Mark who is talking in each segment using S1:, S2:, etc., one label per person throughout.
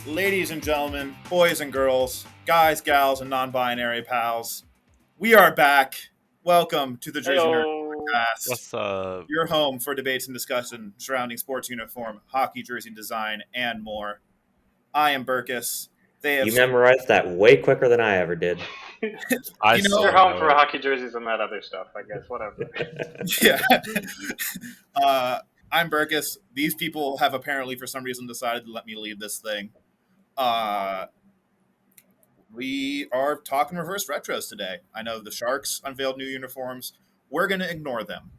S1: Ladies and gentlemen, boys and girls, guys, gals, and non-binary pals, we are back. Welcome to the Jersey Nerd
S2: Heyo.
S1: Podcast,
S3: What's up?
S1: your home for debates and discussion surrounding sports uniform, hockey jersey design, and more. I am Burkus. They have,
S4: You memorized that way quicker than I ever did.
S3: I
S1: you know,
S3: still
S2: You're
S3: don't
S2: home
S3: know
S2: for
S3: it.
S2: hockey jerseys and that other stuff, I guess. Whatever.
S1: yeah. I'm Burkus. These people have apparently, for some reason, decided to let me lead this thing. We are talking reverse retros today. I know the Sharks unveiled new uniforms. We're going to ignore them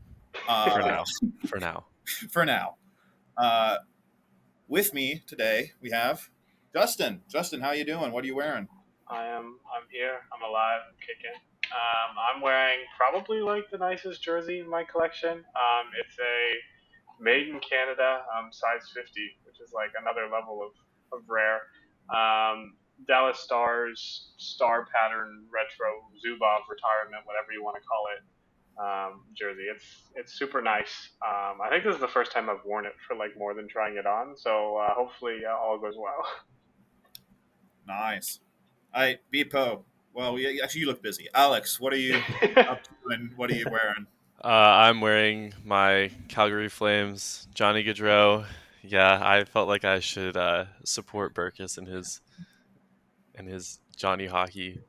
S3: For now. For now.
S1: for now. Uh, with me today, we have Justin. Justin, how you doing? What are you wearing?
S2: I'm here. I'm alive. I'm kicking. I'm wearing probably like the nicest jersey in my collection. It's a made in Canada, size 50, which is like another level of rare. Dallas Stars star pattern retro Zubov retirement, whatever you want to call it. Jersey. It's super nice. I think this is the first time I've worn it for like more than trying it on, so hopefully all goes well.
S1: Nice. All right, Bepo. Well, actually, you look busy. Alex, what are you up to and what are you wearing?
S3: I'm wearing my Calgary Flames Johnny Gaudreau. Yeah, I felt like I should support Burkus and his Johnny hockey.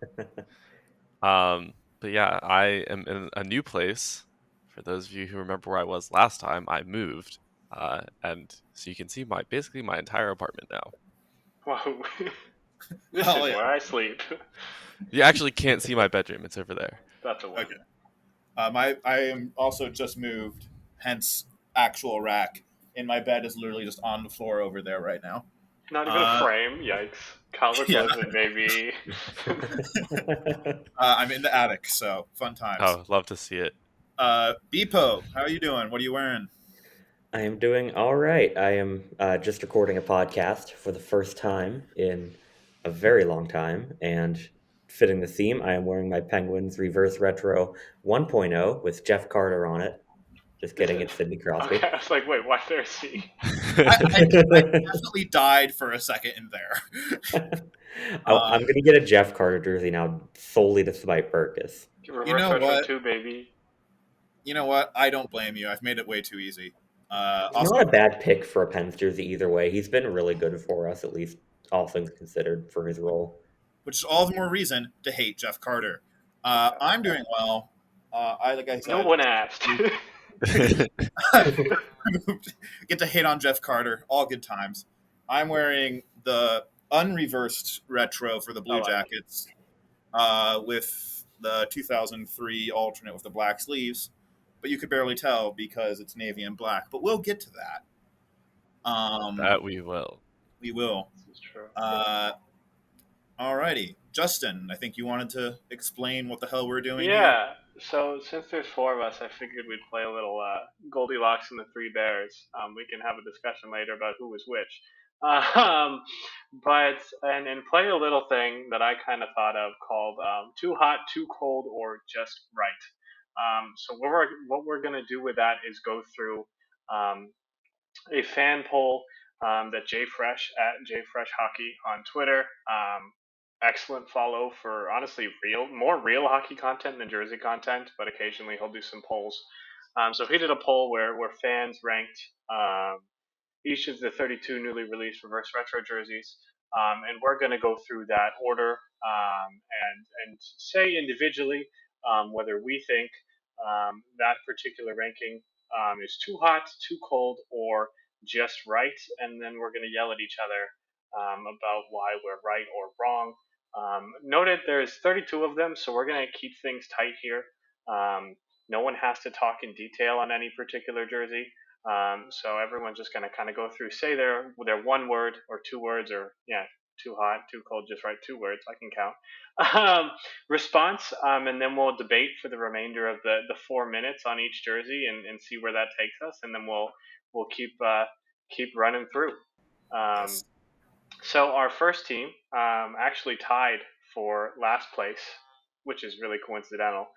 S3: But yeah, I am in a new place. For those of you who remember where I was last time, I moved, and so you can see basically my entire apartment now.
S2: Wow. This
S1: Oh,
S2: is
S1: yeah.
S2: where I sleep.
S3: You actually can't see my bedroom; it's over there.
S2: That's a win.
S1: Okay. I am also just moved, hence actual rack. And my bed is literally just on the floor over there right now.
S2: Not even a frame. Yikes. Calvin
S1: Yeah.
S2: Klein, baby.
S1: I'm in the attic, so fun times.
S3: Oh, love to see it.
S1: Bepo, how are you doing? What are you wearing?
S4: I am doing all right. I am just recording a podcast for the first time in a very long time, and fitting the theme, I am wearing my Penguins Reverse Retro 1.0 with Jeff Carter on it. Just kidding, it's Sidney Crosby.
S2: Okay, I was like, wait, why is there a C?
S1: I definitely died for a second in there.
S4: I'm going to get a Jeff Carter jersey now solely to spite Burkus.
S2: Reverse
S1: know
S2: retro
S1: what?
S2: 2, baby.
S1: You know what? I don't blame you. I've made it way too easy.
S4: It's
S1: Also,
S4: not a bad pick for a Pens jersey either way. He's been really good for us, at least all things considered, for his role.
S1: which is all the more reason to hate Jeff Carter. I'm doing well. Like I said,
S2: No one asked.
S1: get to hate on Jeff Carter. All good times. I'm wearing the unreversed retro for the Blue
S2: like it.
S1: Jackets with the 2003 alternate with the black sleeves, but you could barely tell because it's navy and black. But we'll get to that.
S3: That we will.
S1: We will.
S2: This is true.
S1: Alrighty, Justin. I think you wanted to explain what the hell we're doing here.
S2: Yeah. So since there's four of us, I figured we'd play a little Goldilocks and the Three Bears. We can have a discussion later about who was which. But and play a little thing that I kind of thought of called Too Hot, Too Cold, or Just Right. So what we're gonna do with that is go through a fan poll that JFresh at JFresh Hockey on Twitter. Excellent follow for honestly more real hockey content than jersey content, but occasionally he'll do some polls. So he did a poll where fans ranked each of the 32 newly released reverse retro jerseys, and we're going to go through that order and say individually whether we think that particular ranking is too hot, too cold, or just right, and then we're going to yell at each other about why we're right or wrong. Noted there's 32 of them, so we're going to keep things tight here. No one has to talk in detail on any particular jersey. So everyone's just going to kind of go through, say their one word or two words, or too hot, too cold, just right, 2 words. I can count. Response, and then we'll debate for the remainder of the 4 minutes on each jersey and see where that takes us, and then we'll keep running through.
S1: Yes.
S2: So our first team actually tied for last place, which is really coincidental.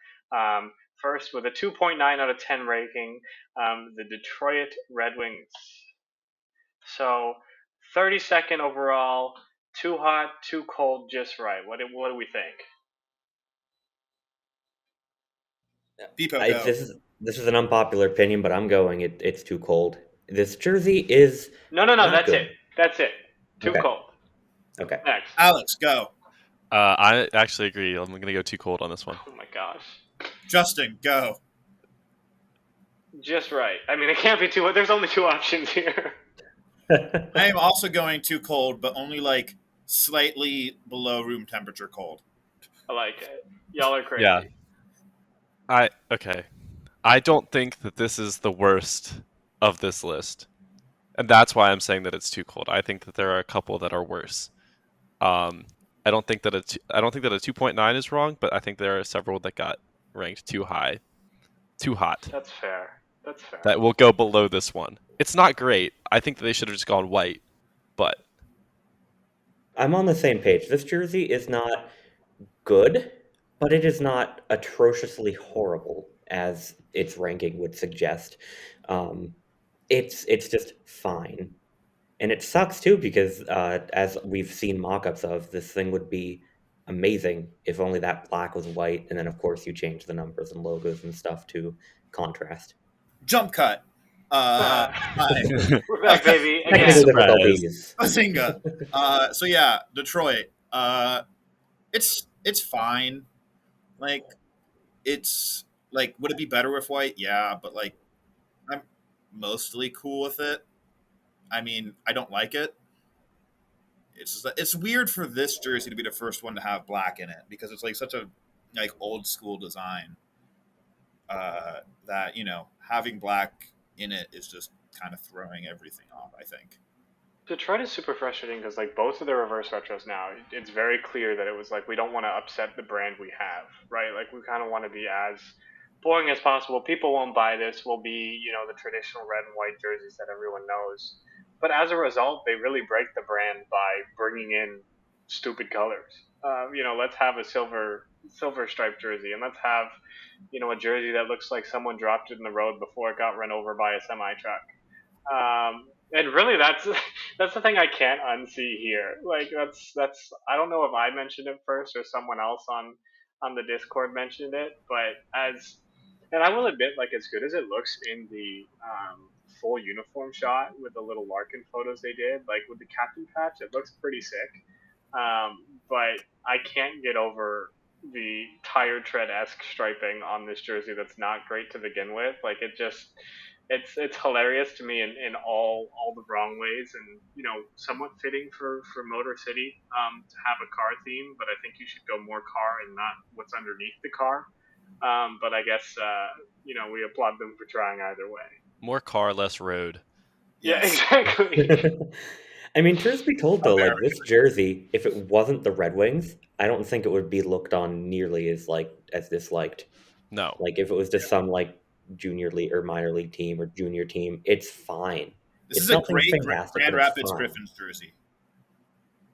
S2: First, with a 2.9 out of 10 ranking, the Detroit Red Wings. So 32nd overall. Too hot, too cold, just right. What do we think?
S1: Beepo, go.
S4: This is an unpopular opinion, but I'm going. It's too cold. This jersey is
S2: No.
S4: not
S2: That's
S4: good.
S2: it. That's it. Too
S4: Okay.
S2: cold.
S4: Okay.
S2: Next.
S1: Alex, go.
S3: I actually agree. I'm gonna go too cold on this one.
S2: Oh my gosh.
S1: Justin, go.
S2: Just right. I mean, it can't be too. There's only two options here.
S1: I am also going too cold, but only like slightly below room temperature cold.
S2: I like it. Y'all are crazy.
S3: Yeah. Okay. I don't think that this is the worst of this list, and that's why I'm saying that it's too cold. I think that there are a couple that are worse. I don't think that a 2.9 is wrong, but I think there are several that got ranked too high, too hot.
S2: That's fair. That's fair.
S3: That will go below this one. It's not great. I think that they should have just gone white, but
S4: I'm on the same page. This jersey is not good, but it is not atrociously horrible as its ranking would suggest. It's just fine, and it sucks too because as we've seen mock-ups of, this thing would be amazing if only that black was white, and then of course you change the numbers and logos and stuff to contrast.
S1: Jump cut. Hi.
S2: We're back, baby.
S4: Technical
S2: Again.
S4: difficulties.
S1: Bazinga. So yeah, Detroit. It's fine. Like, it's like, would it be better with white? Yeah, but like, I'm mostly cool with it. I mean, I don't like it. It's weird for this jersey to be the first one to have black in it because it's like such a like old school design. That having black in it is just kind of throwing everything off, I think.
S2: Detroit is super frustrating because like both of the reverse retros now, it's very clear that it was like we don't want to upset the brand we have, right? Like we kind of want to be as boring as possible. People won't buy this. Will be the traditional red and white jerseys that everyone knows. But as a result, they really break the brand by bringing in stupid colors. Let's have a silver striped jersey, and let's have a jersey that looks like someone dropped it in the road before it got run over by a semi truck. And really, that's that's the thing I can't unsee here. Like that's I don't know if I mentioned it first or someone else on the Discord mentioned it, but and I will admit, like as good as it looks in the full uniform shot with the little Larkin photos they did, like with the captain patch, it looks pretty sick. But I can't get over the tire tread-esque striping on this jersey that's not great to begin with. Like it's hilarious to me in all the wrong ways, and somewhat fitting for Motor City to have a car theme, but I think you should go more car and not what's underneath the car. But I guess we applaud them for trying either way.
S3: more car, less road.
S2: Yeah,
S1: Yes.
S2: exactly.
S4: I mean, truth be told, though, like this jersey, if it wasn't the Red Wings, I don't think it would be looked on nearly as disliked.
S3: No.
S4: Like if it was just some like junior league or minor league team or junior team, it's fine.
S1: This
S4: It's
S1: is a
S4: nothing
S1: great
S4: fantastic,
S1: Grand
S4: but it's
S1: Rapids
S4: fine.
S1: Griffins jersey.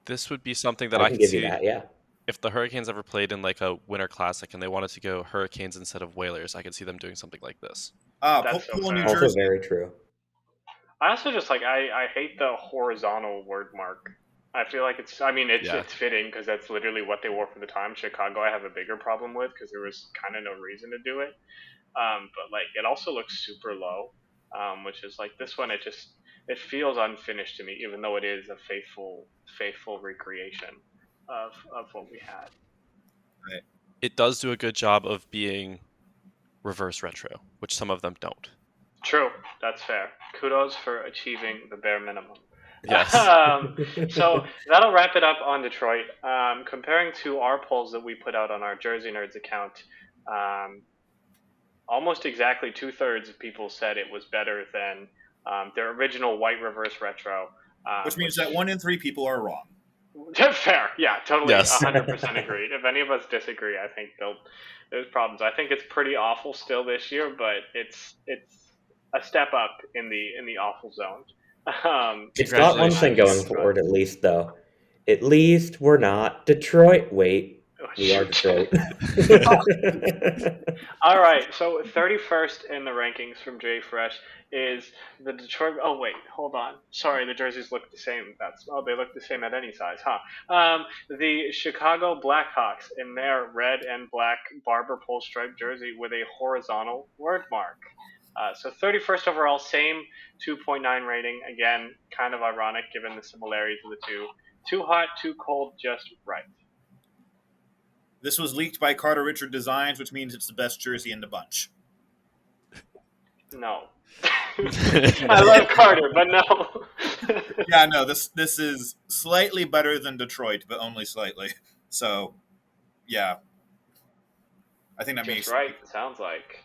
S3: This would be something that
S4: I
S3: I
S4: can
S3: could
S4: give you
S3: see
S4: that, yeah.
S3: if the Hurricanes ever played in like a Winter Classic and they wanted to go Hurricanes instead of Whalers. I could see them doing something like this.
S2: That's so
S1: Pull a New
S2: fair.
S4: Also
S1: Jersey.
S4: very true.
S2: I also just I hate the horizontal word mark. I feel like it's fitting because that's literally what they wore for the time. Chicago I have a bigger problem with because there was kind of no reason to do it. But like it also looks super low, which is like this one. It feels unfinished to me, even though it is a faithful recreation of what we had.
S3: It does do a good job of being reverse retro, which some of them don't.
S2: True, that's fair. Kudos for achieving the bare minimum.
S3: Yes.
S2: So that'll wrap it up on Detroit. Comparing to our polls that we put out on our Jersey Nerds account, almost exactly 2/3 of people said it was better than their original white reverse retro.
S1: Which means that 1 in 3 people are wrong.
S2: Fair, yeah, totally,
S3: Yes.
S2: 100% agreed. If any of us disagree, I think there's problems. I think it's pretty awful still this year, but it's a step up in the awful zone.
S4: It's got one thing going
S3: Congratulations.
S4: forward, at least, though. At least we're not Detroit. Wait. We are Detroit.
S2: All right, so 31st in the rankings from Jay Fresh is the Detroit. Oh wait, hold on. Sorry, the jerseys look the same. They look the same at any size, huh? The Chicago Blackhawks in their red and black barber pole stripe jersey with a horizontal word mark. So 31st overall, same 2.9 rating. Again, kind of ironic given the similarities of the two. Too hot, too cold, just right.
S1: This was leaked by Carter Richard Designs, which means it's the best jersey in the bunch.
S2: No. I love Carter, but no.
S1: Yeah, no, this is slightly better than Detroit, but only slightly. So, yeah. I think that
S2: Just
S1: makes
S2: right, sounds like.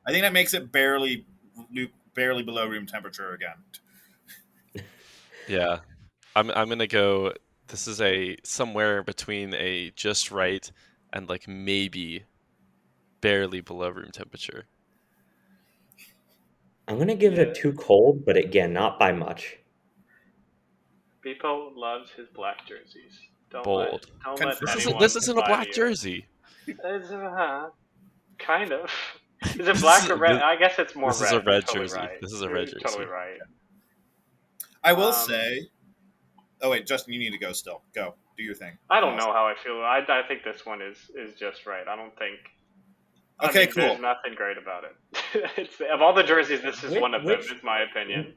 S1: I think that makes it barely below room temperature again.
S3: Yeah, I'm gonna go. This is a somewhere between a just right and like maybe barely below room temperature.
S4: I'm gonna give it a too cold, but again, not by much.
S2: Beepo loves his black jerseys.
S3: Bold.
S2: Don't let
S3: This isn't a
S2: lie
S3: black
S2: to you.
S3: jersey.
S2: It's, kind of. Is it black or red? I guess it's more red.
S3: This is a red
S2: totally
S3: jersey.
S2: Right.
S3: This is a red
S2: You're
S3: jersey.
S2: Totally right.
S1: I will say. Oh wait, Justin, you need to go. Still, go do your thing.
S2: I don't know how I feel. I think this one is just right. I don't think.
S1: Okay, cool.
S2: There's nothing great about it. Of all the jerseys, this is one of them. Is my opinion.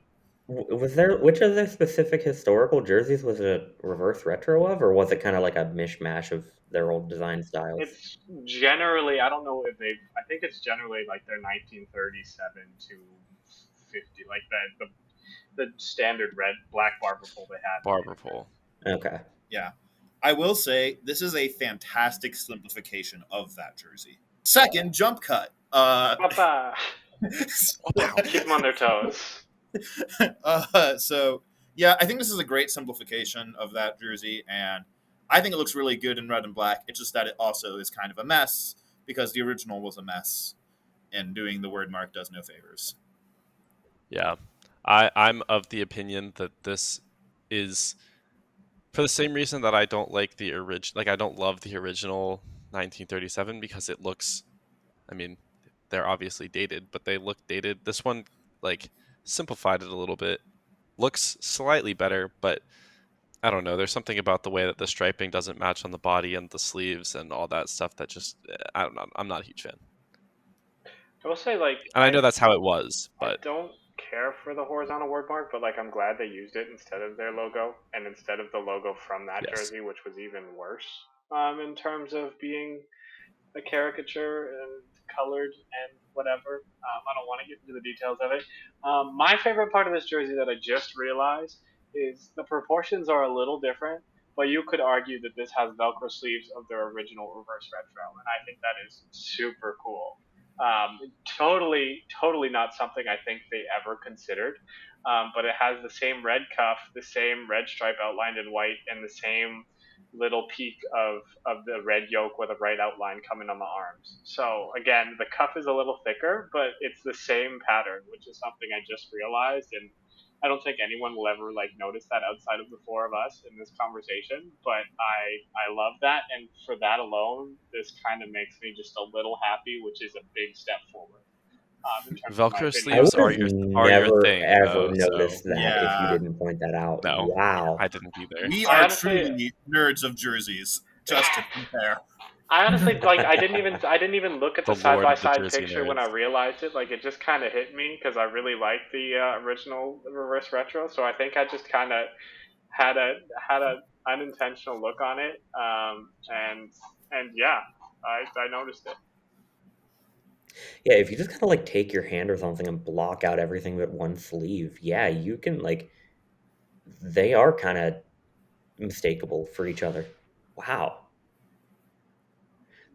S4: Was there which of the specific historical jerseys was it a reverse retro of, or was it kind of like a mishmash of their old design styles?
S2: It's generally, I don't know if they. I think it's generally like their 1937 to 50, like the standard red black barber pole they had.
S3: Barber pole.
S4: Okay.
S1: Yeah, I will say this is a fantastic simplification of that jersey. Second, jump cut.
S2: Keep them on their toes.
S1: So yeah, I think this is a great simplification of that jersey, and I think it looks really good in red and black. It's just that it also is kind of a mess because the original was a mess, and doing the word mark does no favors.
S3: Yeah, I'm of the opinion that this is, for the same reason that I don't like the original, like I don't love the original 1937 because it looks, I mean, they're obviously dated, but they look dated. This one, like, simplified it a little bit, looks slightly better, but I don't know. There's something about the way that the striping doesn't match on the body and the sleeves and all that stuff that just, I don't know. I'm not a huge fan.
S2: I will say, like,
S3: and I know that's how it was, but
S2: I don't care for the horizontal word mark, but like I'm glad they used it instead of their logo and instead of the logo from that jersey, which was even worse in terms of being a caricature and colored and whatever. I don't want to get into the details of it. My favorite part of this jersey that I just realized is the proportions are a little different, but you could argue that this has Velcro sleeves of their original reverse retro, and I think that is super cool. Totally not something I think they ever considered. But it has the same red cuff, the same red stripe outlined in white, and the same little peak of the red yoke with a bright outline coming on the arms. So again, the cuff is a little thicker, but it's the same pattern, which is something I just realized, and I don't think anyone will ever like notice that outside of the four of us in this conversation, but I love that, and for that alone, this kind of makes me just a little happy, which is a big step forward.
S3: Velcro sleeves are your thing.
S4: Ever noticed that
S1: yeah.
S4: if you didn't point that out?
S3: No,
S4: wow,
S3: I didn't either.
S1: We are truly nerds of jerseys. Just to compare.
S2: I honestly I didn't even look at the side by side picture
S3: nerds.
S2: when I realized it. Like it just kind of hit me because I really liked the original reverse retro. So I think I just kind of had a unintentional look on it, and yeah, I noticed it.
S4: Yeah, if you just kind of like take your hand or something and block out everything but one sleeve, yeah, you can like. They are kind of mistakable for each other. Wow.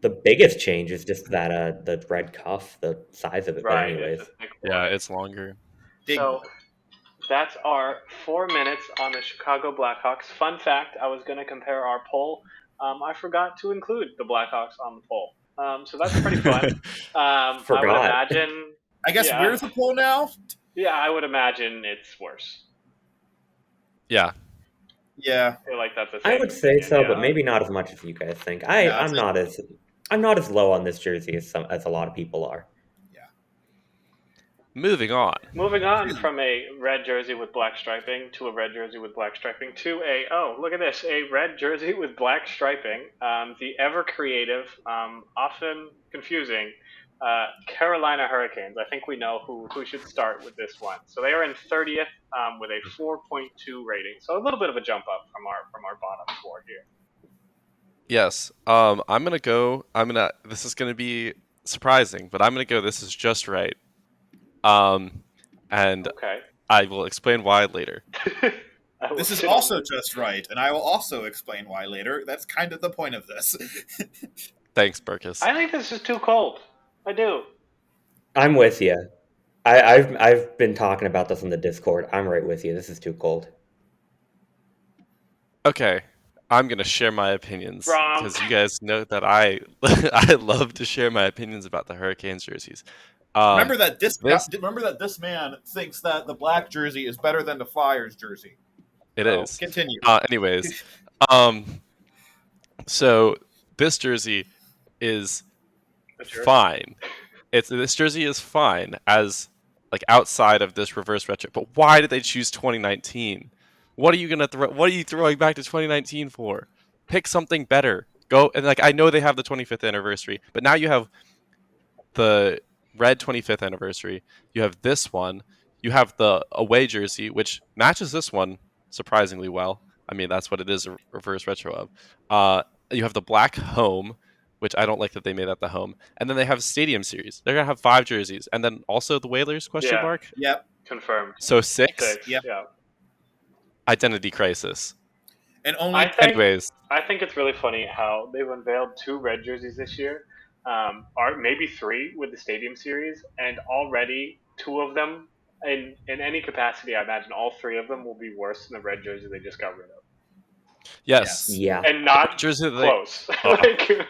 S4: The biggest change is just that the red cuff, the size of it.
S2: Right.
S4: But anyways,
S3: yeah, it's longer.
S2: So that's our 4 minutes on the Chicago Blackhawks. Fun fact: I was going to compare our poll. I forgot to include the Blackhawks on the poll. So that's pretty fun. I would imagine.
S1: I guess we're the poll now.
S2: Yeah, I would imagine it's worse.
S3: Yeah.
S1: Yeah,
S2: I feel like that's a
S4: I
S2: safe
S4: would say
S2: opinion,
S4: so,
S2: yeah.
S4: but maybe not as much as you guys think.
S1: yeah,
S4: I'm not as low on this jersey as a lot of people are.
S1: yeah.
S3: Moving on.
S2: Moving on from a red jersey with black striping to a red jersey with black striping to look at this, a red jersey with black striping. The ever creative, often confusing, Carolina Hurricanes. I think we know who should start with this one. So they are in 30th with a 4.2 rating. So a little bit of a jump up from our bottom four here.
S3: Yes. I'm gonna go. This is gonna be surprising, but I'm gonna go. This is just right. And
S2: Okay.
S3: I will explain why later.
S1: This is also just right, and I will also explain why later. That's kind of the point of this.
S3: Thanks, Burkus.
S2: I think this is too cold. I do.
S4: I'm with you. I've been talking about this on the Discord. I'm right with you. This is too cold.
S3: Okay, I'm gonna share my opinions
S2: Wrong.
S3: because you guys know that I I love to share my opinions about the Hurricanes jerseys.
S1: Remember that this man thinks that the black jersey is better than the Flyers jersey.
S3: It
S1: So,
S3: is.
S1: Continue.
S3: Anyways, so this jersey is fine. This jersey is fine as like outside of this reverse retro. But why did they choose 2019? What are you gonna throw? What are you throwing back to 2019 for? Pick something better. Go and like I know they have the 25th anniversary, but now you have the red 25th anniversary. You have this one. You have the away jersey, which matches this one surprisingly well. I mean, that's what it is a reverse retro of. You have the black home, which I don't like that they made that the home. And then they have Stadium Series. They're going to have 5 jerseys. And then also the Whalers, question
S2: Yeah.
S3: mark?
S1: Yep.
S2: Confirmed.
S3: So 6?
S2: 6.
S1: Yep.
S2: Yeah.
S3: Identity Crisis.
S1: And only
S3: Anyways,
S2: I think it's really funny how they've unveiled 2 red jerseys this year, or maybe 3 with the Stadium Series, and already 2 of them, in any capacity, I imagine all 3 of them will be worse than the red jersey they just got rid of,
S3: yes.
S4: Yeah.
S2: and not
S3: Jersey that they-
S2: close.
S3: Oh.
S2: Like,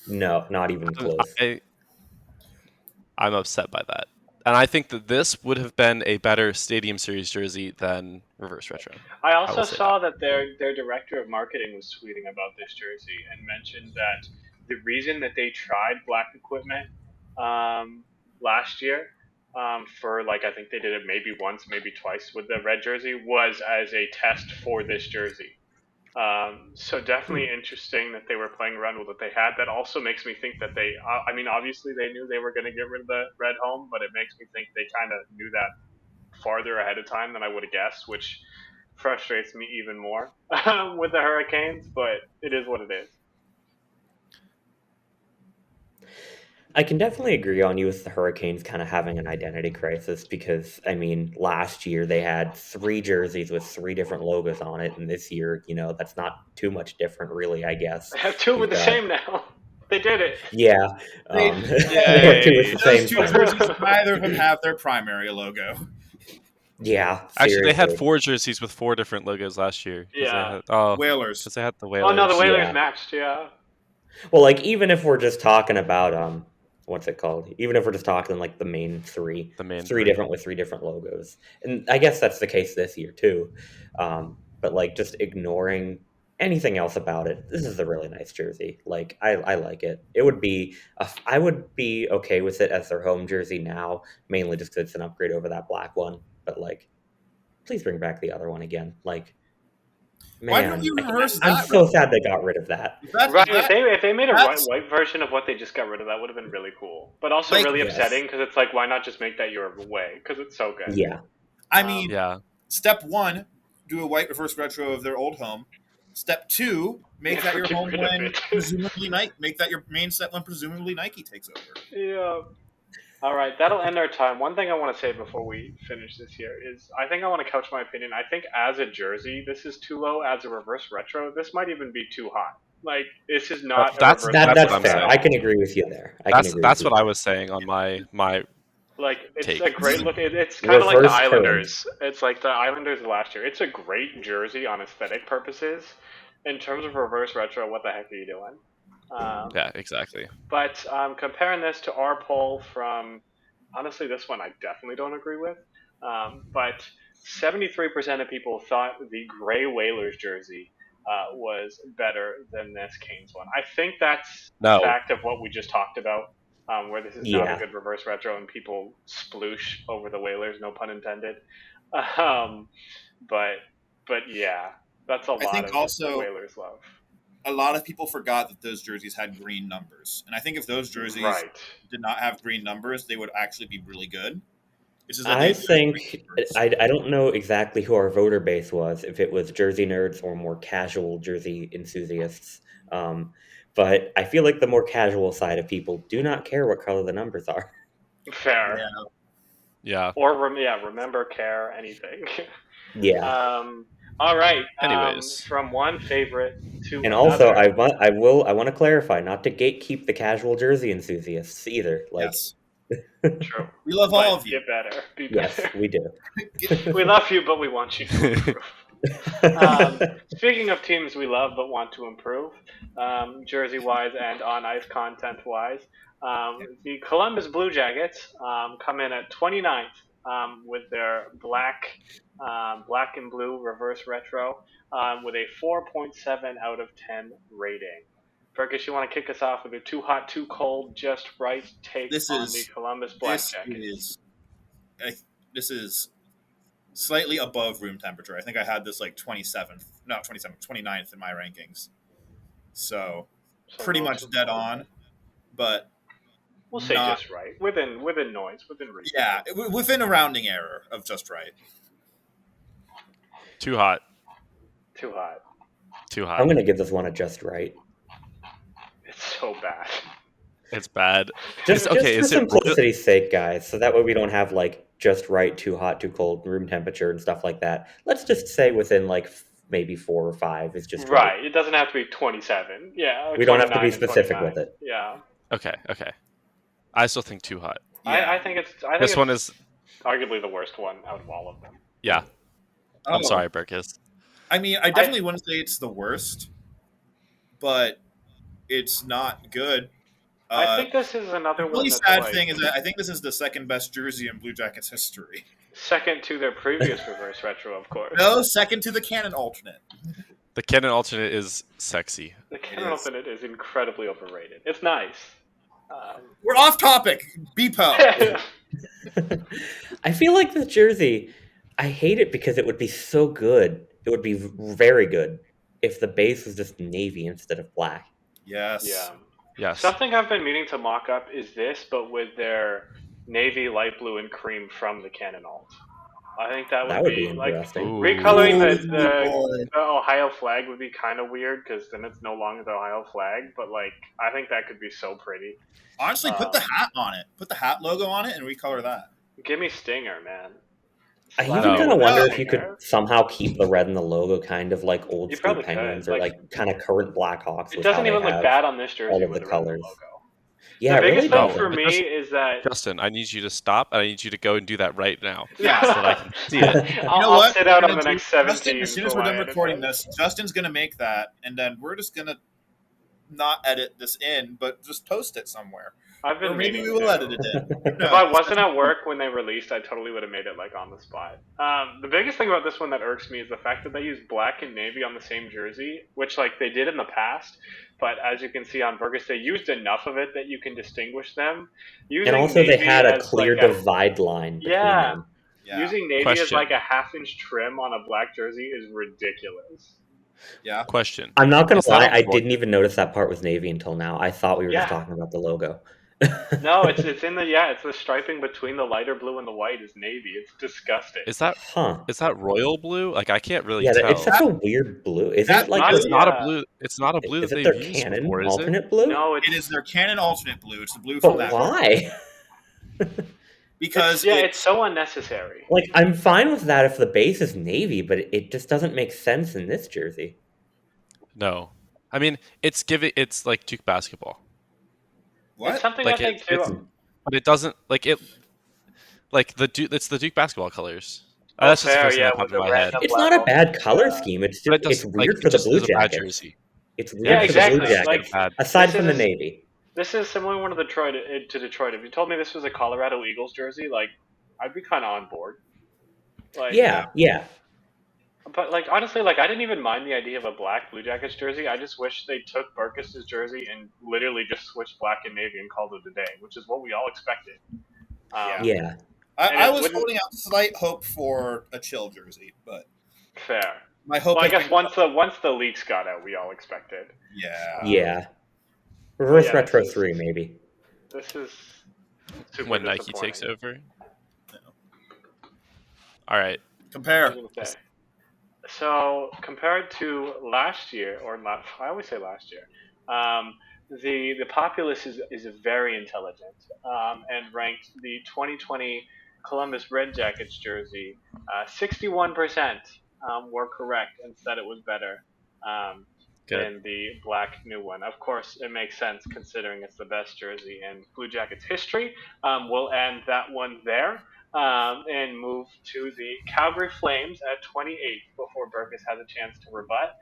S4: No, not even close.
S3: I'm upset by that. And I think that this would have been a better Stadium Series jersey than Reverse Retro.
S2: I
S3: I
S2: also
S3: will say
S2: saw that their director of marketing was tweeting about this jersey and mentioned that the reason that they tried black equipment last year for like I think they did it maybe once, maybe twice with the red jersey was as a test for this jersey. So definitely interesting that they were playing around with what they had. That also makes me think that they, I mean, obviously they knew they were going to get rid of the red home, but it makes me think they kind of knew that farther ahead of time than I would have guessed, which frustrates me even more with the Hurricanes, but it is what it is.
S4: I can definitely agree on you with the Hurricanes kind of having an identity crisis because, I mean, last year they had 3 jerseys with 3 different logos on it, and this year, that's not too much different, really, I guess.
S2: They have 2 with the same now. They did it.
S4: Yeah.
S1: They-
S4: They have 2 with the
S1: those
S4: same
S1: two
S4: thing.
S1: jerseys, neither of them have their primary logo.
S4: Yeah,
S3: Actually, they had
S4: seriously.
S3: 4 jerseys with 4 different logos last year. 'Cause
S2: Yeah.
S3: They had,
S1: Whalers.
S3: because they had the Whalers.
S2: Oh no, the Whalers
S4: Yeah.
S2: matched. Yeah.
S4: Well, like, even if we're just talking about, what's it called? Even if we're just talking like the main 3,
S3: The main
S4: 3
S3: 3.
S4: different with 3 different logos. And I guess that's the case this year too. But like just ignoring anything else about it, this is a really nice jersey. Like I like it. It would be I would be okay with it as their home jersey now, mainly just because it's an upgrade over that black one. But like, please bring back the other one again. Like, man,
S1: Why don't you reverse
S4: I'm
S1: that?
S4: so sad they got rid of that.
S2: Right. If they made a
S1: that's-
S2: white version of what they just got rid of, that would have been really cool. But also
S1: Like,
S2: really
S4: yes.
S2: upsetting because it's like, why not just make that your way? Because it's so good.
S4: Yeah.
S1: I mean,
S3: Yeah.
S1: step 1, do a white reverse retro of their old home. Step 2, make that your
S2: Get
S1: home
S2: rid of
S1: when
S2: it.
S1: presumably Nike. Make that your main set when presumably Nike takes over.
S2: Yeah. All right, that'll end our time. One thing I want to say before we finish this here is I think I want to couch my opinion. I think as a jersey, this is too low. As a reverse retro, this might even be too high. Like, this is not a
S3: That's-
S2: reverse
S3: That's
S4: That's
S3: what I'm
S4: fair.
S3: saying.
S4: I can agree with you there.
S3: That's what I was saying on my
S2: Like, it's
S3: take.
S2: a great look. It's kind of like the
S4: Reverse
S2: Islanders. It's like the Islanders last year. It's a great jersey on aesthetic purposes. In terms of reverse retro, what the heck are you doing?
S3: Yeah, exactly.
S2: But comparing this to our poll from, honestly, this one I definitely don't agree with. But 73% of people thought the gray Whalers jersey was better than this Canes one. I think that's a
S3: No.
S2: fact of what we just talked about, where this is not a
S4: Yeah.
S2: good reverse retro and people sploosh over the Whalers, no pun intended. But yeah, that's a lot
S1: think
S2: of
S1: also-
S2: Whalers love.
S1: A lot of people forgot that those jerseys had green numbers, and I think if those jerseys
S2: Right.
S1: did not have green numbers, they would actually be really good. It's just that
S4: I
S1: they-
S4: think I don't know exactly who our voter base was, if it was jersey nerds or more casual jersey enthusiasts. But I feel like the more casual side of people do not care what color the numbers are.
S2: Fair.
S1: Yeah.
S3: Yeah.
S2: Or remember, care, anything.
S4: Yeah.
S2: All right.
S3: Anyways.
S2: From one favorite to
S4: And also,
S2: another.
S4: I want to clarify, not to gatekeep the casual jersey enthusiasts either. Like,
S1: Yes.
S2: True.
S1: We love
S2: But
S1: all of you.
S2: Get better. Be
S4: yes,
S2: better.
S4: we do.
S2: We love you, but we want you to improve. Speaking of teams we love but want to improve, jersey-wise and on-ice content-wise, the Columbus Blue Jackets come in at 29th with their black and blue reverse retro with a 4.7 out of 10 rating. Fergus, you want to kick us off with a too hot, too cold, just right take on the Columbus Black Jackets?
S1: This is slightly above room temperature. I think I had this like 29th in my rankings. So pretty much dead on, but
S2: we'll say
S1: not-
S2: just right, within noise, within reason.
S1: yeah, within a rounding error of just right.
S3: Too hot.
S2: Too hot.
S3: Too hot.
S4: I'm going to give this one a just right.
S2: It's so bad.
S3: It's bad.
S4: Just
S3: Okay,
S4: for
S3: is it-
S4: simplicity's sake, guys, so that way we don't have like just right, too hot, too cold, room temperature, and stuff like that. Let's just say within like maybe 4 or 5 is just
S2: Right. It doesn't have to be 27. Yeah.
S4: We don't have to
S2: 29
S4: be
S2: and
S4: specific
S2: 29.
S4: with it.
S2: Yeah.
S3: Okay. I still think too hot.
S1: Yeah.
S2: I think it's. I think
S3: This
S2: it's
S3: one is.
S2: arguably the worst one out of all of them.
S3: Yeah. I'm
S1: Oh.
S3: sorry, Burkus.
S1: I mean, I definitely wouldn't say it's the worst, but it's not good.
S2: I think this is another
S1: The
S2: one.
S1: really
S2: That's
S1: sad
S2: like
S1: thing is that I think this is the second best jersey in Blue Jackets history.
S2: second to their previous reverse retro, of course.
S1: No, second to the Cannon alternate.
S3: The canon alternate is sexy.
S2: The Canon
S1: is.
S2: Alternate is incredibly overrated. It's nice.
S1: We're off topic. Beepo.
S4: I feel like the jersey, I hate it because it would be so good. It would be very good if the base was just navy instead of black.
S1: Yes.
S2: Yeah.
S3: Yes.
S2: Something I've been meaning to mock up is this, but with their navy, light blue, and cream from the Canon alt. I think that would
S4: Be
S2: like
S4: interesting.
S3: Ooh.
S2: recoloring
S1: Ooh,
S2: the
S1: boy.
S2: Ohio flag would be kind of weird because then it's no longer the Ohio flag. But like, I think that could be so pretty.
S1: Honestly, put the hat on it. Put the hat logo on it and recolor that.
S2: Give me Stinger, man.
S4: I
S2: Slap
S4: even
S3: No.
S4: kind of
S2: it
S4: wonder
S2: with
S4: if you
S2: Stinger.
S4: could somehow keep the red in the logo kind of like old
S2: You
S4: school
S2: probably could.
S4: Penguins or like kind of current Blackhawks.
S2: It
S4: with how
S2: doesn't
S4: they
S2: even look
S4: have
S2: bad on this jersey
S4: all of
S2: with
S4: the
S2: the red
S4: colors.
S2: logo.
S4: Yeah,
S2: The
S4: it really
S2: biggest thing
S3: does.
S2: for me
S3: Just-
S2: is that
S3: Justin, I need you to stop, and I need you to go and do that right now,
S1: Yeah.
S3: so that I can see it.
S2: I'll sit out on the next 17.
S1: Justin, as soon as
S2: for
S1: we're
S2: my
S1: done
S2: edit.
S1: recording this, Justin's gonna make that, and then we're just gonna not edit this in, but just post it somewhere.
S2: I've been
S1: Or maybe
S2: meaning
S1: we will
S2: to.
S1: edit it in.
S2: If I wasn't at work when they released, I totally would have made it like on the spot. The biggest thing about this one that irks me is the fact that they use black and navy on the same jersey, which like they did in the past. But as you can see on Burgess, they used enough of it that you can distinguish them. Using
S4: And also, they
S2: navy
S4: had a
S2: as,
S4: clear
S2: like,
S4: divide line between
S2: Yeah.
S4: them.
S1: Yeah.
S2: Using navy as
S3: Question.
S2: like a half-inch trim on a black jersey is ridiculous.
S1: Yeah.
S3: Question.
S4: I'm not gonna
S3: Is that
S4: lie,
S3: a
S4: I
S3: void?
S4: didn't even notice that part was navy until now. I thought we were just
S2: Yeah.
S4: talking about the logo.
S2: No, it's in the it's the striping between the lighter blue and the white is navy. It's disgusting.
S3: Is that
S4: Huh.
S3: royal blue? Like I can't really
S4: Yeah,
S3: tell.
S4: it's such a weird blue. Isn't
S1: That-
S4: it like
S2: not-
S3: It's
S4: the-
S3: not
S2: Yeah.
S3: a blue. It's not a blue
S4: is
S3: that
S4: it
S3: they've
S4: their
S3: used
S4: canon
S3: before, is it?
S4: alternate blue?
S2: No, it's
S1: It is their Cannon alternate blue. It's the blue from
S4: But
S1: that
S4: why?
S1: because
S2: it's so unnecessary.
S4: Like, I'm fine with that if the base is navy, but it just doesn't make sense in this jersey.
S3: No, I mean it's like Duke basketball,
S2: It's
S1: what?
S2: something
S3: Like,
S2: I think
S3: it's-
S2: too.
S3: but it doesn't like it. Like it's the Duke basketball colors.
S2: Oh,
S3: That's just the
S2: fair,
S3: first thing
S2: yeah,
S3: that popped
S2: with
S3: in
S2: the
S3: my
S2: red
S3: head.
S2: and
S4: It's
S2: black
S4: not a bad
S2: alternate,
S4: color
S2: yeah.
S4: scheme. It's
S3: But it
S4: just it's
S3: doesn't,
S4: weird
S3: like,
S4: for
S3: it
S4: the
S3: just
S4: Blue
S3: is a bad
S4: Jackets.
S3: jersey.
S4: It's weird
S2: Yeah,
S4: for
S2: exactly.
S4: the Blue Jackets.
S2: Like,
S3: Bad.
S4: aside
S2: this
S4: from the
S2: is-
S4: navy.
S2: This is similar one of the to Detroit. If you told me this was a Colorado Eagles jersey, like I'd be kind of on board. Like,
S4: Yeah.
S2: But like honestly, like I didn't even mind the idea of a black Blue Jackets jersey. I just wish they took Burkus's jersey and literally just switched black and navy and called it a day, which is what we all expected.
S1: Yeah.
S4: Yeah.
S2: And
S1: I
S2: it
S1: was
S2: wouldn't
S1: holding out slight hope for a chill jersey, but
S2: fair.
S1: my hope.
S2: Well, I
S1: has
S2: guess
S1: been-
S2: once the leaks got out, we all expected.
S1: Yeah.
S4: Yeah. Reverse
S2: yeah,
S4: Retro
S2: this is-
S4: 3, maybe.
S2: This is super
S3: When Nike takes
S2: disappointing.
S3: over. All right.
S2: I
S1: Compare.
S2: was gonna say. So compared to last year, I always say last year, the populace is very intelligent and ranked the 2020 Columbus Red Jackets jersey 61% were correct and said it was better
S3: Good.
S2: than the black new one. Of course, it makes sense considering it's the best jersey in Blue Jackets history. We'll end that one there. And move to the Calgary Flames at 28 before Burkus has a chance to rebut.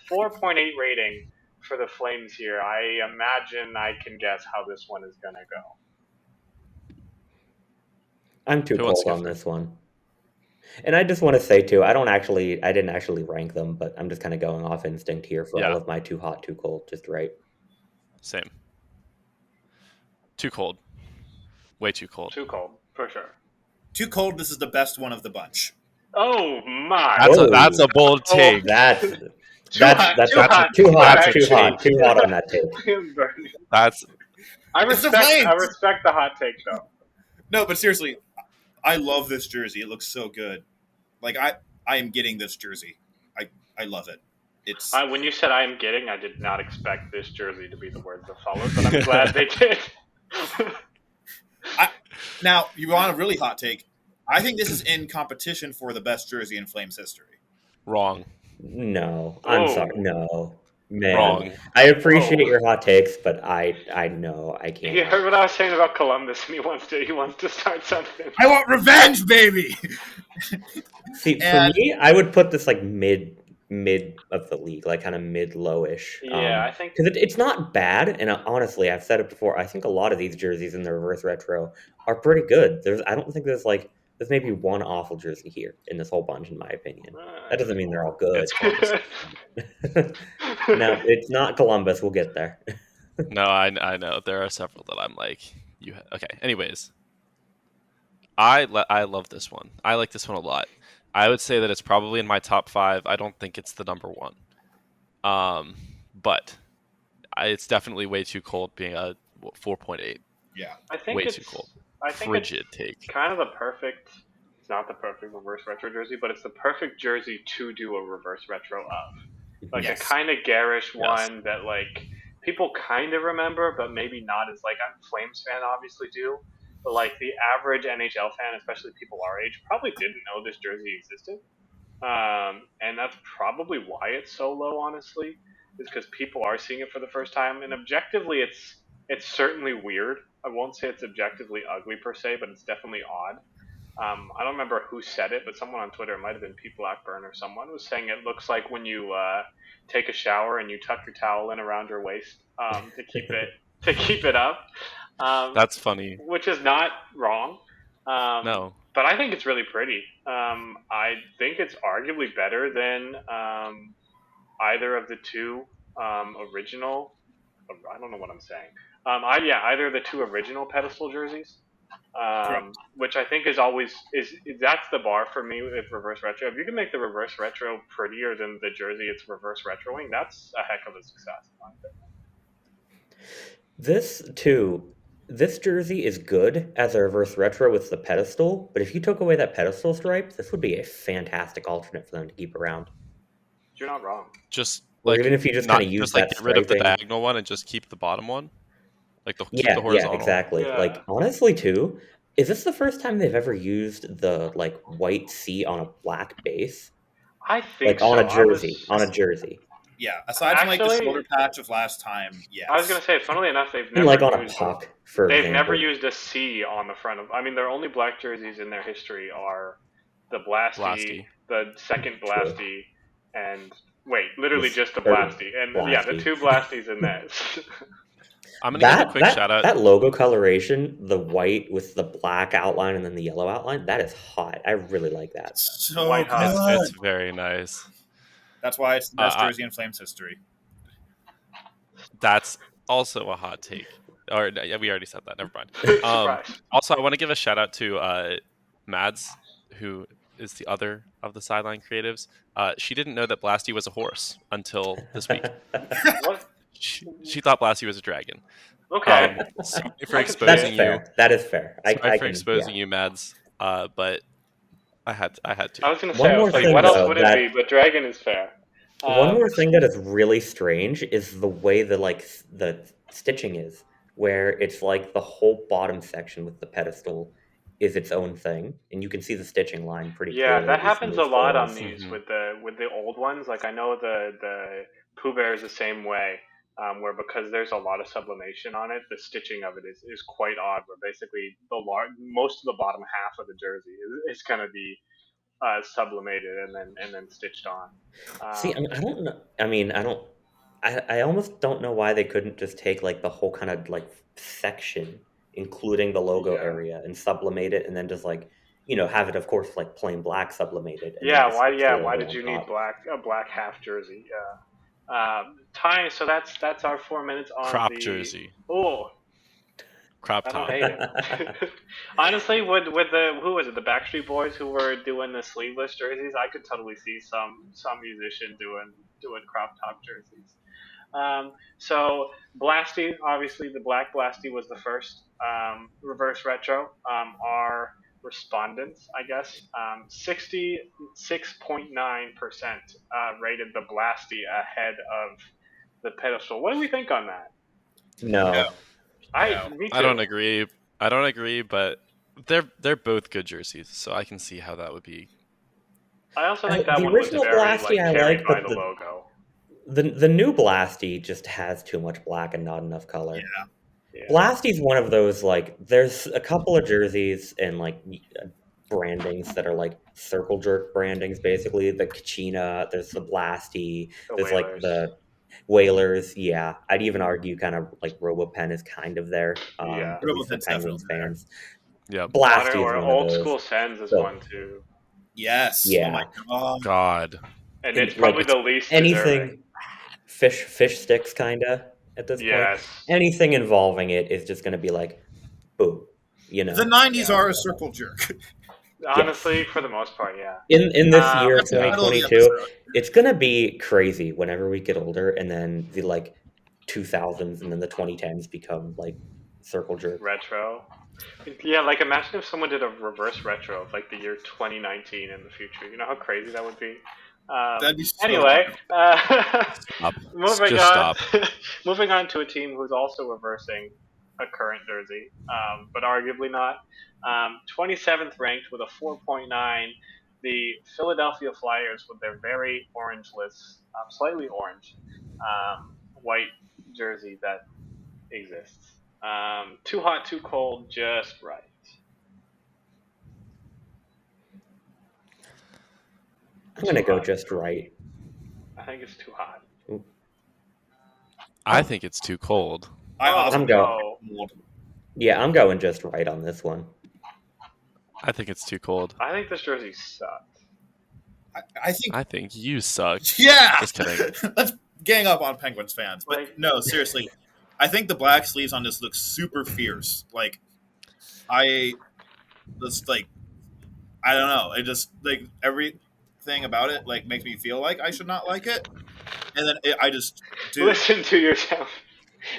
S2: 4.8 rating for the Flames here. I imagine I can guess how this one is going to go.
S4: I'm too
S3: Who wants
S4: cold
S3: to go
S4: on this one. And I just want to say too, I didn't actually rank them, but I'm just kind of going off instinct here for all of my too hot, too cold, just right.
S3: Same. Too cold. Way too cold.
S2: Too cold, for sure.
S1: Too cold. This is the best one of the bunch.
S2: Oh my!
S3: That's a bold take.
S4: That's
S2: Too hot
S4: too hot on that take.
S3: That's
S2: I
S1: It's the
S2: respect.
S1: Flames.
S2: I respect the hot take though.
S1: No, but seriously, I love this jersey. It looks so good. Like I am getting this jersey. I love it. It's
S2: When you said I am getting, I did not expect this jersey to be the words that followed, but I'm glad they did.
S1: now you want a really hot take. I think this is in competition for the best jersey in Flames history.
S3: wrong.
S4: No, I'm
S2: Oh.
S4: sorry. No, man.
S3: Wrong.
S4: I appreciate
S2: Oh.
S4: your hot takes, but I know I can't.
S2: You heard what I was saying about Columbus, and he wants to start something.
S1: I want revenge, baby.
S4: See, for
S1: And-
S4: me, I would put this like mid of the league, like kind of mid lowish.
S2: Yeah, I think
S4: because it's not bad, and honestly, I've said it before. I think a lot of these jerseys in the reverse retro are pretty good. I don't think there's maybe one awful jersey here in this whole bunch, in my opinion. That doesn't mean they're all good.
S3: It's Columbus.
S4: No, it's not Columbus. We'll get there.
S3: No, I know there are several that I'm like okay. Anyways, I love this one. I like this one a lot. I would say that it's probably in my top 5. I don't think it's the number 1. But it's definitely way too cold, being a 4.8.
S1: Yeah.
S2: I think
S3: Way
S2: it's
S3: too cold.
S2: I think
S3: Frigid
S2: it's
S3: take.
S2: kind of the perfect. It's not the perfect reverse retro jersey, but it's the perfect jersey to do a reverse retro of. Like
S1: Yes.
S2: a kind of garish
S3: Yes.
S2: one that like people kind of remember, but maybe not as like a Flames fan obviously do. But like the average NHL fan, especially people our age, probably didn't know this jersey existed. And that's probably why it's so low, honestly, is because people are seeing it for the first time. And objectively, it's certainly weird. I won't say it's objectively ugly per se, but it's definitely odd. I don't remember who said it, but someone on Twitter, it might have been Pete Blackburn or someone, was saying it looks like when you take a shower and you tuck your towel in around your waist to keep it up.
S3: That's funny.
S2: Which is not wrong.
S3: No.
S2: But I think it's really pretty. I think it's arguably better than either of the two original. I don't know what I'm saying. Either of the two original pedestal jerseys, which I think is that's the bar for me with reverse retro. If you can make the reverse retro prettier than the jersey it's reverse retroing, that's a heck of a success.
S4: This jersey is good as a reverse retro with the pedestal, but if you took away that pedestal stripe, this would be a fantastic alternate for them to keep around.
S2: You're not wrong.
S3: Just
S4: Or
S3: like
S4: even if you just
S3: not
S4: kind of use
S3: just like
S4: that
S3: get rid of the
S4: striping.
S3: diagonal one and just keep the bottom one, like keep
S4: Yeah,
S3: the horizontal.
S4: exactly.
S2: Yeah.
S4: Like honestly, too, is this the first time they've ever used the like white C on a black base,
S2: I think
S4: like on
S2: so.
S4: a jersey, on a jersey,
S1: Yeah. Aside from like the
S2: Actually-
S1: shoulder patch of last time, yes.
S2: I was gonna say, funnily enough, they've
S4: and
S2: never
S4: like on a
S2: used
S4: puck for
S2: They've
S4: example.
S2: never used a C on the front of. I mean, their only black jerseys in their history are the Blasty,
S3: Blasty.
S2: the second Blasty, and literally
S4: The
S2: just the
S4: third
S2: Blasty, and yeah, the
S4: Blasty.
S2: two Blasties in that.
S3: I'm gonna give a quick
S4: That
S3: shout out.
S4: that logo coloration, the white with the black outline and then the yellow outline, that is hot. I really like that.
S1: So
S2: White hot.
S1: good.
S3: It's very nice.
S1: That's why it's the best
S3: I-
S1: jersey in Flames history.
S3: That's also a hot take. Or yeah, we already said that. Never mind.
S2: Surprise.
S3: Also, I want to give a shout out to Mads, who is the other of the sideline creatives. She didn't know that Blasty was a horse until this week.
S2: What?
S3: She thought Blasty was a dragon.
S2: Okay.
S3: Sorry for
S2: I can see
S3: exposing
S4: That's
S2: it.
S3: you.
S4: fair. That is fair.
S3: Sorry
S4: I
S3: for
S4: can,
S3: exposing
S4: yeah.
S3: you, Mads. But I had to.
S2: I was going to
S4: One
S2: say, I
S4: more
S2: was like,
S4: thing,
S2: what else
S4: though,
S2: would it
S4: that-
S2: be? But dragon is fair.
S4: One more thing that is really strange is the way the stitching is, where it's like the whole bottom section with the pedestal is its own thing, and you can see the stitching line pretty
S2: Yeah,
S4: clearly.
S2: that
S4: at least in
S2: happens a
S4: those
S2: lot on
S4: photos.
S2: these
S3: Mhm.
S2: with the old ones. Like I know the Pooh Bear is the same way, where because there's a lot of sublimation on it, the stitching of it is quite odd. Where basically most of the bottom half of the jersey is going to be sublimated and then stitched on.
S4: See, I don't know. I mean, I almost don't know why they couldn't just take like the whole kind of like section, including the logo
S2: Yeah.
S4: area, and sublimate it, and then just like have it, of course, like plain black sublimated. And then
S2: Yeah,
S4: just
S2: why?
S4: stitch
S2: Yeah,
S4: the
S2: why
S4: logo
S2: did
S4: on
S2: you need
S4: top.
S2: a black half jersey? Yeah. Ty. So that's our 4 minutes on
S3: Crop
S2: the
S3: jersey.
S2: Oh,
S3: Crop
S2: I don't
S3: top.
S2: hate it. Honestly, with the who was it, the Backstreet Boys who were doing the sleeveless jerseys, I could totally see some musician doing crop top jerseys. So Blasty, obviously the Black Blasty was the first reverse retro. Our respondents, I guess, 66.9% rated the Blasty ahead of the pedestal. What do we think on that?
S4: No.
S1: No.
S2: Me too.
S3: I don't agree. I don't agree, but they're both good jerseys, so I can see how that would be.
S2: I also think that
S4: The
S2: one was
S4: original
S2: very
S4: Blasty I
S2: carried
S4: like,
S2: by
S4: but
S2: the logo.
S4: the new Blasty just has too much black and not enough color.
S1: Yeah.
S2: Yeah.
S4: Blasty's one of those, like, there's a couple of jerseys and like brandings that are like circle jerk brandings, basically. The Kachina, there's the Blasty,
S2: The
S4: there's like
S2: Whalers.
S4: the Whalers. Yeah, I'd even argue kind of like RoboPen is kind of there.
S2: Yeah.
S4: At least for
S1: RoboPen's
S4: Penguins
S1: definitely there.
S4: fans.
S3: Yeah.
S4: Blasty
S2: Or
S4: is one
S2: Old
S4: of those.
S2: School Sens is
S4: So-
S2: one too.
S1: Yes.
S4: Yeah.
S1: Oh my god.
S3: God.
S2: And
S4: And,
S2: it's probably
S4: like,
S2: the least deserving.
S4: Anything fish sticks kinda at this point.
S2: Yes.
S4: Anything involving it is just gonna be like, boom.
S1: The 90s are a circle jerk.
S2: Honestly, for the most part, yeah.
S4: In this year,
S1: That's the title of the
S4: 2022,
S1: episode.
S4: it's gonna be crazy whenever we get older, and then the like 2000s and then the 2010s become like circle jerk.
S2: Retro. Yeah, like imagine if someone did a reverse retro of like the year 2019 in the future. You know how crazy that would be?
S1: That'd be so
S2: Anyway,
S3: Stop.
S2: moving
S3: Just
S2: on.
S3: stop.
S2: Moving on to a team who's also reversing a current jersey, but arguably not. 27th ranked with a 4.9. The Philadelphia Flyers with their very orangeless, slightly orange, white jersey that exists. Too hot, too cold, just right.
S4: I'm gonna go
S2: hot.
S4: just right.
S2: I think it's too hot.
S3: I think it's too cold.
S1: I also
S4: I'm going.
S2: No.
S4: Yeah, I'm going just right on this one.
S3: I think it's too cold.
S2: I think this jersey sucks.
S1: I think.
S3: I think you suck.
S1: Yeah.
S3: Just kidding.
S1: Let's gang up on Penguins fans, but
S2: Like-
S1: no, seriously. I think the black sleeves on this look super fierce. Like, I don't know. It just like everything about it like makes me feel like I should not like it, and then I just do.
S2: Listen to yourself.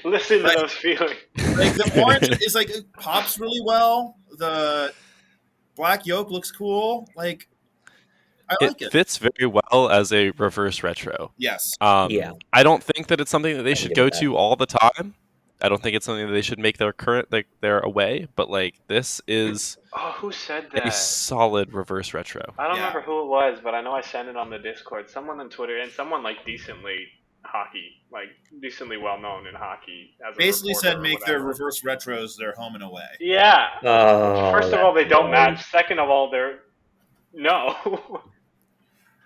S2: Listen to
S1: Like-
S2: those feelings.
S1: Like the orange is like it pops really well. The black yoke looks cool. Like I like
S3: It
S1: it.
S3: fits very well as a reverse retro.
S1: Yes.
S4: Yeah.
S3: I don't think that it's something that they
S4: I can
S3: should
S4: get
S3: go
S4: with that.
S3: to all the time. I don't think it's something that they should make their current their away. But like this is
S2: Oh, who said
S3: a
S2: that?
S3: solid reverse retro.
S2: I don't
S1: Yeah.
S2: remember who it was, but I know I sent it on the Discord. Someone on Twitter, and someone like decently well known in hockey. As a
S1: Basically
S2: reporter
S1: said
S2: or
S1: make their
S2: whatever.
S1: reverse retros their home and away.
S2: Yeah.
S4: Oh,
S2: First of all, they don't
S4: that's
S2: match. Second of all, they're no.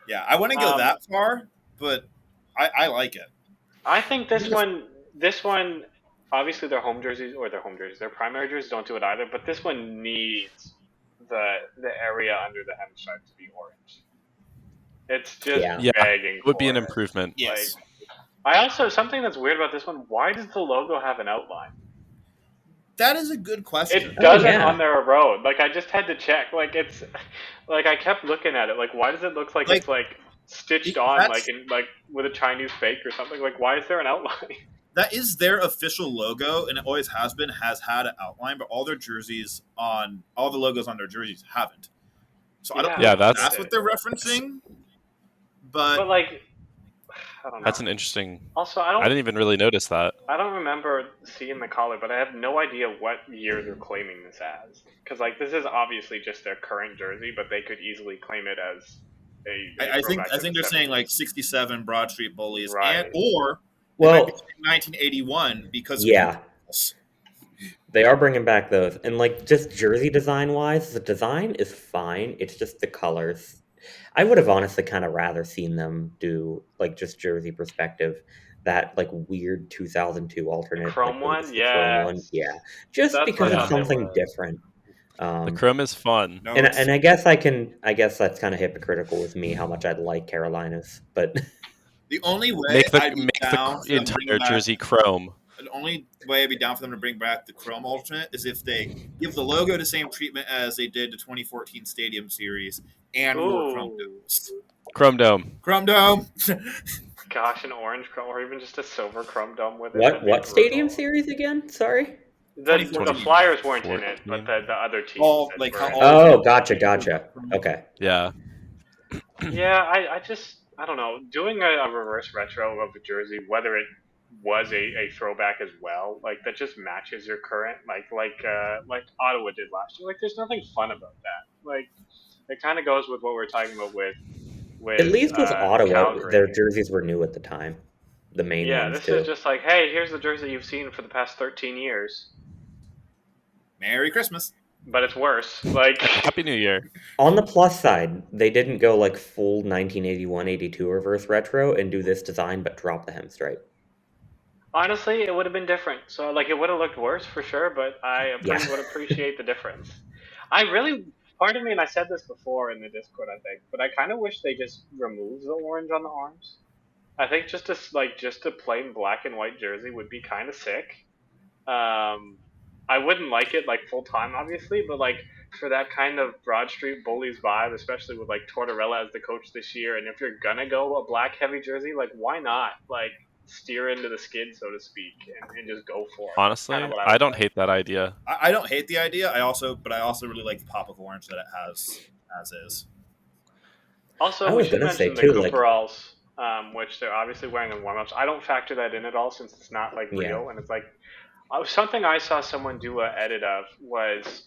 S1: Yeah, I wouldn't go
S2: Um,
S1: that far, but I like it.
S2: I think this one obviously their home jerseys or their primary jerseys don't do it either. But this one needs the area under the hem stripe to be orange. It's just
S3: Yeah,
S2: begging.
S3: it would be an
S2: for it.
S3: improvement.
S1: Yes.
S2: I also, something that's weird about this one. Why does the logo have an outline?
S1: That is a good question.
S2: It doesn't
S4: yeah.
S2: on their road. Like I just had to check. Like it's, like I kept looking at it. Like why does it look like
S1: Like,
S2: it's like stitched
S1: it-
S2: on
S1: that's-
S2: like with a Chinese fake or something? Like why is there an outline?
S1: That is their official logo, and it always has been. Has had an outline, but all their jerseys all the logos on their jerseys haven't. So I don't.
S3: Yeah,
S1: know if
S3: that's-
S1: that's what they're referencing. But
S2: But like, I don't know.
S3: That's an interesting.
S2: Also,
S3: I didn't even really notice that.
S2: I don't remember seeing the collar, but I have no idea what year they're claiming this as. Because like this is obviously just their current jersey, but they could easily claim it as a
S1: I
S2: throwback to
S1: think
S2: the
S1: they're saying
S2: 70s.
S1: like 67 Broad Street Bullies,
S2: Right.
S1: or
S4: Well,
S1: 1981 because
S4: yeah, they are bringing back those, and like just jersey design wise, the design is fine. It's just the colors. I would have honestly kind of rather seen them do like just jersey perspective, that like weird 2002 alternate
S2: chrome
S4: like,
S2: one?
S4: the chrome one.
S2: Yes.
S4: Yeah, just
S2: That's
S4: because
S2: what
S4: it's
S2: I
S4: something
S2: was.
S4: different.
S3: The chrome is fun.
S1: No,
S4: And
S1: it's-
S4: I guess that's kind of hypocritical with me how much I like Carolinas, but
S1: the only way
S3: Make
S1: I'd be
S3: the
S1: down for them
S3: entire
S1: bringing back-
S3: jersey chrome.
S1: the only way I'd be down for them to bring back the Chrome alternate is if they give the logo the same treatment as they did the 2014 Stadium Series and more Chrome
S2: Ooh.
S1: domes.
S3: Chrome dome.
S1: Chrome dome.
S2: Gosh, an orange chrome, or even just a silver chrome dome with it.
S4: what
S2: that'd be
S4: what stadium
S2: brutal.
S4: series again? Sorry.
S2: The
S1: 2014.
S2: Flyers weren't in it, but
S3: 14.
S2: the other teams.
S1: All,
S2: that
S1: like,
S2: were
S1: how
S2: in
S1: all-
S2: it.
S4: Oh, gotcha. Okay.
S3: Yeah.
S2: Yeah, I don't know. Doing a reverse retro of a jersey, whether it was a throwback as well, like that just matches your current, like Ottawa did last year. Like, there's nothing fun about that. Like, it kind of goes with what we were talking about with
S4: At least with Ottawa,
S2: Calgary.
S4: their jerseys were new at the time. The main
S2: Yeah,
S4: ones
S2: this
S4: too.
S2: is just like, hey, here's the jersey you've seen for the past 13 years,
S1: Merry Christmas.
S2: but it's worse. Like,
S3: Happy New Year.
S4: On the plus side, they didn't go like full 1981-82 reverse retro and do this design, but drop the hem stripe.
S2: honestly, it would have been different. So, like, it would have looked worse for sure, but I
S4: Yeah.
S2: would appreciate the difference. I really, part of me, and I said this before in the Discord, I think, but I kind of wish they just removed the orange on the arms. I think just a plain black and white jersey would be kind of sick. I wouldn't like it like full time, obviously, but like for that kind of Broad Street Bullies vibe, especially with like Tortorella as the coach this year, and if you're gonna go a black heavy jersey, like why not like steer into the skid, so to speak, and just go for it.
S3: Honestly,
S2: Kinda what I
S3: I
S2: would
S3: don't
S2: like.
S3: hate that idea.
S1: I don't hate the idea. I also really like the pop of orange that it has as is.
S2: Also,
S4: I
S2: we
S4: was
S2: should
S4: gonna say,
S2: mention the
S4: too, like-
S2: Cooperalls, which they're obviously wearing in warm-ups. I don't factor that in at all since it's not like
S4: Yeah.
S2: real, and it's like something I saw someone do a edit of was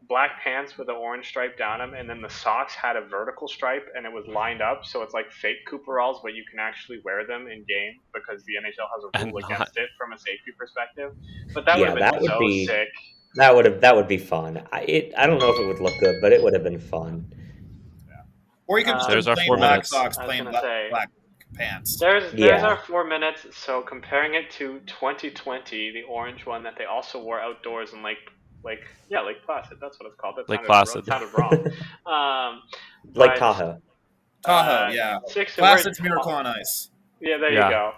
S2: black pants with an orange stripe down them, and then the socks had a vertical stripe, and it was lined up, so it's like fake Cooperalls, but you can actually wear them in game because the NHL has a
S3: And
S2: rule
S3: not-
S2: against it from a safety perspective. But that
S4: Yeah,
S2: would have
S4: that
S2: been
S4: would
S2: so
S4: be-
S2: sick.
S4: That would be fun. I don't know if it would look good, but it would have been fun.
S1: Or you could just
S3: There's
S1: have
S3: our
S1: plain
S3: 4
S1: black
S3: minutes.
S1: socks,
S2: I was
S1: plain
S2: gonna say-
S1: black pants.
S2: There's
S4: Yeah.
S2: our 4 minutes. So comparing it to 2020, the orange one that they also wore outdoors in Lake Placid. That's what it's called. That
S3: Lake
S2: sounded
S3: Placid.
S2: sounded wrong.
S4: Like
S2: but,
S4: Tahoe.
S1: Tahoe, yeah.
S2: Classic
S1: Placid's Miracle on Ice.
S2: Yeah, there
S3: Yeah.
S2: you go.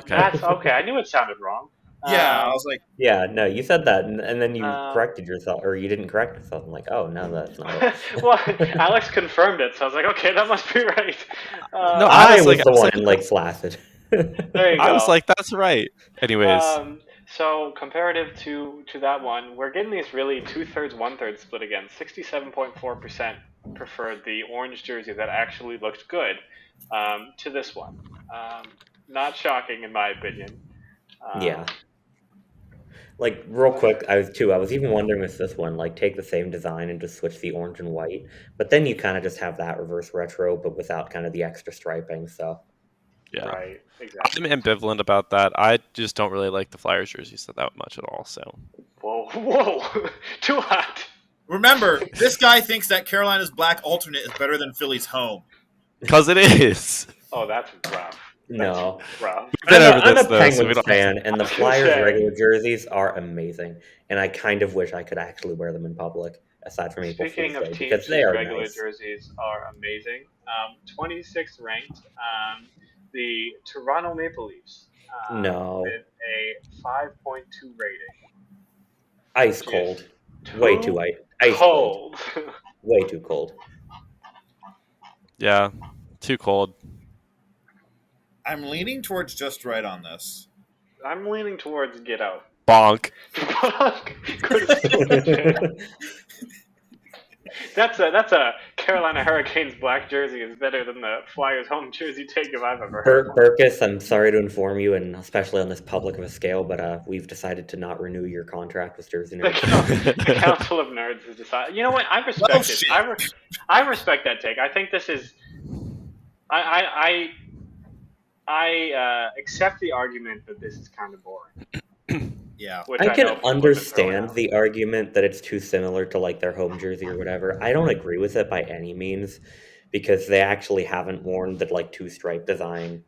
S3: Okay.
S2: That's okay. I knew it sounded wrong.
S1: Yeah, I was like,
S4: Yeah, no, you said that, and then you
S2: Um,
S4: corrected yourself, or you didn't correct yourself. I'm like, oh no, that's not it.
S2: well, Alex confirmed it, so I was like, okay, that must be right.
S3: No,
S4: I
S3: was
S4: was
S3: like-
S4: the
S3: I was
S4: one
S3: like-
S4: in Lake Placid.
S2: There you go.
S3: I was like, that's right. Anyways,
S2: So comparative to that one, we're getting these really 2/3, 1/3 split again. 67.4% preferred the orange jersey that actually looked good to this one. Not shocking in my opinion.
S4: Yeah. Like real quick, I was even wondering if this one like take the same design and just switch the orange and white, but then you kind of just have that reverse retro, but without kind of the extra striping. So
S3: yeah.
S2: Right, exactly.
S3: I'm ambivalent about that. I just don't really like the Flyers jerseys that much at all. So
S2: Whoa, too hot.
S1: remember, this guy thinks that Carolina's black alternate is better than Philly's home.
S3: because it is.
S2: Oh, that's rough.
S4: No.
S2: rough.
S3: We've been over
S4: I'm
S3: this
S4: a
S3: though, so we
S4: Penguins
S3: don't.
S4: fan, and the
S2: I was gonna
S4: Flyers'
S2: say.
S4: regular jerseys are amazing, and I kind of wish I could actually wear them in public, aside from April
S2: Speaking
S4: Fool's
S2: of
S4: Day,
S2: teams
S4: because they
S2: whose
S4: are
S2: regular
S4: nice.
S2: jerseys are amazing, 26th ranked, the Toronto Maple Leafs,
S4: No.
S2: with a 5.2 rating,
S4: Ice
S2: which is
S4: cold. Way too
S2: too
S4: ice cold.
S2: cold.
S4: Way too cold.
S3: Yeah, too cold.
S1: I'm leaning towards just right on this.
S2: I'm leaning towards Get Out.
S3: Bonk.
S2: Go to stupid jail. That's a Carolina Hurricanes black jersey is better than the Flyers home jersey take if I've ever heard one.
S4: Burkus, I'm sorry to inform you, and especially on this public of a scale, but we've decided to not renew your contract with Jersey
S2: The,
S4: Nerds.
S2: the Council of Nerds has decided. You know what? I respect
S1: Well,
S2: it.
S1: shit.
S2: I respect that take. I think this is. I accept the argument that this is kind of boring.
S1: Yeah.
S2: Which
S4: I
S2: know
S4: can
S2: people have been throwing
S4: understand
S2: out.
S4: the argument that it's too similar to like their home jersey or whatever. I don't agree with it by any means, because they actually haven't worn the like two stripe design.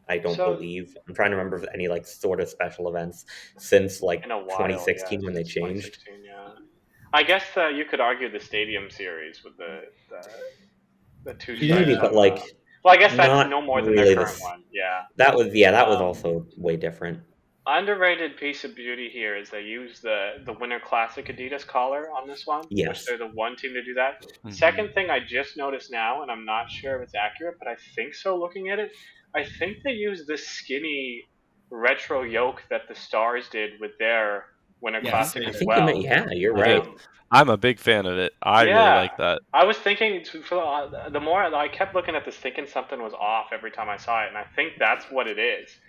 S4: I don't
S2: So-
S4: believe. I'm trying to remember of any like sort of special events since like
S2: In a while,
S4: 2016
S2: yeah,
S4: when they
S2: since
S4: changed.
S2: 2016, yeah. I guess you could argue the Stadium Series with the two
S4: Maybe,
S2: stripes
S4: but
S2: on
S4: like
S2: well, I guess that's
S4: not
S2: no more than
S4: really
S2: their
S4: the
S2: current one. Yeah.
S4: that was also way different.
S2: Underrated piece of beauty here is they use the Winter Classic Adidas collar on this one,
S4: Yes.
S2: which they're the one team to do that.
S3: Mhm.
S2: Second thing I just noticed now, and I'm not sure if it's accurate, but I think so looking at it, I think they use this skinny retro yoke that the Stars did with their Winter
S1: Yes,
S2: Classic
S1: they
S2: as
S1: did.
S4: I think
S2: well.
S4: you're right.
S3: I'm a big fan of it. I really
S2: Yeah.
S3: like that.
S2: I was thinking, the more I kept looking at this, thinking something was off every time I saw it, and I think that's what it is.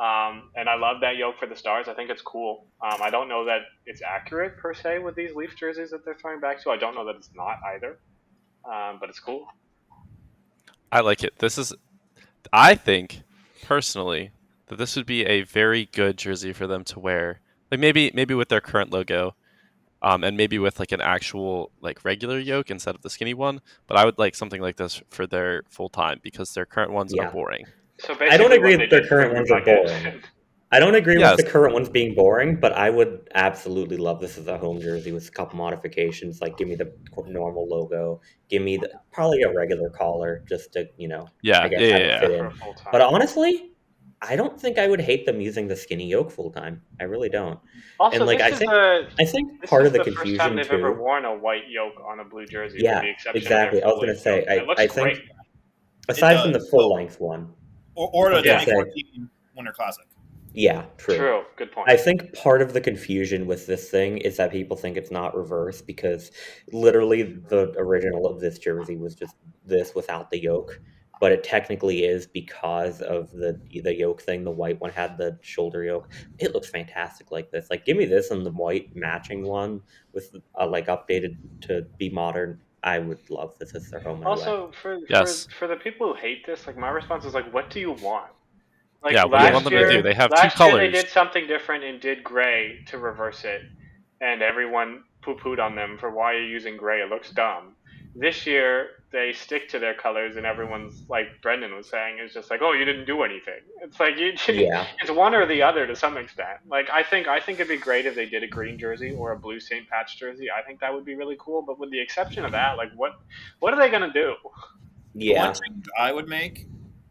S2: And I love that yoke for the Stars. I think it's cool. I don't know that it's accurate per se with these Leaf jerseys that they're throwing back to. I don't know that it's not either, but it's cool.
S3: I like it. I think personally that this would be a very good jersey for them to wear. Like maybe with their current logo, and maybe with like an actual like regular yoke instead of the skinny one. But I would like something like this for their full time because their current ones
S4: Yeah.
S3: are boring.
S2: So
S4: I don't
S2: basically
S4: agree
S2: what
S4: that
S2: they
S4: their
S2: did
S4: current
S2: for
S4: ones are
S2: Buckets-
S4: boring. I don't agree
S3: Yes.
S4: with the current ones being boring, but I would absolutely love this as a home jersey with a couple modifications. Like, give me the normal logo, give me probably a regular collar, just to
S3: Yeah,
S4: I guess
S3: yeah,
S4: have it
S3: yeah.
S4: fit
S2: for
S4: in.
S2: full time.
S4: But honestly, I don't think I would hate them using the skinny yoke full time. I really don't.
S2: Also,
S4: and, like,
S2: this
S4: I
S2: is
S4: think-
S2: the
S4: I think
S2: this
S4: part
S2: is
S4: of the
S2: first time
S4: confusion
S2: they've ever
S4: too.
S2: worn a white yoke on a blue jersey,
S4: Yeah,
S2: with the exception
S4: exactly.
S2: of
S4: I
S2: their
S4: was gonna
S2: full-length
S4: say,
S2: yoke. It looks
S4: I think
S2: great.
S4: aside from the
S1: does.
S4: full length one,
S1: Or the
S4: Yeah.
S1: 2014 Winter Classic.
S4: yeah,
S2: True. Good point.
S4: I think part of the confusion with this thing is that people think it's not reverse because literally the original of this jersey was just this without the yoke, but it technically is because of the yoke thing. The white one had the shoulder yoke. It looks fantastic like this. Like, give me this and the white matching one with like updated to be modern. I would love this as their home.
S2: Also,
S3: Yes.
S2: for the people who hate this, like my response is like, what do you want? Like
S3: Yeah, what do you
S2: last
S3: want them to
S2: year,
S3: do? They have two
S2: last year they
S3: colors.
S2: did something different and did gray to reverse it, and everyone poo-pooed on them for why you're using gray. It looks dumb. This year they stick to their colors, and everyone's like Brendan was saying, is just like, oh, you didn't do anything. It's like
S4: Yeah.
S2: it's one or the other to some extent. Like I think it'd be great if they did a green jersey or a blue St. Pat's jersey. I think that would be really cool. But with the exception of that, like what are they gonna do?
S1: The
S4: Yeah,
S1: one change I would make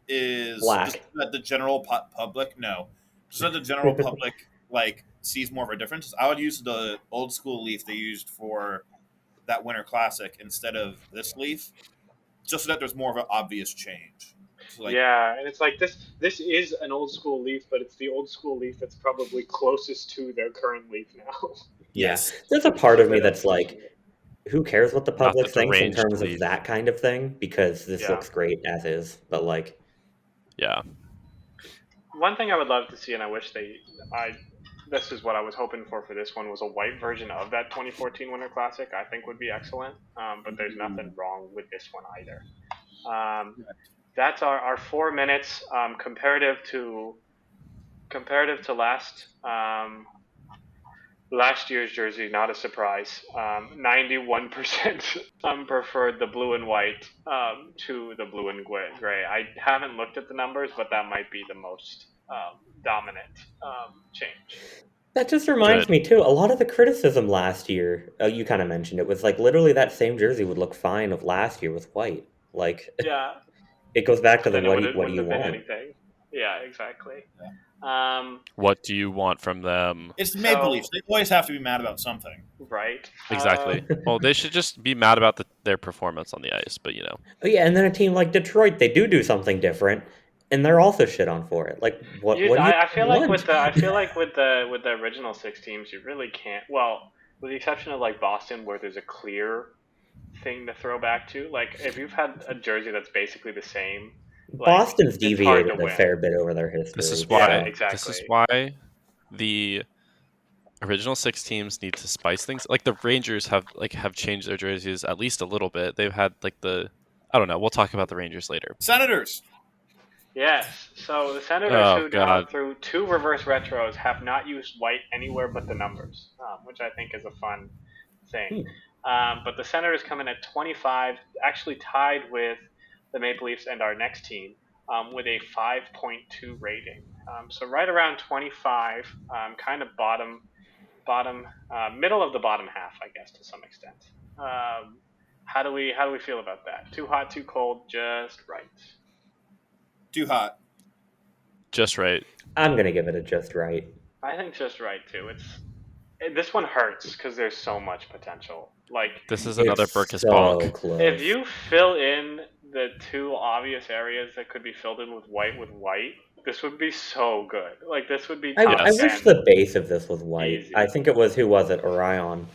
S1: is
S4: Black.
S1: just that the general public, no, just that the general public like sees more of a difference. I would use the old school leaf they used for that Winter Classic instead of this leaf, just so that there's more of an obvious change. So, like,
S2: Yeah, and it's like this is an old school leaf, but it's the old school leaf that's probably closest to their current leaf now.
S1: yes,
S4: There's a part of me that's like, who cares what the
S3: Not
S4: public
S3: the
S4: thinks in
S3: deranged
S4: terms
S3: leaf.
S4: of that kind of thing? Because this
S2: Yeah.
S4: looks great as is. But like,
S3: Yeah.
S2: One thing I would love to see, and I wish this is what I was hoping for this one, was a white version of that 2014 Winter Classic. I think would be excellent, but there's nothing wrong with this one either. That's our 4 minutes comparative to last Last year's jersey, not a surprise. 91% preferred the blue and white to the blue and gray. I haven't looked at the numbers, but that might be the most dominant change.
S4: That just reminds
S3: Good.
S4: me too. A lot of the criticism last year, you kind of mentioned it, was like literally that same jersey would look fine of last year with white. Like
S2: Yeah,
S4: it goes back to the
S2: then it
S4: what do
S2: wouldn't
S4: you
S2: have been
S4: want?
S2: anything. Yeah, exactly.
S1: Yeah.
S3: What do you want from them?
S1: It's the Maple
S2: So-
S1: Leafs. They always have to be mad about something.
S2: Right.
S3: Exactly. Well, they should just be mad about their performance on the ice, but you know.
S4: Oh yeah, and then a team like Detroit, they do something different, and they're also shit on for it. Like what do you
S2: I feel like
S4: want?
S2: with the original 6 teams, you really can't. Well, with the exception of like Boston, where there's a clear thing to throw back to. Like if you've had a jersey that's basically the same, like,
S4: Boston's
S2: it's hard to
S4: deviated a
S2: win.
S4: fair bit over their history.
S3: This is
S2: Yeah,
S3: why
S2: exactly.
S3: this is why the original 6 teams need to spice things. Like the Rangers have changed their jerseys at least a little bit. They've had like I don't know. We'll talk about the Rangers later.
S1: Senators.
S2: Yes. So the Senators,
S3: Oh,
S2: who
S3: God.
S2: now through 2 reverse retros have not used white anywhere but the numbers, which I think is a fun thing. But the Senators come in at 25, actually tied with the Maple Leafs and our next team, with a 5.2 rating. So right around 25, kind of bottom, middle of the bottom half, I guess, to some extent. How do we feel about that? Too hot, too cold, just right.
S1: Too hot.
S3: Just right.
S4: I'm gonna give it a just right.
S2: I think just right too. This one hurts because there's so much potential. Like
S3: This is another
S4: It's
S3: Burkus
S4: so
S3: bonk.
S4: close.
S2: if you fill in the 2 obvious areas that could be filled in with white, this would be so good. Like this would be top
S4: I
S2: 10.
S4: wish the base of this was white.
S2: Easy.
S4: I think it was who was it? Orion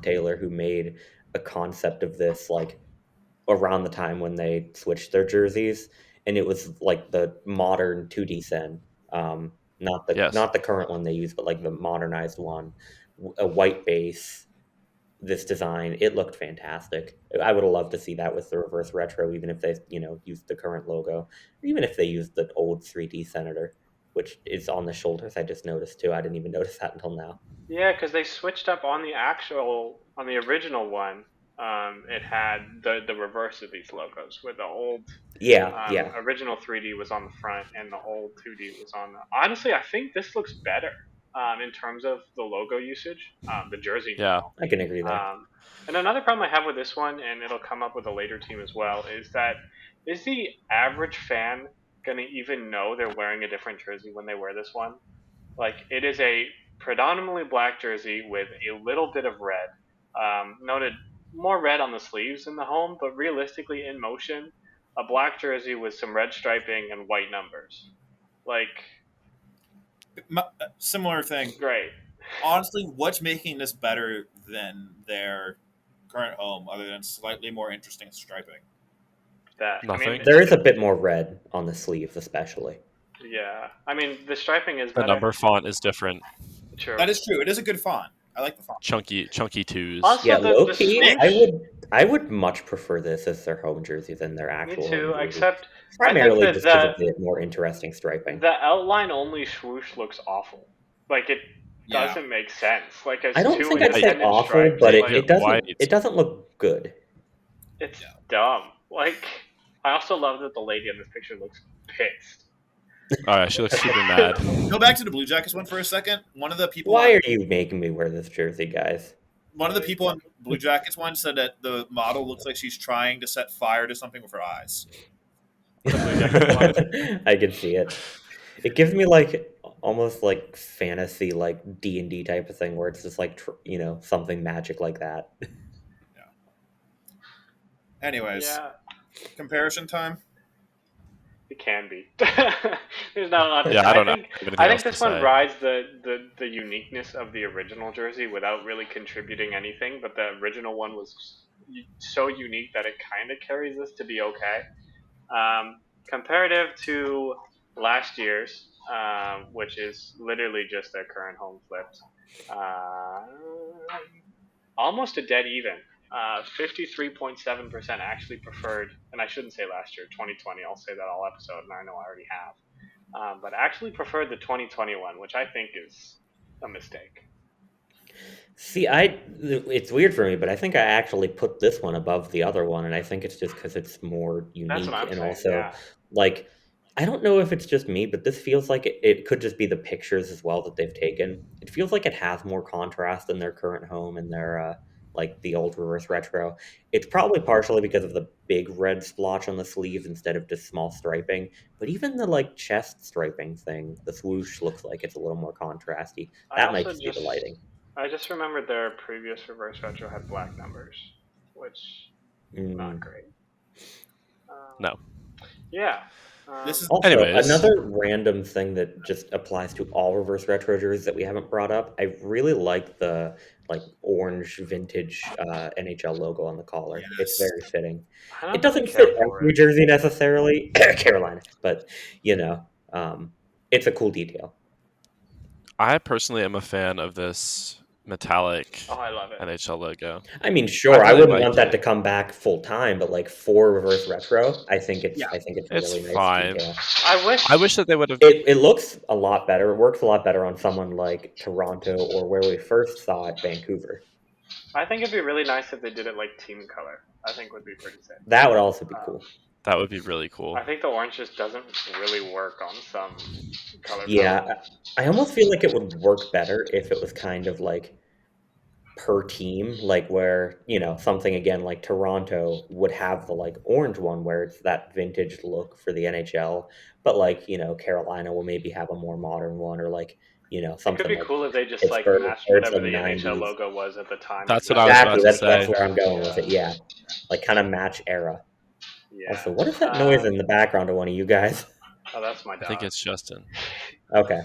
S4: Taylor, who made a concept of this like around the time when they switched their jerseys, and it was like the modern 2D Sen, not
S3: Yes.
S4: the current one they use, but like the modernized one, a white base. This design, it looked fantastic. I would have loved to see that with the reverse retro, even if they used the current logo, or even if they used the old 3D Senator, which is on the shoulders. I just noticed too. I didn't even notice that until now.
S2: Yeah, because they switched up on the original one. It had the reverse of these logos, with the old
S4: Yeah.
S2: original 3D was on the front and the old 2D was on the. Honestly, I think this looks better in terms of the logo usage, the jersey.
S3: Yeah.
S4: I can agree there.
S2: And another problem I have with this one, and it'll come up with a later team as well, is the average fan gonna even know they're wearing a different jersey when they wear this one? Like it is a predominantly black jersey with a little bit of red. Noted more red on the sleeves in the home, but realistically in motion, a black jersey with some red striping and white numbers. Like,
S1: Similar thing.
S2: great.
S1: Honestly, what's making this better than their current home, other than slightly more interesting striping?
S2: That I
S3: Nothing.
S2: mean,
S4: There is a bit more red on the sleeves, especially.
S2: yeah. I mean, the striping is
S3: The
S2: better.
S3: number font is different.
S2: True.
S1: That is true. It is a good font. I like the font.
S3: Chunky twos.
S2: Also,
S4: Yeah,
S2: the
S4: low key,
S2: switch-
S4: I would much prefer this as their home jersey than their
S2: Me
S4: actual.
S2: too.
S4: home jersey.
S2: Except
S4: primarily
S2: I think
S4: just
S2: that
S4: because of the more interesting striping.
S2: the outline only swoosh looks awful. Like it
S1: Yeah.
S2: doesn't make sense. Like as
S4: I don't
S2: 2
S4: think I'd say
S2: independent
S4: awful,
S2: stripes,
S4: but
S2: like,
S3: white.
S4: it doesn't look good.
S2: it's
S1: Yeah.
S2: dumb. Like I also love that the lady in this picture looks pissed.
S3: All right, she looks super mad.
S1: Go back to the Blue Jackets one for a second. One of the people.
S4: Why are you making me wear this jersey, guys?
S1: One of the people on Blue Jackets one said that the model looks like she's trying to set fire to something with her eyes.
S4: I can see it. It gives me like almost like fantasy, like D&D type of thing, where it's just like something magic like that.
S1: Anyways,
S2: Yeah,
S1: comparison time.
S2: it can be. There's not a lot to
S3: Yeah,
S2: say.
S3: I don't know.
S2: I think this one rides the uniqueness of the original jersey without really contributing anything, but the original one was so unique that it kind of carries this to be okay. Comparative to last year's, which is literally just their current home flipped, almost a dead even. 53.7% actually preferred, and I shouldn't say last year, 2020. I'll say that all episode, and I know I already have. But actually preferred the 2021, which I think is a mistake.
S4: See, it's weird for me, but I think I actually put this one above the other one, and I think it's just because it's more
S2: That's what
S4: unique,
S2: I'm
S4: and
S2: saying.
S4: also,
S2: Yeah.
S4: like, I don't know if it's just me, but this feels like it could just be the pictures as well that they've taken. It feels like it has more contrast in their current home and their, like, the old reverse retro. It's probably partially because of the big red splotch on the sleeves instead of just small striping, but even the, like, chest striping thing, the swoosh looks like it's a little more contrasty.
S2: I
S4: That might
S2: also
S4: just be the lighting.
S2: I just remembered their previous reverse retro had black numbers, which not
S4: Mm.
S2: great.
S3: No.
S2: Yeah.
S1: This is
S4: Also,
S3: Anyways.
S4: another random thing that just applies to all reverse retro jerseys that we haven't brought up. I really like the orange vintage NHL logo on the collar. It's
S1: Yes.
S4: very fitting.
S2: I don't
S4: It
S2: really
S4: doesn't
S2: care
S4: fit
S2: for
S4: every
S2: it.
S4: jersey necessarily, Carolina, but you know, it's a cool detail.
S3: I personally am a fan of this metallic
S2: Oh, I love it.
S3: NHL logo.
S4: I mean, sure, I
S3: really
S4: wouldn't
S3: like
S4: want that
S3: it.
S4: to come back full time, but like for reverse retro, I think it's
S1: Yeah.
S4: I think it's a
S3: It's
S4: really nice
S3: fine.
S4: detail.
S3: I wish that they would have.
S4: It looks a lot better. It works a lot better on someone like Toronto or where we first saw it, Vancouver.
S2: I think it'd be really nice if they did it like team color. I think would be pretty sick.
S4: That would also be cool.
S3: That would be really cool.
S2: I think the orange just doesn't really work on some color palettes.
S4: Yeah, I almost feel like it would work better if it was kind of like per team, like where, you know, something again like Toronto would have the like orange one where it's that vintage look for the NHL, but like, you know, Carolina will maybe have a more modern one or like, you know,
S2: It could
S4: something
S2: be
S4: like
S2: cool if they just like
S4: Pittsburgh
S2: matched
S4: where it's
S2: whatever
S4: the
S2: the NHL
S4: 90s.
S2: logo was at the time.
S3: That's what I was
S4: Exactly,
S3: about to
S4: that's
S3: say.
S4: where I'm going with it. Yeah. Like kind of match era.
S2: Yeah.
S4: Also, what is that noise in the background of one of you guys?
S2: Oh, that's my
S3: I
S2: dog.
S3: think it's Justin.
S4: Okay.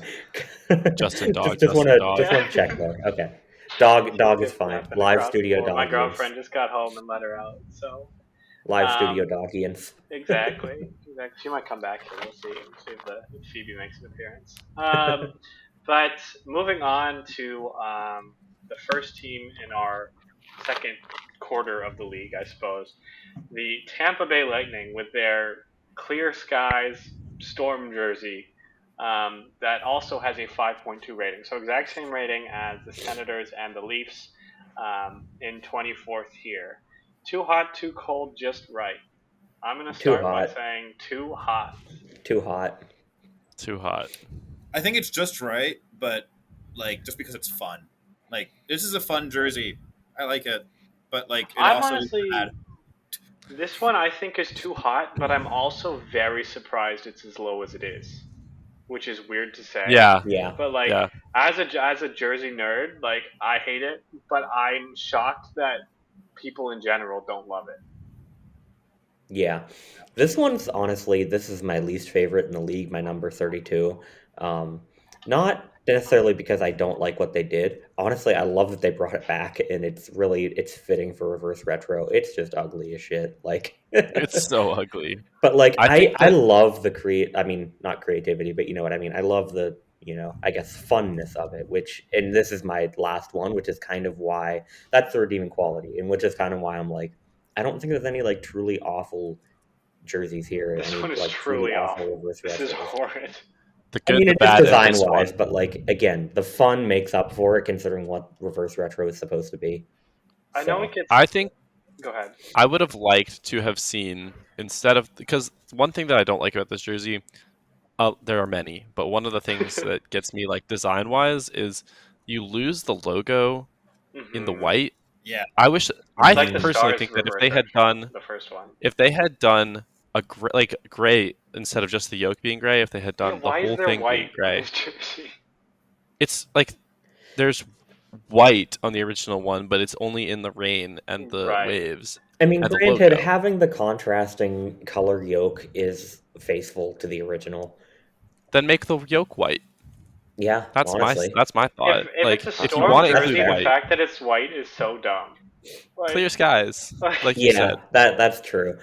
S3: Justin dog.
S4: Just want
S3: Justin
S4: to
S3: dog.
S4: just want to check though. Okay. Dog is fine. Live studio
S2: Well, my
S4: doggians.
S2: girlfriend just got home and let her out, so
S4: Live studio doggians.
S2: exactly. She might come back here. We'll see if Phoebe makes an appearance. But moving on to the first team in our second quarter of the league, I suppose, the Tampa Bay Lightning with their Clear Skies Storm jersey that also has a 5.2 rating. So exact same rating as the Senators and the Leafs in 24th here. Too hot, too cold, just right. I'm going to
S4: Too
S2: start by
S4: hot.
S2: saying too hot.
S4: Too hot.
S3: Too hot.
S1: I think it's just right, but like just because it's fun. Like this is a fun jersey. I like it, but like it
S2: I'm
S1: also
S2: honestly,
S1: is bad.
S2: this one I think is too hot, but I'm also very surprised it's as low as it is, which is weird to say.
S3: Yeah.
S4: Yeah.
S2: But like
S3: Yeah.
S2: as a Jersey nerd, like I hate it, but I'm shocked that people in general don't love it.
S4: Yeah. This one's honestly, this is my least favorite in the league, my number 32. Not necessarily because I don't like what they did. Honestly, I love that they brought it back and it's fitting for reverse retro. It's just ugly as shit. Like
S3: It's so ugly.
S4: But like
S3: I think
S4: I
S3: that-
S4: love not creativity, but you know what I mean. I love the, you know, I guess funness of it, and this is my last one, which is kind of why that's the redeeming quality, and which is kind of why I'm like, I don't think there's any like truly awful jerseys here.
S2: This
S4: Any
S2: one is
S4: like
S2: truly awful.
S4: reverse
S2: This is
S4: retros.
S2: horrid.
S3: The
S4: I
S3: good,
S4: mean,
S3: the
S4: it is
S3: bad, and
S4: design
S3: this
S4: wise,
S3: one.
S4: but like again, the fun makes up for it considering what reverse retro is supposed to be.
S2: I know
S4: So,
S2: it gets.
S3: I think
S2: Go ahead.
S3: I would have liked to have seen instead of because one thing that I don't like about this jersey, there are many, but one of the things that gets me like design wise is you lose the logo in the
S2: Mhm.
S3: white.
S1: Yeah.
S3: I wish
S2: It's
S3: I
S2: like the
S3: personally
S2: Stars
S3: think that if
S2: reverse
S3: they had
S2: retro,
S3: done
S2: the first one.
S3: a gray instead of just the yoke being gray, if they had done the
S2: why
S3: whole
S2: is there
S3: thing being
S2: white on
S3: gray,
S2: this jersey?
S3: it's like there's white on the original one, but it's only in the rain and the
S2: Right.
S3: waves.
S4: I mean,
S3: And the
S4: granted,
S3: logo.
S4: having the contrasting color yoke is faithful to the original.
S3: Then make the yoke white.
S4: Yeah,
S3: That's
S4: honestly.
S3: my thought.
S2: If
S3: Like
S2: it's a
S3: if you
S2: Storm
S3: want it to
S2: jersey,
S3: be
S2: the
S3: white,
S2: fact that it's white is so dumb. Like,
S3: clear skies, like you
S4: Yeah,
S3: said.
S4: that's true.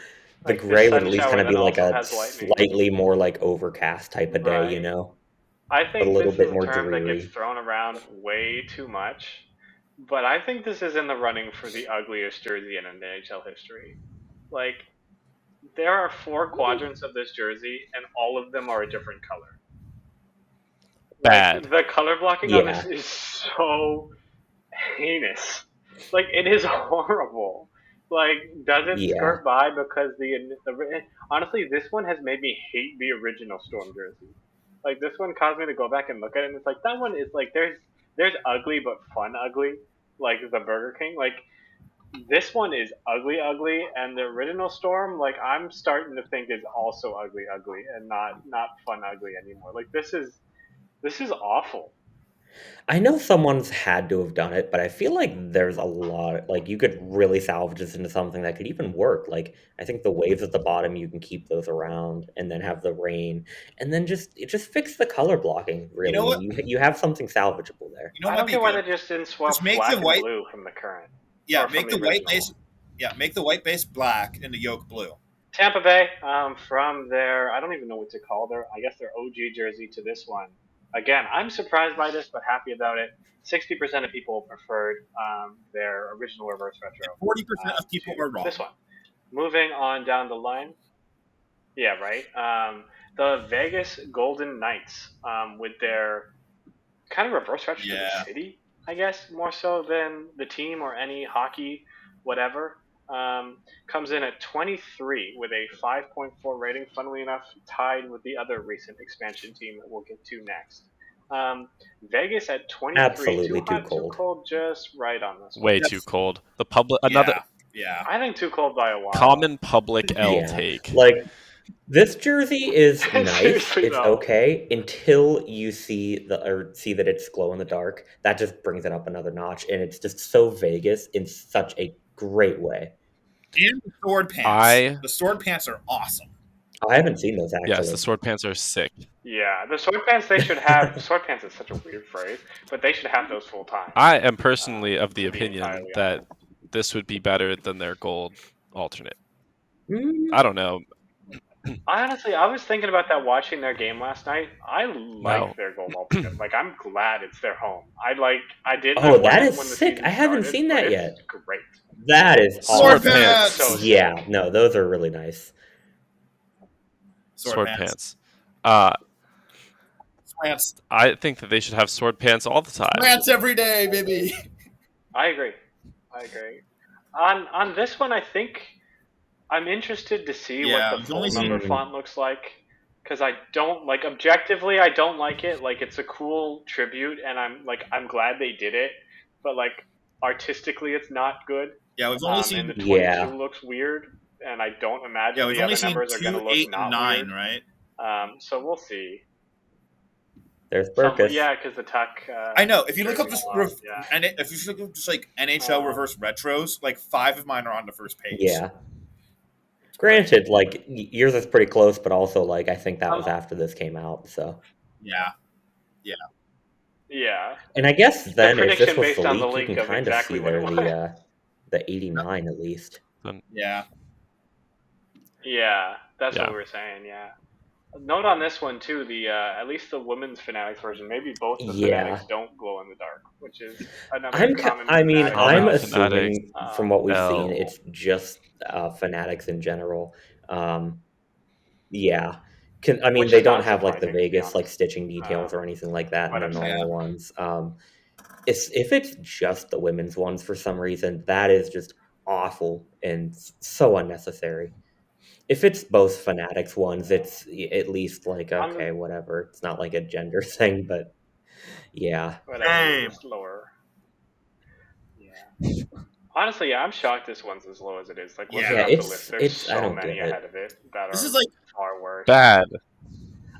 S4: The
S2: Like, the
S4: gray would
S2: sun
S4: at least
S2: shower
S4: kind of be
S2: that
S4: like
S2: also
S4: a
S2: has lightning.
S4: slightly more like overcast type of day, you
S2: Right.
S4: know?
S2: I
S4: But a
S2: think
S4: little
S2: this
S4: bit
S2: is a
S4: more
S2: term that
S4: dreary.
S2: gets thrown around way too much, but I think this is in the running for the ugliest jersey in NHL history. Like, there are 4 quadrants of this jersey, and all of them are a different color.
S3: bad.
S2: The color blocking on
S4: Yeah.
S2: this is so heinous. Like, it is horrible. Like, does it
S4: Yeah.
S2: skirt by because honestly, this one has made me hate the original Storm jersey. Like, this one caused me to go back and look at it, and it's like, that one is like, there's ugly but fun ugly, like the Burger King. Like, this one is ugly ugly, and the original Storm, like, I'm starting to think is also ugly ugly and not fun ugly anymore. Like, this is awful.
S4: I know someone's had to have done it, but I feel like there's a lot, like you could really salvage this into something that could even work. Like I think the waves at the bottom, you can keep those around, and then have the rain, and then just fix the color blocking. Really,
S1: know what?
S4: you have something salvageable there.
S1: You know
S2: I
S1: what
S2: don't
S1: might be
S2: get why
S1: good?
S2: they just didn't swap
S1: Just make
S2: black
S1: the
S2: and
S1: white-
S2: blue from the current.
S1: Yeah,
S2: or from
S1: make the
S2: the
S1: white
S2: original.
S1: base. Yeah, make the white base black and the yoke blue.
S2: Tampa Bay, from their, I don't even know what to call their, I guess their OG jersey to this one. Again, I'm surprised by this, but happy about it. 60% of people preferred their original reverse retro.
S1: 40% of people
S2: to
S1: are wrong.
S2: This one. Moving on down the line. Yeah, right. The Vegas Golden Knights, with their kind of reverse retro to
S1: Yeah.
S2: the city, I guess, more so than the team or any hockey, whatever. Comes in at 23 with a 5.4 rating, funnily enough, tied with the other recent expansion team that we'll get to next. Vegas at 23.
S4: Absolutely
S2: too hot,
S4: too cold.
S2: Too cold, just right on this one.
S3: Way
S1: That's-
S3: too cold. The public, another
S1: Yeah.
S2: I think too cold by a while.
S3: common public L
S4: Yeah.
S3: take.
S4: Like this jersey is nice.
S2: Seriously,
S4: It's
S2: though.
S4: okay until you see that it's glow in the dark. That just brings it up another notch, and it's just so Vegas in such a great way.
S1: And the sword pants.
S3: I-
S1: The sword pants are awesome.
S4: I haven't seen those actually.
S3: Yes, the sword pants are sick.
S2: Yeah, the sword pants they should have. Sword pants is such a weird phrase, but they should have those full time.
S3: I am personally of the
S2: to be
S3: opinion
S2: entirely
S3: that this would be better than their gold alternate.
S4: Mm,
S3: I don't know.
S2: I was thinking about that watching their game last night. I like
S3: Wow.
S2: their gold alternate. Like, I'm glad it's their home. I didn't.
S4: Oh,
S2: I
S4: that
S2: wasn't
S4: is
S2: when the
S4: sick.
S2: season
S4: I haven't
S2: started,
S4: seen
S2: but
S4: that
S2: it's
S4: yet.
S2: Great.
S4: that is
S1: Sword
S3: Sword
S4: awesome.
S3: pants.
S2: So
S4: Yeah, no, those are really nice.
S3: Sword pants. Uh,
S1: Pants.
S3: I think that they should have sword pants all the time.
S1: Pants every day, baby.
S2: I agree. On this one, I think I'm interested to see
S1: Yeah,
S2: what the
S1: we've
S2: full
S1: only
S2: number
S4: seen-
S2: font looks like, because I don't like objectively. I don't like it. Like, it's a cool tribute, and I'm glad they did it, but like artistically, it's not good.
S1: Yeah, we've only
S2: And
S1: seen
S2: the 22
S4: Yeah.
S2: looks weird, and I don't imagine
S1: yeah, we've
S2: the
S1: only
S2: other
S1: seen
S2: numbers are going to
S1: 2,
S2: look
S1: 8,
S2: not
S1: and 9,
S2: weird.
S1: right?
S2: So we'll see.
S4: There's Burkus.
S2: Yeah, because the tuck.
S1: I know. If you look up
S2: jersey
S1: just
S2: font, yeah.
S1: and if you look up just like NHL reverse retros, like 5 of mine are on the first page.
S4: Yeah. Granted, like yours is pretty close, but also like I think that was after this came out. So,
S1: Yeah.
S2: Yeah.
S4: and I guess then if this
S2: prediction
S4: was
S2: based
S4: the
S2: on the
S4: leak, you
S2: link
S4: can
S2: of
S4: kind
S2: exactly
S4: of
S2: what
S4: see
S2: it
S4: there
S2: was.
S4: the 89 at least.
S1: Yeah.
S2: Yeah, that's
S3: Yeah.
S2: what we were saying. Yeah. Note on this one too. The at least the women's Fanatics version. Maybe both the
S4: Yeah.
S2: Fanatics don't glow in the dark, which is another
S4: I'm
S2: common.
S4: I mean
S2: Fanatic
S4: I'm
S3: Fanatics.
S4: assuming from what we've
S3: L.
S4: seen, it's just Fanatics in general. Yeah. I mean
S2: Which
S4: they
S2: is
S4: don't
S2: not
S4: have like the
S2: surprising, to be
S4: Vegas like
S2: honest.
S4: stitching details or anything like that in the
S2: whatever.
S4: normal ones. If it's just the women's ones for some reason, that is just awful and so unnecessary. If it's both Fanatics ones, it's at least like
S2: I'm-
S4: okay, whatever. It's not like a gender thing, but yeah.
S2: Whatever.
S1: Same.
S2: Just lower. Yeah. Honestly, yeah, I'm shocked this one's as low as it is. Like, looking
S1: Yeah,
S2: up the
S4: it's-
S2: list, there's
S4: it's- I
S2: so
S4: don't
S2: many
S4: get it.
S2: ahead of it that
S1: This
S2: are
S1: is like
S2: far worse.
S3: Bad.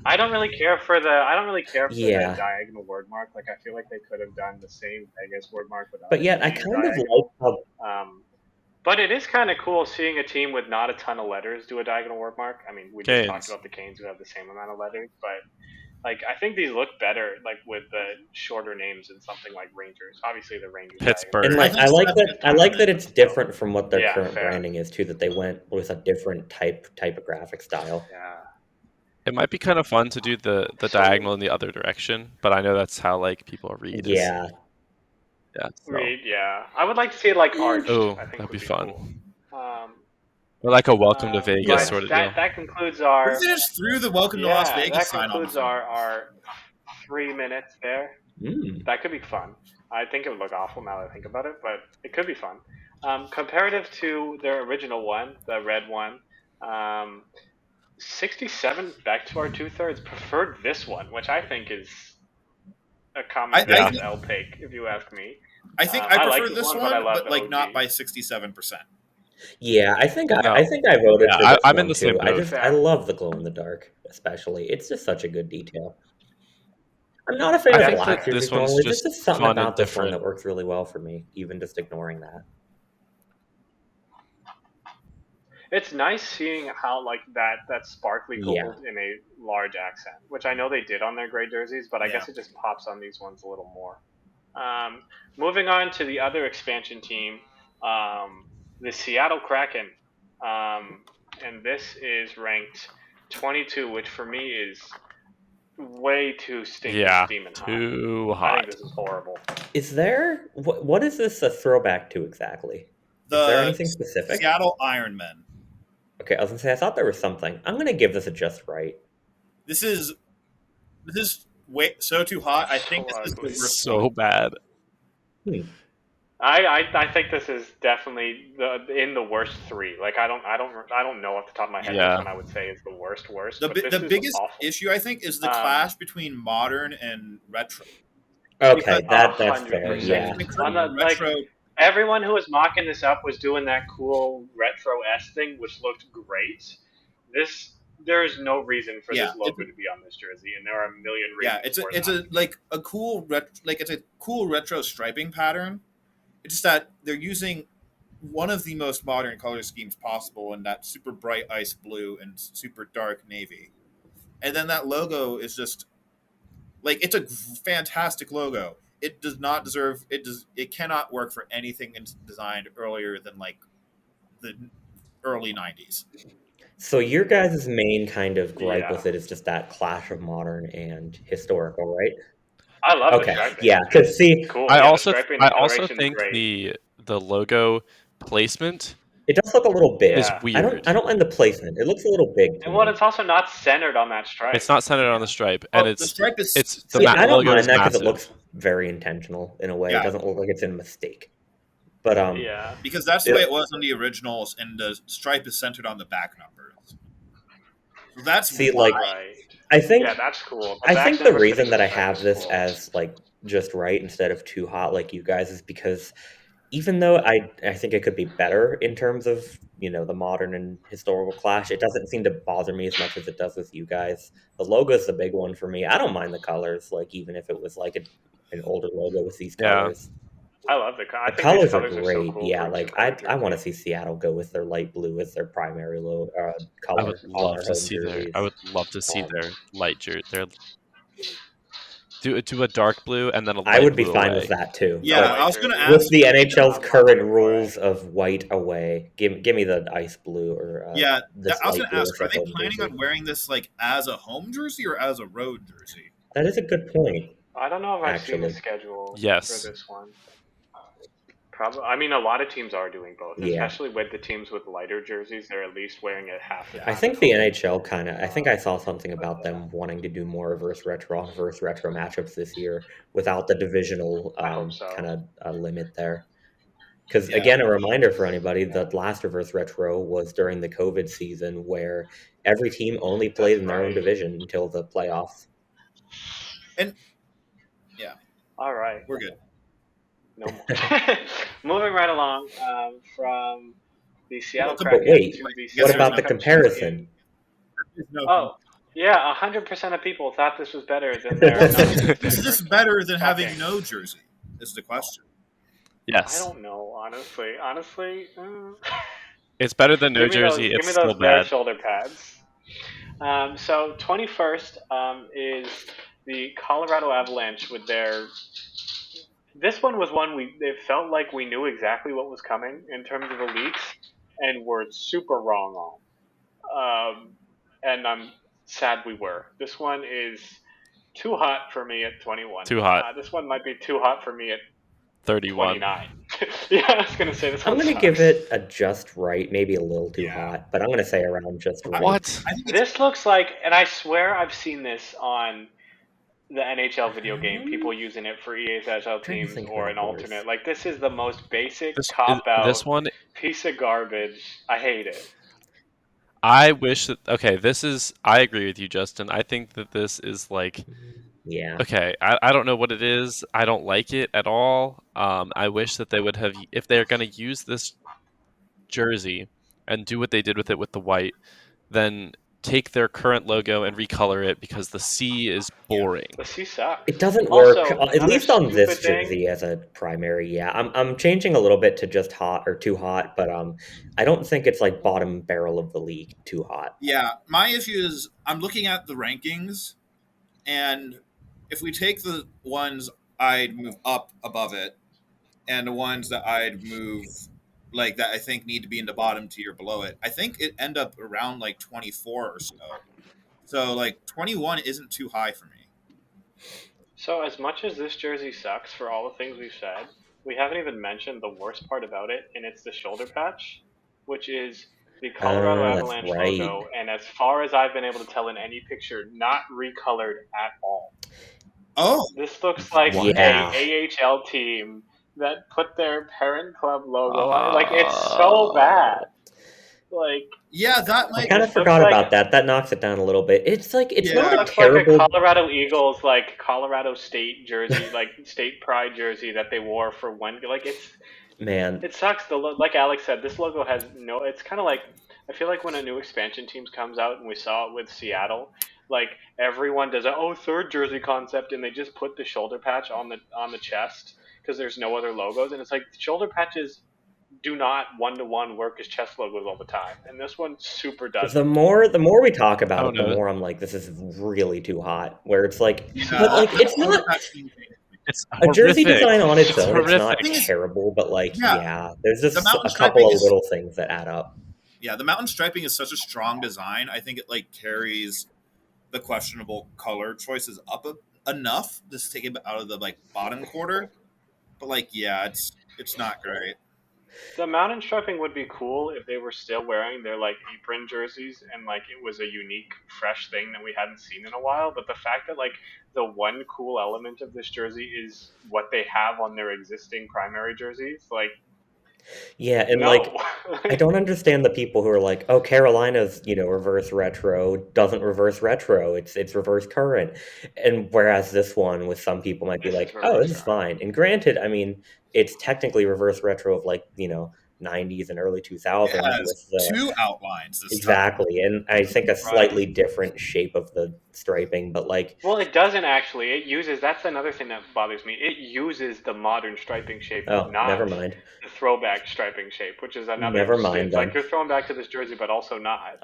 S2: I don't really care for the
S4: Yeah.
S2: the diagonal word mark. Like, I feel like they could have done the same Vegas word mark without.
S4: But yet I
S2: being
S4: kind of
S2: diagonal.
S4: like how
S2: But it is kind of cool seeing a team with not a ton of letters do a diagonal word mark. I mean, we just
S3: Canes.
S2: talked about the Canes who have the same amount of letters, but like I think these look better like with the shorter names than something like Rangers. Obviously, the Rangers.
S3: Pittsburgh.
S4: and
S1: I
S4: like
S1: think
S4: I
S1: so.
S4: like that I like that it's different from what their
S2: Yeah,
S4: current
S2: fair.
S4: branding is too, that they went with a different typographic style.
S2: Yeah.
S3: It might be kind of fun to do the
S2: So-
S3: diagonal in the other direction, but I know that's how like people read. is-
S4: Yeah.
S3: Yeah. So.
S2: Reed, yeah. I would like to see it like arched.
S3: Oh,
S2: I think
S3: that'd
S2: would
S3: be fun.
S2: Cool.
S3: Or like a welcome to
S2: but
S3: Vegas sort of
S2: that,
S3: deal.
S2: That concludes our.
S1: we just threw the welcome to Las Vegas
S2: that
S1: sign on.
S2: concludes our 3 minutes there. That could be fun. I think it would look awful now that I think about it, but it could be fun. Comparative to their original one, the red one, 67 back to our 2/3 preferred this one, which I think is a common sense L pick, if you ask me.
S1: I think I prefer
S2: like
S1: this one, but like not by 67%.
S4: Yeah, I think I voted for this
S3: I'm
S4: one
S3: in the
S4: too.
S3: same boat.
S4: I love the glow in the dark, especially. It's just such a good detail. I'm not a fan of black jerseys normally. There's just something about this one that works really well for me, even just ignoring that.
S2: It's nice seeing how like that sparkly gold in a large accent, which I know they did on their gray jerseys, but I guess it just pops on these ones a little more. Moving on to the other expansion team, the Seattle Kraken, and this is ranked 22, which for me is way too stinking steaming hot.
S3: Too hot.
S2: I think this is horrible.
S4: Is there what is this a throwback to exactly? Is there anything specific?
S1: Seattle Ironmen.
S4: Okay, I was gonna say I thought there was something. I'm gonna give this a just right.
S1: This is way so too hot. I think this is the worst
S3: so
S1: one.
S3: Bad.
S2: I think this is definitely in the worst 3. Like I don't know off the top of my head which one I would say is the worst.
S1: The biggest issue I think is the clash between modern and retro.
S4: Okay, that's fair. Yeah.
S2: Retro. Everyone who was mocking this up was doing that cool retro-esque thing, which looked great. There is no reason for this logo to be on this jersey, and there are a million reasons.
S1: Yeah, it's a cool retro striping pattern. It's just that they're using one of the most modern color schemes possible in that super bright ice blue and super dark navy, and then that logo is just like it's a fantastic logo. It does not deserve it. It cannot work for anything designed earlier than like the early 90s.
S4: So your guys' main kind of gripe with it is just that clash of modern and historical, right?
S2: I love the striping.
S4: Yeah, because see,
S2: cool.
S3: I also think the logo placement.
S4: It does look a little big.
S3: It's weird.
S4: I don't mind the placement. It looks a little big.
S2: And it's also not centered on that stripe.
S3: It's not centered on the stripe, and
S1: the stripe is.
S4: I don't mind that because it looks very intentional in a way. It doesn't look like it's a mistake. But
S1: because that's the way it was on the originals, and the stripe is centered on the back numbers. So that's
S2: right.
S4: I think
S2: that's cool.
S4: I think the reason that I have this as like just right instead of too hot like you guys is because even though I think it could be better in terms of, the modern and historical clash, it doesn't seem to bother me as much as it does with you guys. The logo is the big one for me. I don't mind the colors, like even if it was like an older logo with these colors.
S2: I love the
S4: colors are great. So cool. Like I want to see Seattle go with their light blue as their primary color.
S3: I would love to see their light jersey. Do a dark blue and then a light blue.
S4: I would be fine with that too.
S1: Yeah, I was going to ask.
S4: With the NHL's current rules of white away, give me the ice blue or
S1: I was going to ask. Are they planning on wearing this like as a home jersey or as a road jersey?
S4: That is a good point.
S2: I don't know if I've seen the schedule for this one. Probably. I mean, a lot of teams are doing both, especially with the teams with lighter jerseys. They're at least wearing it half.
S4: I think the NHL I think I saw something about them wanting to do more reverse retro matchups this year without the divisional kind of limit there. Because again, a reminder for anybody, the last reverse retro was during the COVID season where every team only played in their own division until the playoffs.
S1: And
S2: all right,
S1: we're good.
S2: No more. Moving right along from the Seattle Kraken.
S4: What about the comparison?
S2: Oh, yeah, 100% of people thought this was better than their.
S1: Is this better than having no jersey? Is the question.
S3: Yes.
S2: I don't know, honestly.
S3: It's better than no jersey. It's still bad.
S2: Shoulder pads. So 21st is the Colorado Avalanche with their. This one was one it felt like we knew exactly what was coming in terms of the leaks, and were super wrong on. And I'm sad we were. This one is too hot for me at 21.
S3: Too hot.
S2: This one might be too hot for me at
S3: 31.
S2: 29. Yeah, I was gonna say this.
S4: I'm gonna give it a just right, maybe a little too hot, but I'm gonna say around just right.
S3: What?
S2: This looks like, and I swear I've seen this on the NHL video game, people using it for ESL
S4: trying to
S2: teams
S4: think
S2: or
S4: of
S2: an
S4: the
S2: alternate.
S4: worst.
S2: Like, this is the most basic
S3: This
S2: cop-out
S3: one,
S2: piece of garbage. I hate it.
S3: I wish that. Okay, this is. I agree with you, Justin. I think that this is like.
S4: Yeah.
S3: Okay, I don't know what it is. I don't like it at all. I wish that they would have, if they're going to use this jersey and do what they did with it with the white, then take their current logo and recolor it because the C is boring.
S2: The C sucks.
S4: It doesn't work,
S2: Also,
S4: at
S2: another
S4: least on this
S2: stupid thing-
S4: jersey as a primary. Yeah, I'm changing a little bit to just hot or too hot, but I don't think it's like bottom barrel of the league too hot.
S1: Yeah, my issue is I'm looking at the rankings, and if we take the ones I'd move up above it, and the ones that I'd move like that I think need to be in the bottom tier below it, I think it end up around like 24 or so. So like 21 isn't too high for me.
S2: So as much as this jersey sucks for all the things we've said, we haven't even mentioned the worst part about it, and it's the shoulder patch, which is the Colorado
S4: that's
S2: Avalanche
S4: right.
S2: logo, and as far as I've been able to tell in any picture, not recolored at all.
S1: Oh,
S2: This looks like
S4: Yeah.
S2: a AHL team that put their parent club logo on. Like, it's so bad. Like,
S1: yeah, that
S4: I
S1: like
S4: kind of
S2: looks
S4: forgot
S2: like-
S4: about that. That knocks it down a little bit. It's like it's
S1: Yeah.
S4: not
S2: it
S4: a
S2: looks like a
S4: terrible.
S2: Colorado Eagles, like Colorado State jersey, like state pride jersey that they wore for one. Like,
S4: Man,
S2: it sucks. Like Alex said, this logo has no. It's kind of like, I feel like when a new expansion team comes out, and we saw it with Seattle, like everyone does a third jersey concept, and they just put the shoulder patch on the chest because there's no other logos, and it's like shoulder patches do not one-to-one work as chest logos all the time, and this one super does.
S4: the more we talk about
S3: Oh,
S4: it, the
S3: no.
S4: more I'm like, this is really too hot. Where it's like,
S1: yeah,
S4: but like it's not
S3: It's
S4: a jersey
S3: horrific.
S4: design on its
S3: It's
S4: own. It's not
S3: horrific.
S4: terrible, but like
S1: Yeah.
S4: yeah, there's just
S1: The mountain
S4: a couple
S1: striping
S4: of
S1: is-
S4: little things that add up.
S1: Yeah, the mountain striping is such a strong design. I think it like carries the questionable color choices up enough to take it out of the like bottom quarter. But like, yeah, it's not great.
S2: The mountain striping would be cool if they were still wearing their like apron jerseys and like it was a unique, fresh thing that we hadn't seen in a while. But the fact that like the one cool element of this jersey is what they have on their existing primary jerseys, like
S4: Yeah, and
S2: no.
S4: like I don't understand the people who are like, oh, Carolina's, reverse retro doesn't reverse retro. It's reverse current. And whereas this one with some people might be
S2: This is
S4: like,
S2: reverse
S4: oh, this is
S2: current.
S4: fine. And granted, I mean, it's technically reverse retro of like, 90s and early 2000s
S1: It has
S4: with the
S1: two outlines this time.
S4: exactly. And I think a slightly different shape of the striping, but like
S2: Well, it doesn't actually. It uses. That's another thing that bothers me. It uses the modern striping shape,
S4: oh,
S2: not
S4: never mind.
S2: the throwback striping shape, which is another.
S4: Never mind
S2: It's like
S4: then.
S2: you're throwing back to this jersey, but also not.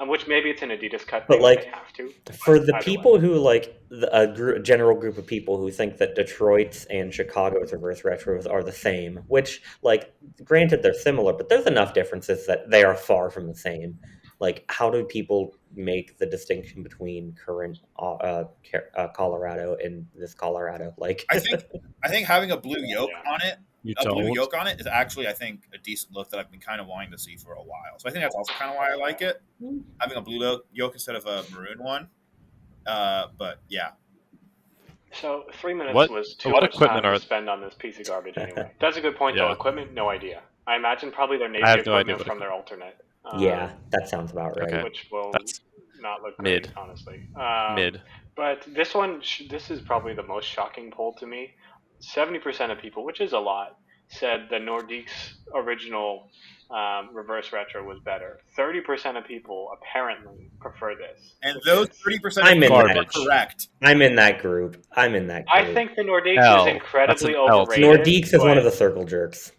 S2: Which maybe it's an Adidas cut,
S4: But,
S2: thing,
S4: like,
S2: they have to.
S4: For
S2: but
S4: the
S2: either
S4: people
S2: way.
S4: who like a general group of people who think that Detroit's and Chicago's reverse retros are the same, which like granted they're similar, but there's enough differences that they are far from the same. Like, how do people make the distinction between current Colorado and this Colorado? Like,
S1: I think having a blue yoke
S2: Yeah.
S1: on it,
S3: You
S1: a blue
S3: don't.
S1: yoke on it, is actually I think a decent look that I've been kind of wanting to see for a while. So I think that's also kind of why I like it, having a blue yoke instead of a maroon one. But yeah,
S2: So 3 minutes
S3: What-
S2: was too
S3: what
S2: much
S3: equipment
S2: time
S3: are-
S2: to spend on this piece of garbage anyway. That's a good point though.
S3: Yeah.
S2: Equipment, no idea. I imagine probably their Navy
S3: I have no idea
S2: equipment
S3: what
S2: from their alternate.
S4: yeah, that sounds about right.
S3: Okay.
S2: Which will
S3: That's
S2: not look
S3: mid.
S2: great, honestly.
S3: mid.
S2: But this one, this is probably the most shocking poll to me. 70% of people, which is a lot, said the Nordique's original reverse retro was better. 30% of people apparently prefer this.
S1: and
S2: which
S1: those
S2: is-
S1: 30%
S4: I'm in
S1: are
S3: Garbage.
S1: correct.
S4: I'm in that group.
S2: I think the Nordiques
S3: L.
S2: is incredibly
S3: That's an L.
S2: overrated.
S4: Nordiques is one of the circle jerks.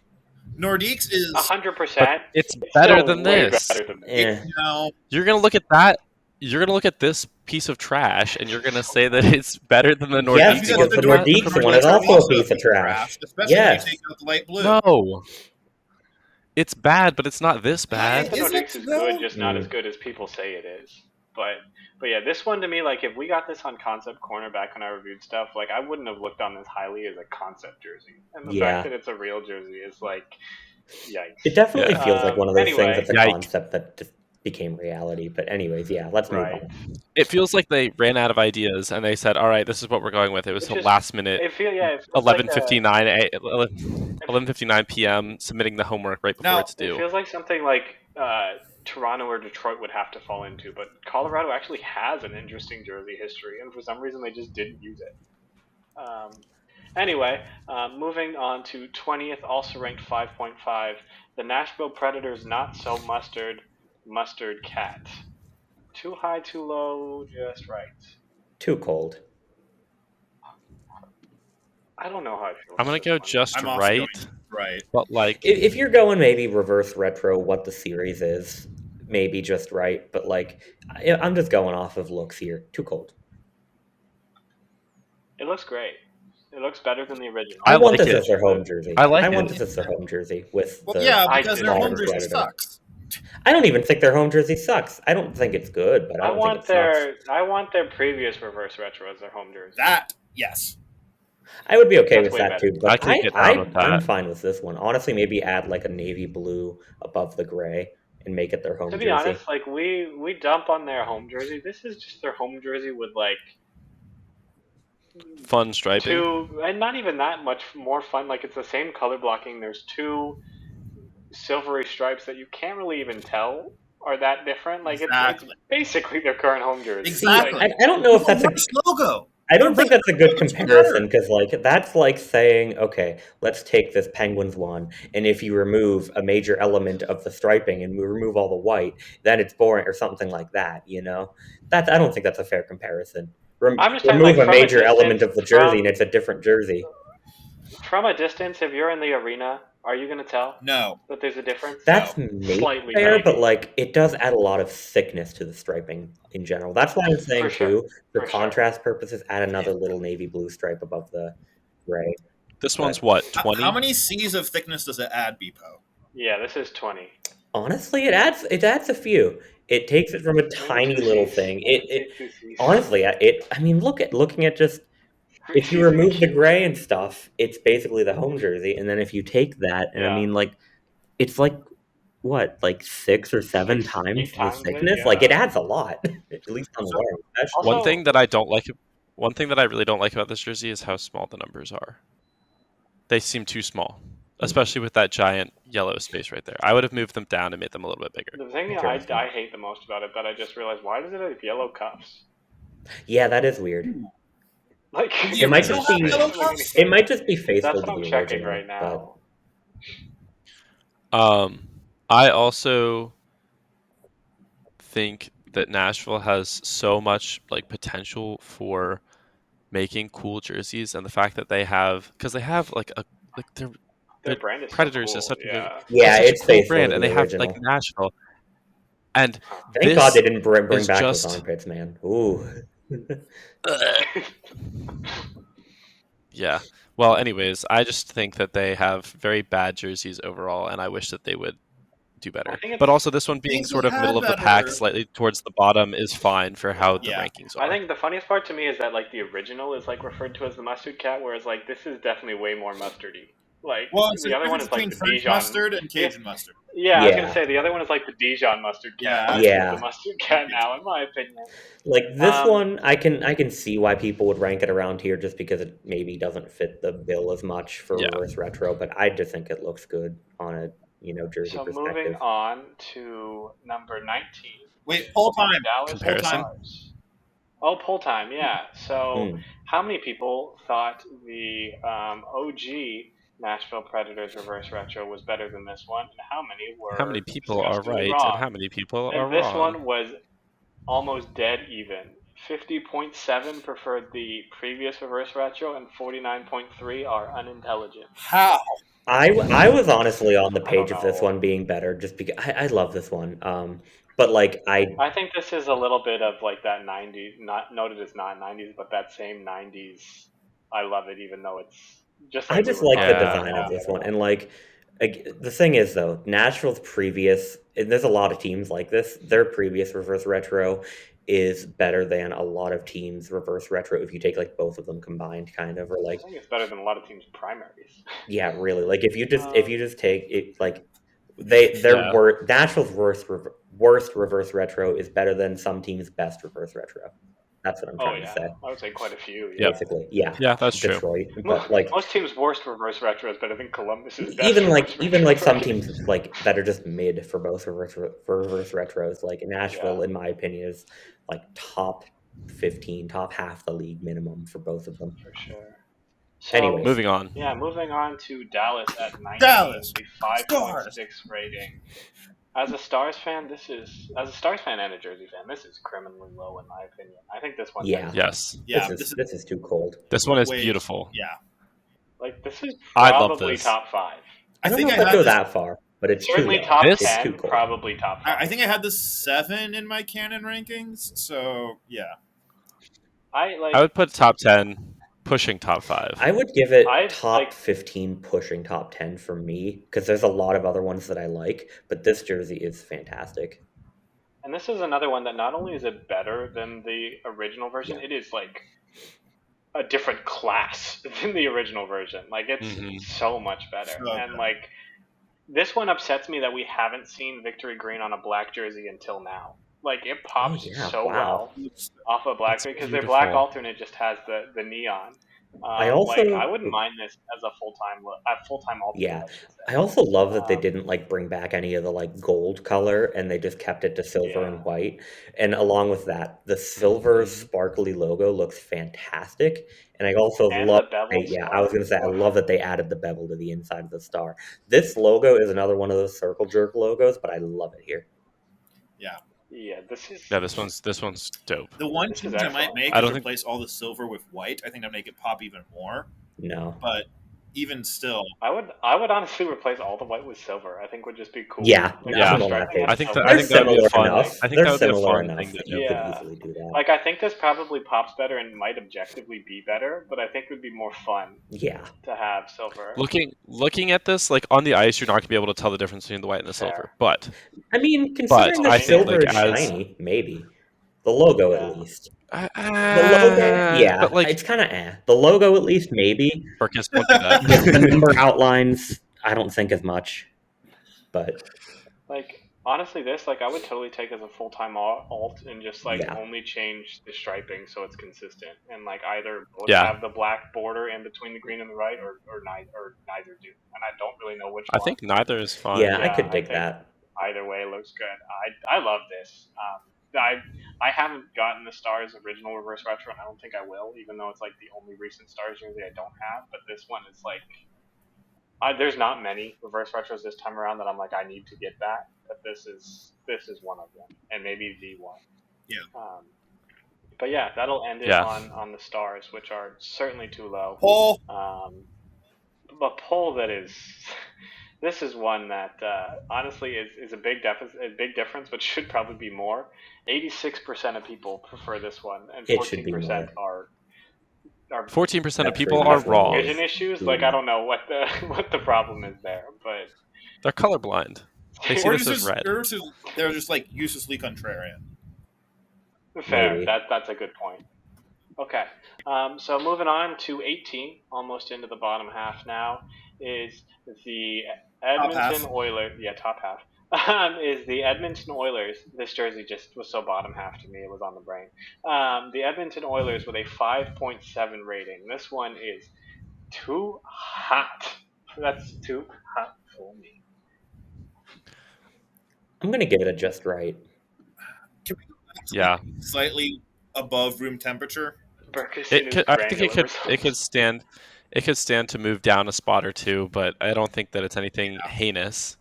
S1: Nordiques is
S2: 100%.
S3: It's better
S2: still
S3: than
S2: way
S3: this.
S2: better than
S4: Eh.
S3: You're gonna look at that. You're gonna look at this piece of trash, and you're gonna say that it's better than the Nordiques.
S4: Yes,
S1: because
S4: because
S1: the
S4: the
S1: Nordiques
S4: Nordiques
S1: are
S4: one is
S1: also
S4: also a piece of trash.
S1: especially
S4: Yes.
S1: when you take out the light blue.
S3: No, it's bad, but it's not this
S2: I
S3: bad.
S2: think the
S1: Is it
S2: Nordiques is
S1: though?
S2: good, just not as good as people say it is. But yeah, this one to me, like if we got this on Concept Corner back when I reviewed stuff, like I wouldn't have looked on this highly as a concept jersey. And the
S4: Yeah.
S2: fact that it's a real jersey is like, yikes.
S4: It definitely
S3: Yeah.
S4: feels like one of those
S2: Anyway.
S4: things that's a
S3: Yike.
S4: concept that just became reality. But anyways, yeah, let's move
S2: Right.
S4: on.
S3: It feels like they ran out of ideas and they said, "All right, this is what we're going with." It was
S2: It's
S3: a
S2: just
S3: last minute,
S2: it feels like
S3: 11:59 p.m. submitting the homework right before
S1: Now-
S3: it's
S2: it
S3: due.
S2: feels like something like Toronto or Detroit would have to fall into, but Colorado actually has an interesting jersey history, and for some reason they just didn't use it. Anyway, moving on to 20th, also ranked 5.5, the Nashville Predators Not So Mustard Cat. Too high, too low, just right.
S4: Too cold.
S2: I don't know how I feel.
S3: I'm gonna
S2: about
S3: go
S2: this one.
S3: just
S1: I'm also
S3: right,
S1: going right.
S3: but like
S4: If you're going maybe reverse retro, what the series is, maybe just right. But like, I'm just going off of looks here. Too cold.
S2: It looks great. It looks better than the original.
S3: I
S4: I want
S3: like
S4: this
S3: it.
S4: as their home jersey.
S3: I like
S4: want
S3: it.
S4: this as their home jersey with
S1: Well,
S4: the.
S1: yeah,
S2: I
S1: because
S2: did
S1: their
S2: like
S1: home
S2: the
S1: jersey
S4: Predator.
S1: sucks.
S4: I don't even think their home jersey sucks. I don't think it's good, but I don't think it sucks.
S2: I want their previous reverse retro as their home jersey.
S1: That, yes.
S4: I would be okay
S2: That's
S4: with
S2: way
S4: that
S2: better.
S4: too, but
S3: I could get down with
S4: I'm
S3: that.
S4: fine with this one. Honestly, maybe add like a navy blue above the gray and make it their home
S2: To
S4: jersey.
S2: be honest, like we dump on their home jersey. This is just their home jersey with like
S3: Fun striping.
S2: two, and not even that much more fun. Like it's the same color blocking. There's two silvery stripes that you can't really even tell are that different. Like
S1: Exactly.
S2: it's basically their current home jersey.
S1: Exactly.
S2: Like,
S4: I don't know if that's a
S1: Worst logo.
S4: I don't think that's a good
S1: It's
S4: comparison because, like, that's like saying, okay, let's take this Penguins one, and if you remove a major element of the striping and we remove all the white, then it's boring or something like that. You know, that's I don't think that's a fair comparison.
S2: I'm just saying,
S4: Remove
S2: like,
S4: a
S2: from a
S4: major element
S2: distance,
S4: of the jersey,
S2: from-
S4: and it's a different jersey.
S2: From a distance, if you're in the arena, are you going to tell
S1: No.
S2: that there's a difference?
S4: That's
S1: No.
S4: maybe
S2: Slightly,
S4: fair,
S2: maybe.
S4: but like it does add a lot of thickness to the striping in general. That's why I'm saying
S2: For sure.
S4: too, for
S2: For sure.
S4: contrast purposes, add another little navy blue stripe above the gray.
S3: This
S4: But-
S3: one's what, 20?
S1: How many C's of thickness does it add, Bepo?
S2: Yeah, this is 20.
S4: Honestly, it adds a few. It takes it from a tiny
S2: Maybe two
S4: little
S2: Cs.
S4: thing.
S2: Maybe
S4: It
S2: two Cs.
S4: honestly, I mean, looking at just
S2: Three
S4: if you
S2: Cs
S4: remove
S2: and
S4: the
S2: a Q.
S4: gray and stuff, it's basically the home jersey, and then if you take that, and I
S2: Yeah.
S4: mean, like, it's like what, like 6 or 7
S2: 6,
S4: times
S2: 8
S4: the
S2: times it,
S4: thickness? Like, it
S2: yeah.
S4: adds a lot, at least on the
S1: So-
S4: wearing.
S2: Also-
S3: One thing that I don't like, one thing that I really don't like about this jersey is how small the numbers are. They seem too small, especially with that giant yellow space right there. I would have moved them down and made them a little bit bigger.
S2: The thing
S4: Interesting.
S2: I hate the most about it that I just realized, why does it have yellow cuffs?
S4: Yeah, that is weird.
S2: Like
S1: It
S4: might just be-
S1: yellow
S2: doesn't make any
S1: cuffs?
S2: sense.
S4: It might just be faithful
S2: That's
S4: to
S2: what I'm
S4: the
S2: checking
S4: original,
S2: right now.
S3: I also think that Nashville has so much like potential for making cool jerseys, and the fact that they have, because they have like their
S2: Their brand is
S3: Predators
S2: so
S3: is
S2: cool.
S3: such a good-
S2: Yeah.
S4: Yeah,
S3: such a
S4: it's
S3: cool
S4: faithful
S3: brand,
S4: to
S3: and
S4: the
S3: they have
S4: original.
S3: like Nashville, and
S4: Thank
S3: this
S4: God they didn't bring
S3: is
S4: back
S3: just-
S4: those armpits, man. Ooh.
S3: yeah. Well, anyways, I just think that they have very bad jerseys overall, and I wish that they would do better.
S2: I think it's-
S3: But also, this one being
S1: Think
S3: sort
S1: they
S3: of middle of the
S1: had
S3: pack,
S1: better.
S3: slightly towards the bottom, is fine for how the
S1: Yeah.
S3: rankings are.
S2: I think the funniest part to me is that like the original is like referred to as the mustard cat, whereas like this is definitely way more mustardy. Like
S1: Well, it's
S2: the
S1: the
S2: other one is like
S1: between
S2: the
S1: French
S2: Dijon
S1: mustard and Cajun mustard.
S2: Yeah, I was gonna
S4: Yeah.
S2: say the other one is like the Dijon mustard cat.
S1: Yeah.
S2: This is
S4: Yeah.
S2: the mustard cat now, in my opinion.
S4: Like this
S2: Um,
S4: one, I can see why people would rank it around here just because it maybe doesn't fit the bill as much for
S3: Yeah.
S4: reverse retro, but I just think it looks good on a jersey
S2: So
S4: perspective.
S2: moving on to number 19,
S1: Wait, poll time.
S2: Dallas
S3: Comparison?
S2: Stars. Oh, poll time, yeah. So
S4: Hmm.
S2: how many people thought the OG Nashville Predators reverse retro was better than this one, and how many were
S3: How many people are
S2: disgustingly
S3: right
S2: wrong?
S3: and how many people
S2: And
S3: are
S2: this
S3: wrong?
S2: one was almost dead even. 50.7 preferred the previous reverse retro, and 49.3 are unintelligent.
S1: How?
S4: I was honestly on the
S2: I
S4: page
S2: don't
S4: of this
S2: know.
S4: one being better just because I love this one. But like
S2: I think this is a little bit of like that 90s, not noted as not 90s, but that same 90s. I love it, even though it's just. Like
S4: I
S2: we
S4: just
S2: were
S4: like the
S2: talking about
S4: design
S2: now.
S4: of this one, and like the thing is though, Nashville's previous, and there's a lot of teams like this. Their previous reverse retro is better than a lot of teams' reverse retro if you take like both of them combined, kind of, or like
S2: I think it's better than a lot of teams' primaries.
S4: yeah, really. Like if you just take it, like Nashville's worst reverse retro is better than some teams' best reverse retro. That's what I'm trying to say.
S2: I would say quite a few.
S3: Yeah.
S4: Basically, yeah.
S3: Yeah, that's true.
S4: Detroit, but like
S2: most teams' worst reverse retro is better than Columbus's best.
S4: even
S2: reverse
S4: like
S2: retro,
S4: some
S2: right?
S4: teams like that are just mid for both reverse retros. Like Nashville,
S2: Yeah.
S4: in my opinion, is like top 15, top half the league minimum for both of them.
S2: For sure. So,
S4: Anyways.
S3: Moving on.
S2: Yeah, moving on to Dallas at 19,
S1: Dallas.
S2: the 5.6 rating. As a Stars fan and a Jersey fan, this is criminally low in my opinion. I think this one.
S4: Yeah.
S3: Yes.
S1: Yeah,
S4: this is too cold.
S3: This one is
S1: way-
S3: beautiful.
S1: Yeah.
S2: Like this is
S3: I love
S2: probably
S3: this.
S2: top 5.
S4: I don't
S1: think
S4: know if
S1: I
S4: I'd
S1: had
S4: go
S1: this-
S4: that far, but it's
S2: Certainly
S4: too low.
S2: top
S3: This-
S2: 10,
S4: too cold.
S2: probably top 5.
S1: I think I had the 7 in my canon rankings. So yeah.
S3: I would put top 10, pushing top 5.
S4: I would give it
S2: I'd
S4: top
S2: like-
S4: 15, pushing top 10 for me, because there's a lot of other ones that I like, but this jersey is fantastic.
S2: And this is another one that not only is it better than the original version, it is like a different class than the original version. Like it's
S3: Mhm.
S2: so much better.
S1: So
S2: And
S1: good.
S2: like this one upsets me that we haven't seen Victory Green on a black jersey until now. Like it pops
S4: yeah,
S2: so
S4: wow.
S2: well off of black
S3: That's
S2: because their black
S3: beautiful.
S2: alternate just has the neon.
S4: I also-
S2: I wouldn't mind this as a full-time alternate.
S4: Yeah.
S2: I should say.
S4: I also love that they didn't like bring back any of the like gold color and they just kept it to silver
S2: Yeah.
S4: and white. And along with that, the silver sparkly logo looks fantastic. And I also
S2: And
S4: love
S2: the bevel
S4: I was gonna say I love that they added the bevel to the inside of the star. This logo is another one of those circle jerk logos, but I love it here.
S2: Yeah, this is
S3: Yeah, this one's dope.
S1: The one
S2: This is
S1: change I might
S2: excellent.
S1: make
S3: I
S1: is
S3: don't think-
S1: replace all the silver with white. I think that'd make it pop even more.
S4: No.
S1: But even still,
S2: I would honestly replace all the white with silver. I think would just be cool.
S4: Yeah,
S3: Yeah.
S4: I'm on that page.
S3: I think
S2: Silver.
S3: that would be a
S4: Similar
S3: fun.
S4: enough.
S3: I think
S4: They're
S3: that would be a
S4: similar
S3: fun
S4: enough
S3: thing to
S4: that
S3: do.
S4: you
S2: Yeah.
S4: could easily do that.
S2: Like I think this probably pops better and might objectively be better, but I think it would be more fun
S4: Yeah.
S2: to have silver.
S3: Looking at this, like on the ice, you're not gonna be able to tell the difference between the white and the
S2: Fair.
S3: silver. But
S4: I mean, considering the
S3: I think,
S4: silver
S3: like,
S4: is
S3: as-
S4: shiny, maybe. The logo
S2: Yeah.
S4: at least. The logo, yeah,
S3: but like
S4: it's kind of The logo, at least, maybe.
S3: Burkus won't do that.
S4: The number outlines, I don't think as much. But
S2: Like honestly, this I would totally take as a full-time alt and just
S4: Yeah.
S2: only change the striping so it's consistent and either both
S3: Yeah.
S2: have the black border in between the green and the right or neither do. And I don't really know which
S3: I
S2: one.
S3: think neither is fine.
S4: yeah, I
S2: Yeah,
S4: could
S2: I
S4: dig
S2: think-
S4: that.
S2: Either way looks good. I love this. I haven't gotten the Stars original reverse retro, and I don't think I will, even though it's the only recent Stars jersey I don't have. But this one is there's not many reverse retros this time around that I'm I need to get that. But this is one of them, and maybe the one.
S1: Yeah.
S2: But yeah, that'll end it
S3: Yeah.
S2: on the Stars, which are certainly too low.
S1: Paul,
S2: A poll that is. This is one that honestly is a big difference, but should probably be more. 86% of people prefer this one, and
S4: It should be
S2: 14% are
S3: 14% of
S4: That's
S3: people
S4: pretty
S3: are
S4: much
S3: wrong.
S4: what it
S2: vision issues.
S4: Yeah.
S2: I don't know what the problem is there, but
S3: They're colorblind. They see
S1: or
S3: this
S1: just,
S3: as red.
S1: they're just uselessly contrarian.
S2: fair.
S4: Maybe.
S2: That's a good point. Okay, so moving on to 18, almost into the bottom half now, is the Edmonton
S1: half.
S2: Oilers. Yeah, top half. Is the Edmonton Oilers. This jersey just was so bottom half to me, it was on the brain. The Edmonton Oilers with a 5.7 rating. This one is too hot. That's too hot for me.
S4: I'm going to give it a just right.
S1: Can we go back to,
S3: Yeah.
S1: slightly above room temperature?
S3: I think it could stand. It could stand to move down a spot or two, but I don't think that it's anything heinous.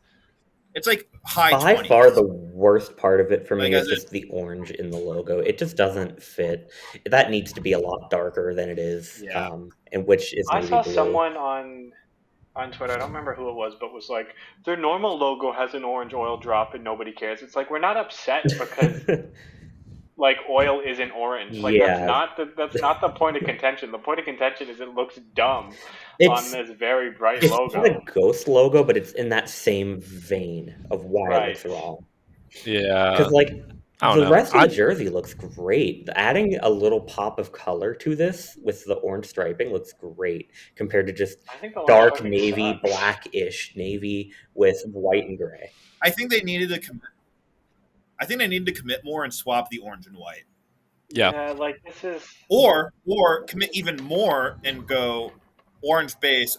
S1: It's high
S4: By
S1: 20s.
S4: far, the worst part of it for me
S1: Like,
S4: is
S1: as it-
S4: just the orange in the logo. It just doesn't fit. That needs to be a lot darker than it is,
S1: Yeah.
S4: and which is
S2: I
S4: maybe
S2: saw
S4: blue.
S2: someone on Twitter, I don't remember who it was, but was their normal logo has an orange oil drop and nobody cares. It's we're not upset because oil isn't orange.
S4: Yeah.
S2: That's not the point of contention. The point of contention is it looks dumb
S4: It's
S2: on this very bright
S4: it's
S2: logo.
S4: not a ghost logo, but it's in that same vein of why
S2: Right.
S4: it looks wrong.
S3: Yeah.
S4: Because
S3: I don't
S4: The
S3: know.
S4: rest of the jersey looks great. Adding a little pop of color to this with the orange striping looks great compared to just
S2: I think the orange
S4: dark
S2: striping
S4: navy,
S2: sucks.
S4: blackish navy with white and gray.
S1: I think they needed to commit. I think they needed to commit more and swap the orange and white,
S3: Yeah.
S2: Like this is.
S1: or commit even more and go orange base,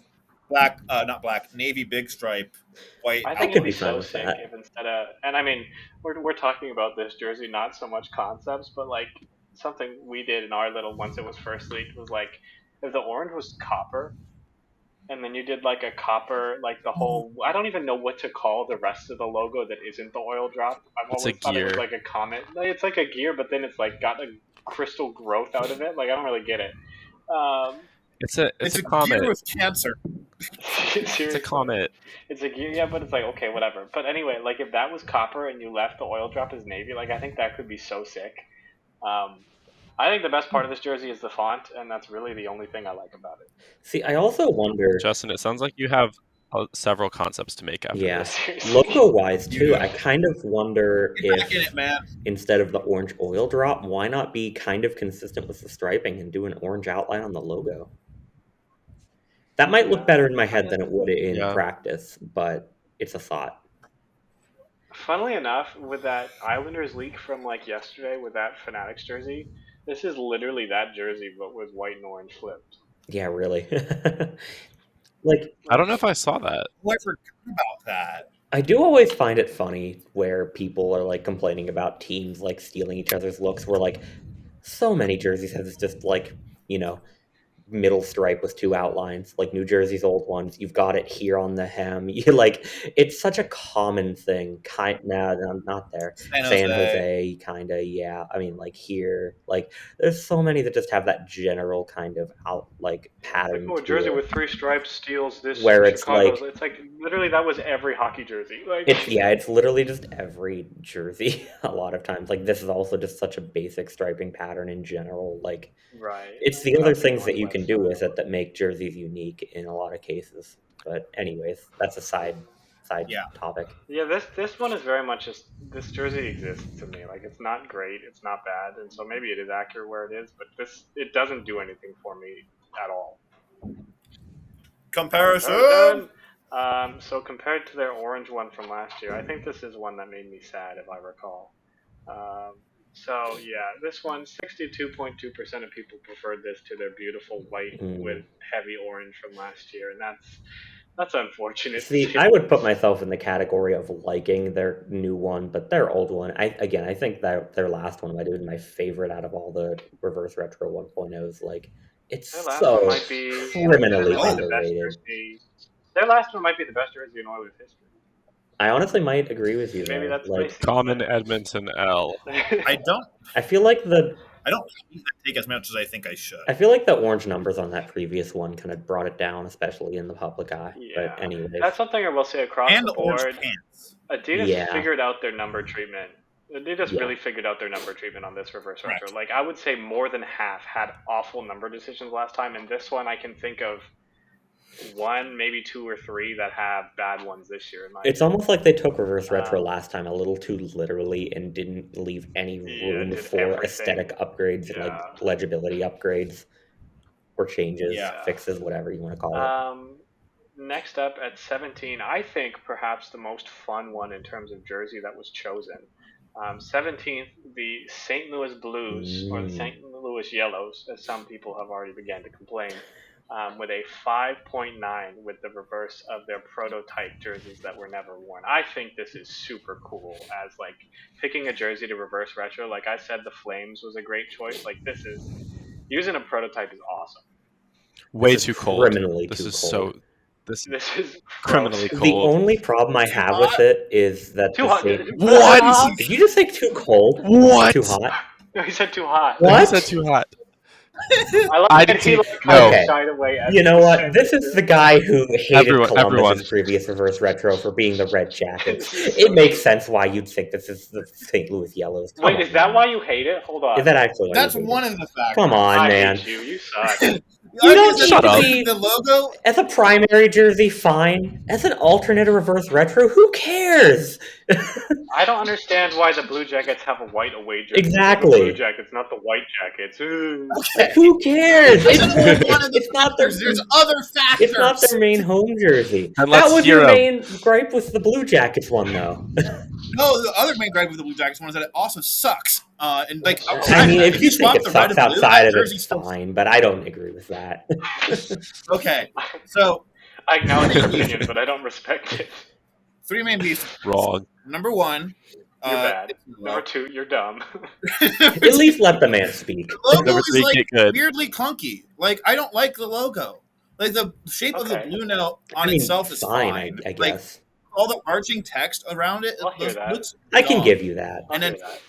S1: black, not black, navy big stripe, white.
S2: I
S4: I
S2: think
S4: could
S2: it'd
S4: be
S2: be
S4: fine
S2: so
S4: with
S2: sick
S4: that.
S2: if instead of, and I mean, we're talking about this jersey, not so much concepts, but like something we did in our little once it was first leaked was like if the orange was copper, and then you did like a copper, like the whole. I don't even know what to call the rest of the logo that isn't the oil drop. I've
S3: It's a
S2: always thought it was
S3: gear.
S2: like a comet. Like, it's like a gear, but then it's like got a crystal growth out of it. Like I don't really get it.
S3: It's a
S1: It's a
S3: comet.
S1: gear with cancer.
S2: Seriously.
S3: It's a comet.
S2: It's a gear, yeah, but it's like okay, whatever. But anyway, like if that was copper and you left the oil drop as navy, like I think that could be so sick. I think the best part of this jersey is the font, and that's really the only thing I like about it.
S4: See, I also wonder.
S3: Justin, it sounds like you have several concepts to make after
S4: Yeah,
S3: this.
S2: Seriously.
S4: logo-wise too, I kind of wonder
S1: Get back in
S4: if
S1: it, man.
S4: instead of the orange oil drop, why not be kind of consistent with the striping and do an orange outline on the logo? That might look better in my head than it would in
S3: Yeah.
S4: practice, but it's a thought.
S2: Funnily enough, with that Islanders leak from like yesterday with that Fanatics jersey, this is literally that jersey but with white and orange flipped.
S4: Yeah, really. Like,
S3: I don't know if I saw that.
S1: Oh, I forgot about that.
S4: I do always find it funny where people are like complaining about teams like stealing each other's looks, where like so many jerseys have this just like, you know, middle stripe with two outlines, like New Jersey's old ones. You've got it here on the hem. You like, it's such a common thing. No, not there. San Jose, kind of, yeah. I mean, like here, like there's so many that just have that general kind of out like pattern.
S2: Like, oh, jersey with 3 stripes steals this.
S4: Where it's
S2: Chicago's.
S4: like-
S2: It's like literally that was every hockey jersey. Like
S4: It's literally just every jersey. A lot of times, like this is also just such a basic striping pattern in general. Like,
S2: right.
S4: it's the other
S2: Nothing
S4: things that you
S2: like
S4: can do with it that make jerseys unique in a lot of cases. But anyways, that's a side
S1: Yeah.
S4: topic.
S2: Yeah, this one is very much just this jersey exists to me. Like it's not great, it's not bad, and so maybe it is accurate where it is, but it doesn't do anything for me at all.
S1: Comparison.
S2: So compared to their orange one from last year, I think this is one that made me sad, if I recall. So yeah, this one, 62.2% of people preferred this to their beautiful white with heavy orange from last year, and that's unfortunate.
S4: See, I would put myself in the category of liking their new one, but their old one, I think that their last one might have been my favorite out of all the reverse retro 1.0s. Like, it's
S2: Their last
S4: so
S2: one might be
S4: criminally
S2: the best
S4: underrated.
S2: jersey. Their last one might be the best jersey in Oilers history.
S4: I honestly might agree with you.
S2: Maybe
S4: there.
S2: that's
S4: like
S2: spicy.
S3: Common Edmonton L.
S1: I don't
S4: I feel like
S1: I don't take as much as I think I should.
S4: I feel like the orange numbers on that previous one kind of brought it down, especially in the public eye.
S2: Yeah.
S4: But anyways,
S2: That's something I will say across
S1: And
S2: the
S1: the orange
S2: board.
S1: pants.
S2: Adidas
S4: Yeah.
S2: figured out their number treatment. Adidas
S4: Yeah.
S2: really figured out their number treatment on this reverse retro.
S1: Correct.
S2: Like I would say more than half had awful number decisions last time, and this one I can think of one, maybe 2 or 3 that have bad ones this year. In my
S4: it's
S2: opinion.
S4: almost like they took reverse retro last time a little too literally and didn't leave any room
S2: did
S4: for
S2: everything.
S4: aesthetic upgrades and like legibility upgrades or changes,
S1: Yeah.
S4: fixes, whatever you want to call it.
S2: Next up at 17, I think perhaps the most fun one in terms of jersey that was chosen. 17th, the St. Louis Blues, or the St. Louis Yellows, as some people have already began to complain, with a 5.9 with the reverse of their prototype jerseys that were never worn. I think this is super cool as like picking a jersey to reverse retro. Like I said, the Flames was a great choice. Like this is, using a prototype is awesome.
S3: Way
S4: This
S3: too
S4: is
S3: cold.
S4: criminally
S3: This
S4: too
S3: is
S4: cold.
S3: so. This
S2: This is
S3: criminally
S2: gross.
S3: cold.
S4: The only problem I have with it is that
S2: Too
S4: the
S2: hot.
S4: same-
S3: What?
S4: Did you just say too cold?
S3: What?
S4: Too hot?
S2: No, he said too hot.
S4: What?
S3: He said too hot.
S2: I like
S3: I
S2: that
S3: did
S2: he
S3: too-
S2: like kind
S3: no.
S2: of shied away. As
S4: You know
S2: he
S4: what?
S2: said
S4: This
S2: it.
S4: is the guy who hated
S3: Everyone-
S4: Columbus's previous reverse retro for being the Red Jackets.
S2: This is so
S4: It makes
S2: good.
S4: sense why you'd think this is the St. Louis Yellows. Come
S2: Wait,
S4: on,
S2: is that
S4: man.
S2: why you hate it? Hold on.
S4: Is that actually why
S1: That's
S4: you hate
S1: one
S4: it?
S1: of the factors.
S4: Come on,
S2: I
S4: man.
S2: hate you. You suck.
S4: You don't
S3: Shut
S4: need to
S3: up.
S4: be
S1: the logo.
S4: as a primary jersey, fine. As an alternate or reverse retro, who cares?
S2: I don't understand why the Blue Jackets have a white away jersey.
S4: Exactly.
S2: The Blue Jackets, not the White Jackets. Ooh.
S4: Like, who cares?
S1: That's only one of the
S4: It's not their.
S1: factors. There's other factors.
S4: It's not their main home jersey.
S3: And
S4: That
S3: let's
S4: was
S3: hear
S4: your
S3: 'em.
S4: main gripe with the Blue Jackets one, though.
S1: No, the other main gripe with the Blue Jackets one is that it also sucks. And like,
S4: I mean, if you think
S1: swap
S4: it
S1: the red
S4: sucks
S1: and blue,
S4: outside
S1: that
S4: of it,
S1: jersey's
S4: it's
S1: still
S4: fine, but I don't agree with that.
S1: okay. So
S2: I acknowledge your opinion, but I don't respect it.
S1: 3 main beefs.
S3: Wrong.
S1: Number 1.
S2: You're bad.
S1: it's-
S2: Number 2, you're dumb.
S4: At least let the man speak.
S1: The logo
S3: Number
S1: is
S3: 3,
S1: like
S3: get good.
S1: weirdly clunky. Like, I don't like the logo. Like, the shape of the
S2: Okay.
S1: blue note on
S4: I mean,
S1: itself is fine.
S4: I
S1: Like,
S4: guess.
S1: all the arching text around it
S2: I'll hear that.
S1: looks
S4: I can
S1: dumb.
S4: give you that.
S2: I'll
S1: And then-
S2: do that.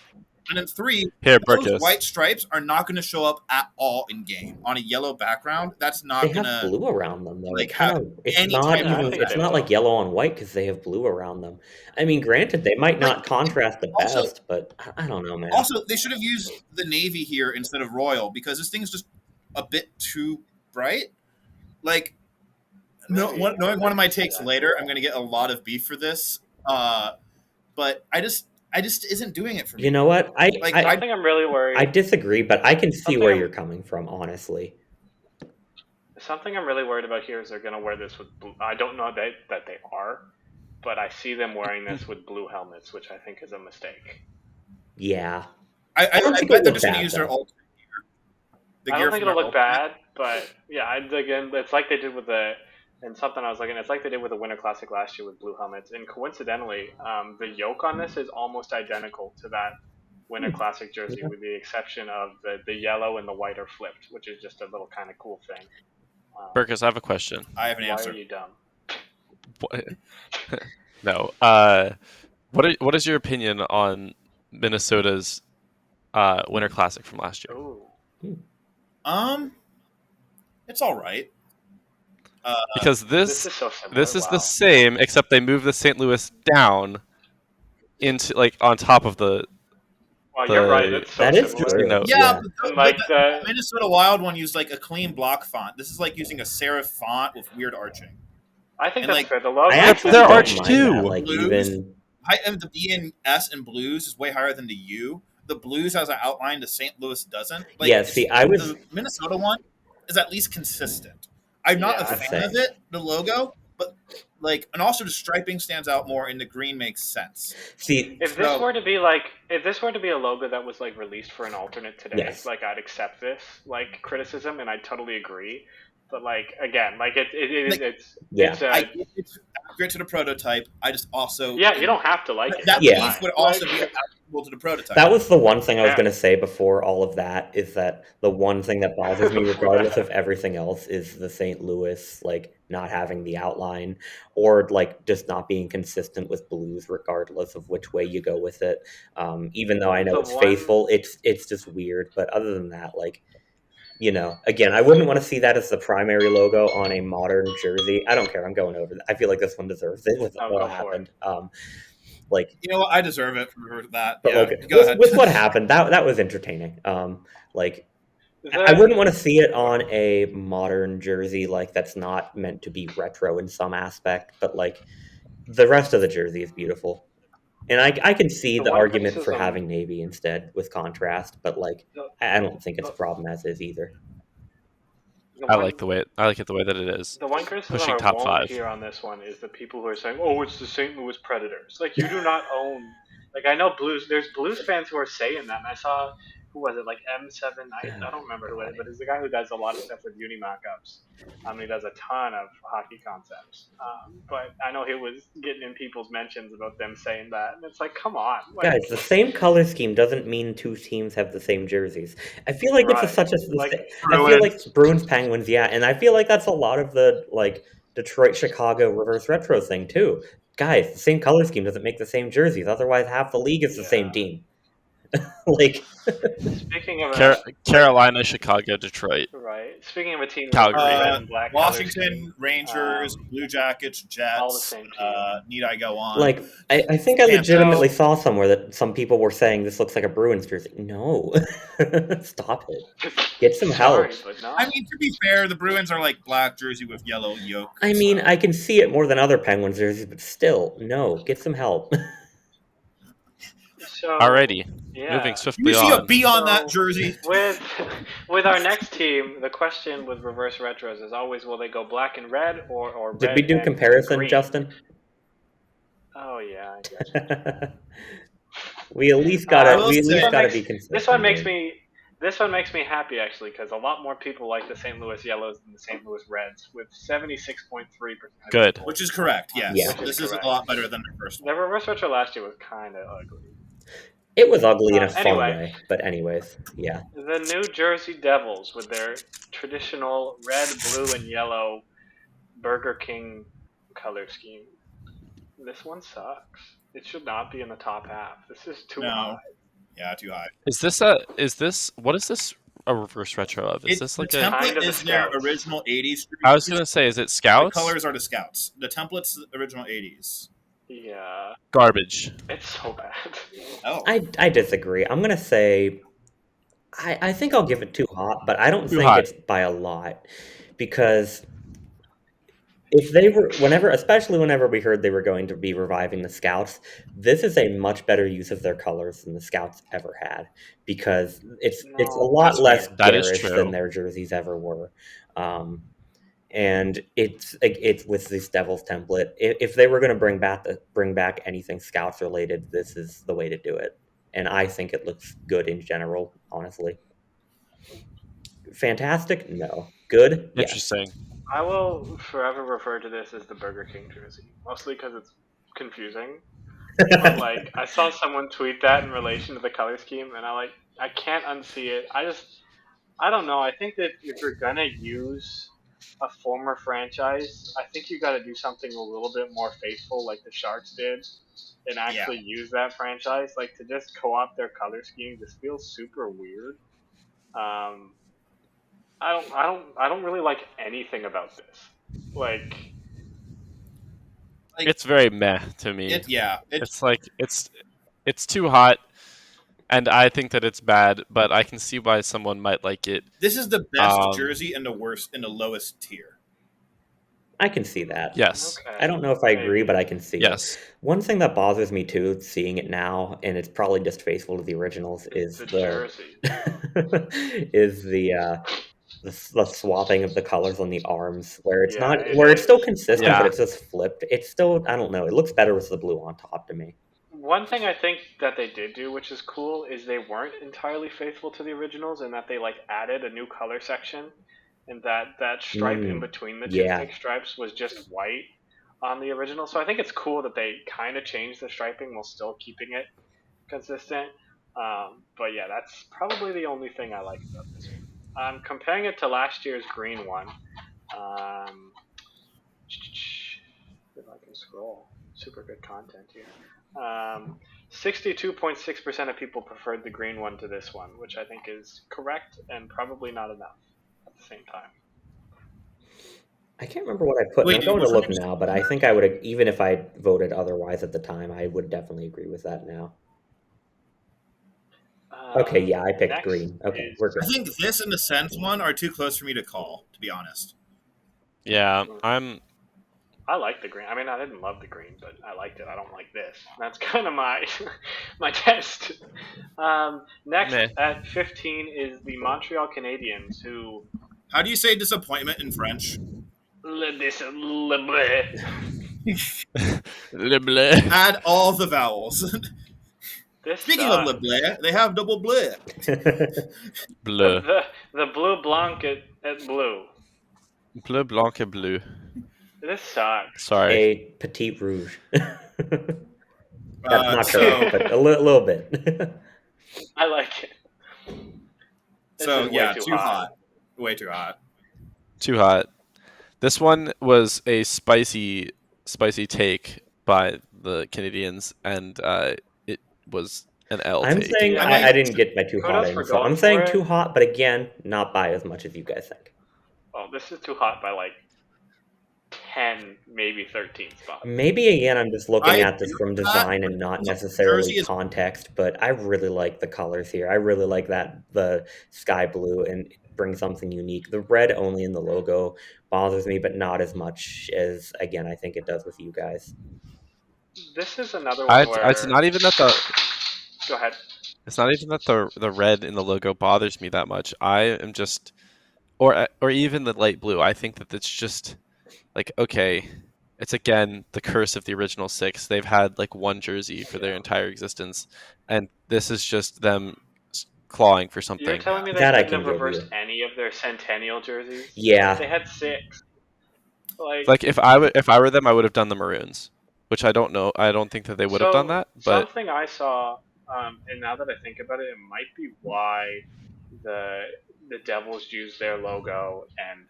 S1: And then 3,
S3: Here,
S1: those
S3: Burkus.
S1: white stripes are not going to show up at all in game on a yellow background. That's not
S4: They
S1: going
S4: have
S1: to.
S4: blue around them, though.
S1: like,
S4: It's
S1: any
S4: not
S1: type
S2: of-
S4: even.
S2: I think
S4: It's
S2: they
S4: not
S2: will.
S4: like yellow on white because they have blue around them. I mean, granted, they might not contrast the
S1: also-
S4: best, but I don't know, man.
S1: Also, they should have used the navy here instead of royal because this thing's just a bit too bright. Like,
S2: Maybe.
S1: knowing one of my takes later, I'm going to get a lot of beef for this. But I just isn't doing it for me.
S4: You know what? I
S2: Something I'm really worried.
S4: I disagree, but I can see
S2: Something
S4: where
S2: I'm-
S4: you're coming from. Honestly,
S2: Something I'm really worried about here is they're going to wear this with blue. I don't know that they are, but I see them wearing this with blue helmets, which I think is a mistake.
S4: yeah.
S1: I
S4: don't think
S1: bet
S4: it'll
S1: they're
S4: look
S1: just going to
S4: bad,
S1: use their
S4: though.
S1: alternate gear. The
S2: I
S1: gear
S2: don't think
S1: from
S2: it'll
S1: their
S2: look
S1: alternate.
S2: bad, but yeah, again, it's like they did with the, and something I was looking, it's like they did with the Winter Classic last year with blue helmets. And coincidentally, the yoke on this is almost identical to that Winter Classic jersey, with the exception of the yellow and the white are flipped, which is just a little kind of cool thing.
S3: Burkus, I have a question.
S1: I have an
S2: Why
S1: answer.
S2: are you dumb?
S3: What? No. What is your opinion on Minnesota's Winter Classic from last year?
S2: Ooh.
S1: It's all right.
S3: Because
S2: This
S3: this
S2: is so similar.
S3: this is
S2: wow.
S3: the same, except they moved the St. Louis down into like on top of the.
S2: Wow, you're
S3: the-
S2: right. It's so
S4: That is
S2: similar.
S4: true.
S3: No.
S1: Yeah,
S4: Yeah.
S1: but
S2: Like
S1: the
S2: the,
S1: Minnesota Wild one used like a clean block font. This is like using a serif font with weird arching.
S2: I think
S1: and,
S2: that's
S1: like,
S2: fair. The logo.
S4: I
S3: They're-
S4: actually
S3: they're
S4: don't
S3: arch
S4: mind
S3: too.
S4: that. Like
S1: Blues.
S4: even
S1: Height of the B and S and blues is way higher than the U. The blues has an outline, the St. Louis doesn't. Like,
S4: Yeah, see, I was-
S1: the Minnesota one is at least consistent. I'm not
S2: Yeah,
S1: a
S2: I'd
S1: fan of it, the logo, but like, and also the striping stands out more, and the green makes sense.
S4: see.
S2: If this
S1: So-
S2: were to be like, if this were to be a logo that was like released for an alternate today,
S4: Yes.
S2: like I'd accept this like criticism, and I'd totally agree. But like again, like it's
S4: Yeah.
S2: it's
S1: It's accurate to the prototype. I just also
S2: yeah, you don't have to like it.
S1: That
S4: Yeah.
S1: beef would also be applicable to the prototype.
S4: That was the one thing I was
S2: Yeah.
S4: going to say before all of that is that the one thing that bothers me, regardless of everything else, is the St. Louis like not having the outline or like just not being consistent with blues, regardless of which way you go with it. Even though I know
S2: The
S4: it's
S2: one-
S4: faithful, it's just weird. But other than that, like. You know, again, I wouldn't want to see that as the primary logo on a modern jersey. I don't care. I'm going over that. I feel like this one deserves it with
S2: Oh,
S4: what
S2: go for
S4: happened. Like,
S1: You know what? I deserve it for that.
S4: but
S1: Yeah,
S4: like
S1: go ahead.
S4: with what happened, that was entertaining. Like, I
S2: The-
S4: wouldn't want to see it on a modern jersey like that's not meant to be retro in some aspect, but like the rest of the jersey is beautiful. And I can see
S2: The
S4: the
S2: one
S4: argument for
S2: criticism-
S4: having navy instead with contrast, but like
S2: The-
S4: I don't think it's a problem as is either.
S2: the
S3: I
S2: one-
S3: like it the way that it is.
S2: The one criticism
S3: Pushing
S2: I
S3: top
S2: won't
S3: five.
S2: hear on this one is the people who are saying, "Oh, it's the St. Louis Predators." Like you do not own. Like I know Blues. There's Blues fans who are saying that, and I saw who was it? Like M7. I don't remember who it is, but it's the guy who does a lot of stuff with Uni Mockups. He does a ton of hockey concepts. But I know he was getting in people's mentions about them saying that, and it's like, come on, like,
S4: Guys, the same color scheme doesn't mean two teams have the same jerseys. I feel like
S2: Right.
S4: it's such a
S2: Like
S4: I feel
S2: Bruins.
S4: like Bruins, Penguins, yeah, and I feel like that's a lot of the like Detroit, Chicago reverse retro thing too. Guys, the same color scheme doesn't make the same jerseys. Otherwise, half the league is the same
S2: Yeah.
S4: team. Like,
S2: Speaking of a
S3: Carolina, Chicago, Detroit,
S2: right, speaking of a team with
S3: Calgary.
S2: red and black color
S1: Washington,
S2: scheme,
S1: Rangers, Blue Jackets, Jets.
S2: all the same team.
S1: Need I go on?
S4: like I think I
S1: Panthers.
S4: legitimately saw somewhere that some people were saying this looks like a Bruins jersey. No, stop it. Get some help.
S2: Sorry, but no.
S1: I mean, to be fair, the Bruins are like black jersey with yellow yoke.
S4: I mean,
S1: so-
S4: I can see it more than other Penguins jerseys, but still, no. Get some help.
S2: So,
S3: Alrighty,
S2: yeah.
S3: moving swiftly
S1: You see a
S3: on.
S1: B on that
S2: So-
S1: jersey?
S2: With our next team, the question with reverse retros is always: will they go black and red or
S4: Did
S2: red
S4: we do
S2: and
S4: comparison,
S2: green?
S4: Justin?
S2: Oh yeah, I guess.
S4: we at least
S1: I
S4: gotta
S1: will
S4: we at
S1: say-
S4: least gotta be
S2: This
S4: consistent.
S2: one makes
S4: here.
S2: me happy actually because a lot more people like the St. Louis Yellows than the St. Louis Reds, with 76.3%.
S3: Good.
S1: Which is correct, yes.
S4: Yeah.
S2: Which is
S1: This is
S2: correct.
S1: a lot better than the first
S2: The
S1: one.
S2: reverse retro last year was kind of ugly.
S4: It was ugly in a fun
S2: Anyway.
S4: way, but anyways, yeah.
S2: The New Jersey Devils with their traditional red, blue, and yellow Burger King color scheme. This one sucks. It should not be in the top half. This is too
S1: No.
S2: high.
S1: Yeah, too high.
S3: What is this a reverse retro of? Is this like
S1: the
S3: a?
S1: template
S2: Kind of the
S1: is their
S2: Scouts.
S1: original 80s.
S3: I was gonna say, is it
S1: The
S3: Scouts?
S1: colors are the Scouts. The template's the original 80s.
S2: Yeah,
S3: Garbage.
S2: it's so bad.
S1: Oh.
S4: I disagree. I'm gonna say I think I'll give it too hot, but I don't
S3: Too
S4: think
S3: hot.
S4: it's by a lot. Because if they were especially whenever we heard they were going to be reviving the Scouts, this is a much better use of their colors than the Scouts ever had. Because it's a
S2: No,
S4: lot
S1: that's
S4: less
S1: fair.
S3: That is
S4: garish
S3: true.
S4: than their jerseys ever were. And it's with this Devils template. If they were going to bring back anything Scouts related, this is the way to do it. And I think it looks good in general, honestly. Fantastic? No. Good? Yes.
S3: Interesting.
S2: I will forever refer to this as the Burger King jersey, mostly because it's confusing. But like, I saw someone tweet that in relation to the color scheme, and I can't unsee it. I don't know. I think that if you're gonna use a former franchise, I think you got to do something a little bit more faithful, like the Sharks did, and actually use that franchise. Like to just co-opt their color scheme just feels super weird. I don't really like anything about this. Like,
S3: It's very meh to me.
S1: It's
S3: It's like it's too hot, and I think that it's bad. But I can see why someone might like it.
S1: this is the best
S3: Um,
S1: jersey and the lowest tier.
S4: I can see that.
S3: Yes.
S2: okay.
S4: I don't know if I agree,
S2: Maybe.
S4: but I can see it.
S3: Yes.
S4: One thing that bothers me too, seeing it now, and it's probably distasteful to the originals, is
S2: the
S4: the
S2: jersey.
S4: is the swapping of the colors on the arms, where it's
S2: Yeah,
S4: not
S2: it
S4: where it's still
S2: is.
S4: consistent,
S3: Yeah.
S4: but it's just flipped. It's still, I don't know. It looks better with the blue on top to me.
S2: One thing I think that they did do, which is cool, is they weren't entirely faithful to the originals, and that they like added a new color section, and that stripe in between the two
S4: yeah.
S2: thick stripes was just white on the original. So I think it's cool that they kind of changed the striping while still keeping it consistent. But yeah, that's probably the only thing I like about this one. Comparing it to last year's green one, if I can scroll, super good content here. 62.6% of people preferred the green one to this one, which I think is correct and probably not enough at the same time.
S4: I can't remember what I put.
S1: Wait,
S4: I'm
S1: did
S4: going
S1: you
S4: to
S1: put
S4: look
S1: something-
S4: now, but I think I would, even if I voted otherwise at the time, I would definitely agree with that now. Okay, yeah, I picked
S2: next
S4: green. Okay,
S2: is-
S4: we're
S1: I
S4: good.
S1: think this and the Sense one are too close for me to call, to be honest.
S3: Yeah.
S2: I like the green. I mean, I didn't love the green, but I liked it. I don't like this. That's kind of my my test. Next
S3: Meh.
S2: at 15 is the Montreal Canadiens, who
S1: How do you say disappointment in French?
S2: this
S3: Le bleu.
S1: Add all the vowels. Speaking of
S2: sucks.
S1: le bleu, they have double bleu.
S3: Bleu.
S2: The blue blanc at blue.
S3: Bleu, blanc, et bleu.
S2: This sucks.
S3: Sorry.
S4: A petite rouge. That's not
S1: so,
S4: correct, but a little bit.
S2: I like it. This
S1: so
S2: is way
S1: yeah,
S2: too
S1: too hot. Way too hot.
S3: Too hot. This one was a spicy take by the Canadians, and it was an L
S4: I'm
S3: take.
S4: saying
S2: Yeah.
S4: I didn't get my too hot
S2: Kudos for
S4: in, so
S2: going
S4: I'm saying
S2: for it.
S4: too hot, but again, not by as much as you guys think.
S2: Well, this is too hot by like 10, maybe 13 spots.
S4: Maybe again, I'm just looking
S1: I
S4: at this
S1: agree
S4: from
S1: with that,
S4: design and
S1: but
S4: not
S1: Jersey
S4: necessarily
S1: is-
S4: context, but I really like the colors here. I really like that the sky blue and bring something unique. The red only in the logo bothers me, but not as much as again I think it does with you guys.
S2: This is another one where.
S3: It's not even that the
S2: Go ahead.
S3: It's not even that the red in the logo bothers me that much. I am just, or even the light blue. I think that it's just like, okay, it's again the curse of the original six. They've had like one jersey for their entire existence, and this is just them clawing for
S2: You're
S3: something.
S2: telling me they
S4: That I
S2: couldn't
S4: can
S2: have
S4: give
S2: reversed
S4: you.
S2: any of their Centennial jerseys?
S4: Yeah,
S2: They had 6.
S3: Like if I were them, I would have done the maroons, which I don't know. I don't think that they would have done that. But
S2: something I saw, and now that I think about it, it might be why the Devils used their logo and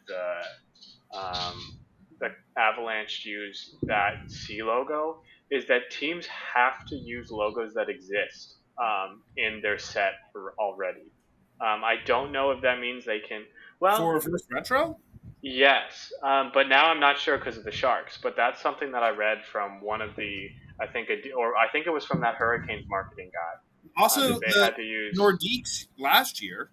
S2: the Avalanche used that C logo, is that teams have to use logos that exist in their set already. I don't know if that means they can. Well,
S1: for reverse retro.
S2: yes, but now I'm not sure because of the Sharks. But that's something that I read from one of the, I think it was from that Hurricanes marketing guy.
S1: Also,
S2: They
S1: the
S2: had to use.
S1: Nordiques last year.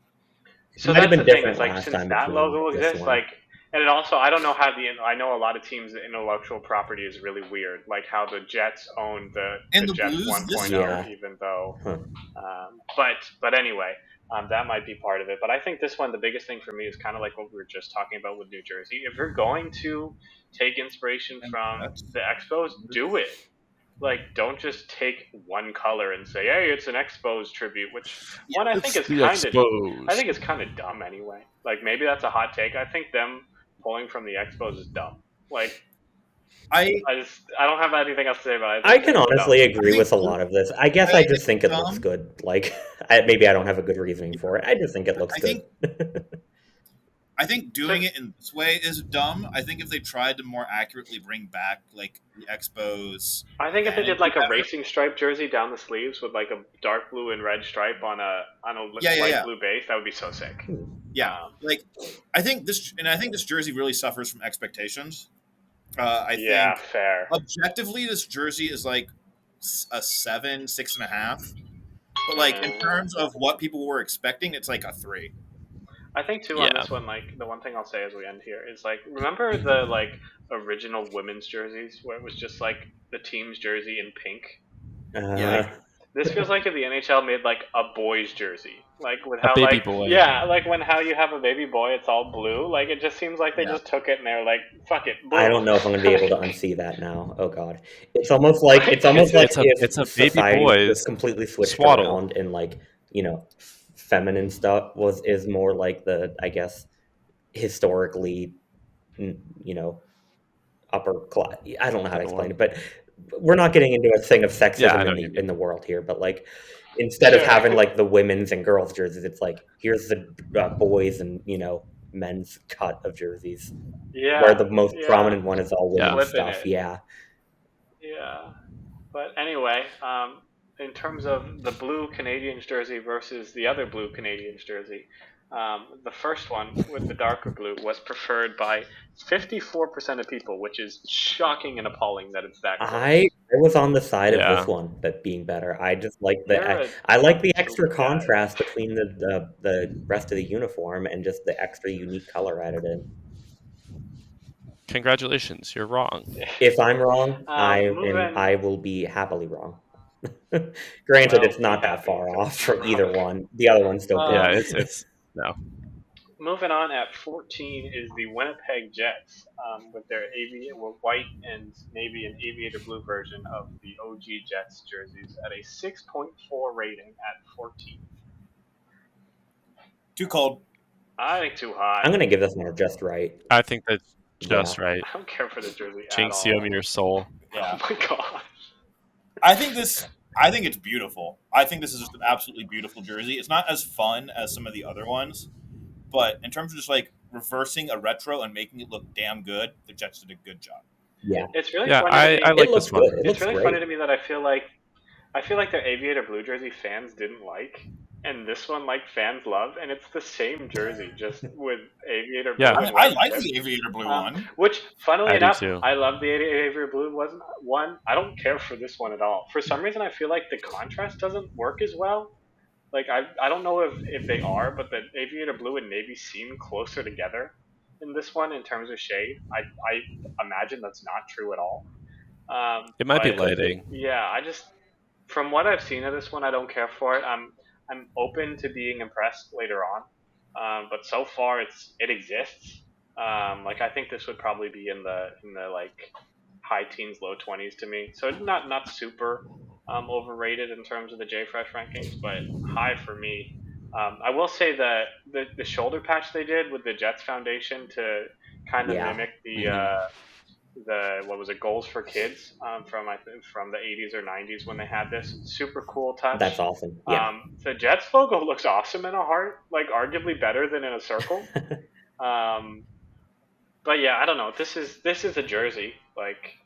S2: So
S4: Might have
S2: that's
S4: been
S2: the thing.
S4: different
S2: It's like
S4: last
S2: since
S4: time
S2: that
S4: between
S2: logo
S4: this
S2: exists,
S4: one.
S2: like, and it also I don't know how I know a lot of teams' intellectual property is really weird, like how the Jets own the
S1: And the
S2: Jets
S1: Blues
S2: 1.0,
S4: Yeah.
S2: even though.
S4: Huh.
S2: But anyway, that might be part of it. But I think this one, the biggest thing for me is kind of like what we were just talking about with New Jersey. If you're going to take inspiration from the Expos, do it. Like, don't just take one color and say, "Hey, it's an Expos tribute," which one I think is kind of dumb anyway. Like, maybe that's a hot take. I think them pulling from the Expos is dumb. Like, I don't have anything else to say about it.
S4: I can honestly agree
S1: think
S4: with a lot of this. I guess I just think it looks
S1: dumb.
S4: good. Like, maybe I don't have a good reasoning for it. I just think it looks good.
S1: I think doing it in this way is dumb. I think if they tried to more accurately bring back like the Expos,
S2: I think if they
S1: then
S2: did
S1: it'd
S2: like
S1: be
S2: a
S1: better.
S2: racing stripe jersey down the sleeves with like a dark blue and red stripe on a light blue base, that would be so sick.
S1: Yeah, like I think this jersey really suffers from expectations. I think
S2: fair.
S1: objectively, this jersey is like a 7, 6.5. But like in terms of what people were expecting, it's like a 3.
S2: I think too on this one, like the one thing I'll say as we end here is like, remember the like original women's jerseys where it was just like the team's jersey in pink? This feels like if the NHL made like a boy's jersey, like with how
S3: baby
S2: like
S3: boy.
S2: like when how you have a baby boy, it's all blue. Like it just seems like they just took it and they're like, fuck it, blue.
S4: I don't know if I'm gonna be able to unsee that now. Oh god, it's almost like if
S3: it's a baby
S4: society
S3: boy's
S4: was completely switched
S3: swaddle.
S4: around and like feminine stuff is more like the, I guess, historically upper class. I don't know how to explain it, but we're not getting into a thing of sexism in the world here. But like, instead of having like the women's and girls' jerseys, it's like here's the boys and men's cut of jerseys.
S2: Yeah.
S4: Where the most prominent one is all women's
S2: Flipping
S4: stuff.
S2: it.
S4: Yeah.
S2: Yeah. But anyway, in terms of the blue Canadiens jersey versus the other blue Canadiens jersey, the first one with the darker blue was preferred by 54% of people, which is shocking and appalling that it's that close.
S4: I was on the side of this one, that being better. I just like I like the extra contrast between the rest of the uniform and just the extra unique color added in.
S3: Congratulations, you're wrong.
S4: If I'm wrong, I will be happily wrong. Granted, it's not that far off from either one. The other one's still good.
S3: Yeah, it's no.
S2: Moving on at 14 is the Winnipeg Jets with their white and navy and aviator blue version of the OG Jets jerseys at a 6.4 rating at 14.
S1: Too cold.
S2: I think too hot.
S4: I'm gonna give this one just right.
S3: I think that's just right.
S2: I don't care for this jersey
S3: Jinx,
S2: at all.
S3: you owe me your soul.
S1: Yeah.
S2: Oh my god.
S1: I think it's beautiful. I think this is just an absolutely beautiful jersey. It's not as fun as some of the other ones, but in terms of just like reversing a retro and making it look damn good, the Jets did a good job.
S4: Yeah.
S2: It's really
S3: funny.
S2: I
S3: like this one.
S2: It's really funny to me that I feel like I feel like the Aviator Blue jersey fans didn't like, and this one like fans love, and it's the same jersey, just with Aviator Blue
S3: Yeah.
S2: and
S1: I
S2: white
S1: like
S2: tips.
S1: the Aviator Blue one.
S2: Which, funnily
S3: I do
S2: enough,
S3: too.
S2: I love the Aviator Blue one. I don't care for this one at all. For some reason, I feel like the contrast doesn't work as well. Like I don't know if they are, but the Aviator Blue and Navy seem closer together in this one in terms of shade. I imagine that's not true at all.
S3: It might be
S2: But
S3: lighting.
S2: yeah, I just from what I've seen of this one, I don't care for it. I'm open to being impressed later on, but so far it exists. Like I think this would probably be in the like high teens, low 20s to me. So not super overrated in terms of the JFresh rankings, but high for me. I will say that the shoulder patch they did with the Jets Foundation to kind of
S4: Yeah.
S2: mimic
S3: Mhm.
S2: the what was it, Goals for Kids from I think from the 80s or 90s when they had this super cool touch.
S4: That's awesome. Yeah.
S2: The Jets logo looks awesome in a heart, like arguably better than in a circle. But yeah, I don't know. This is a jersey. Like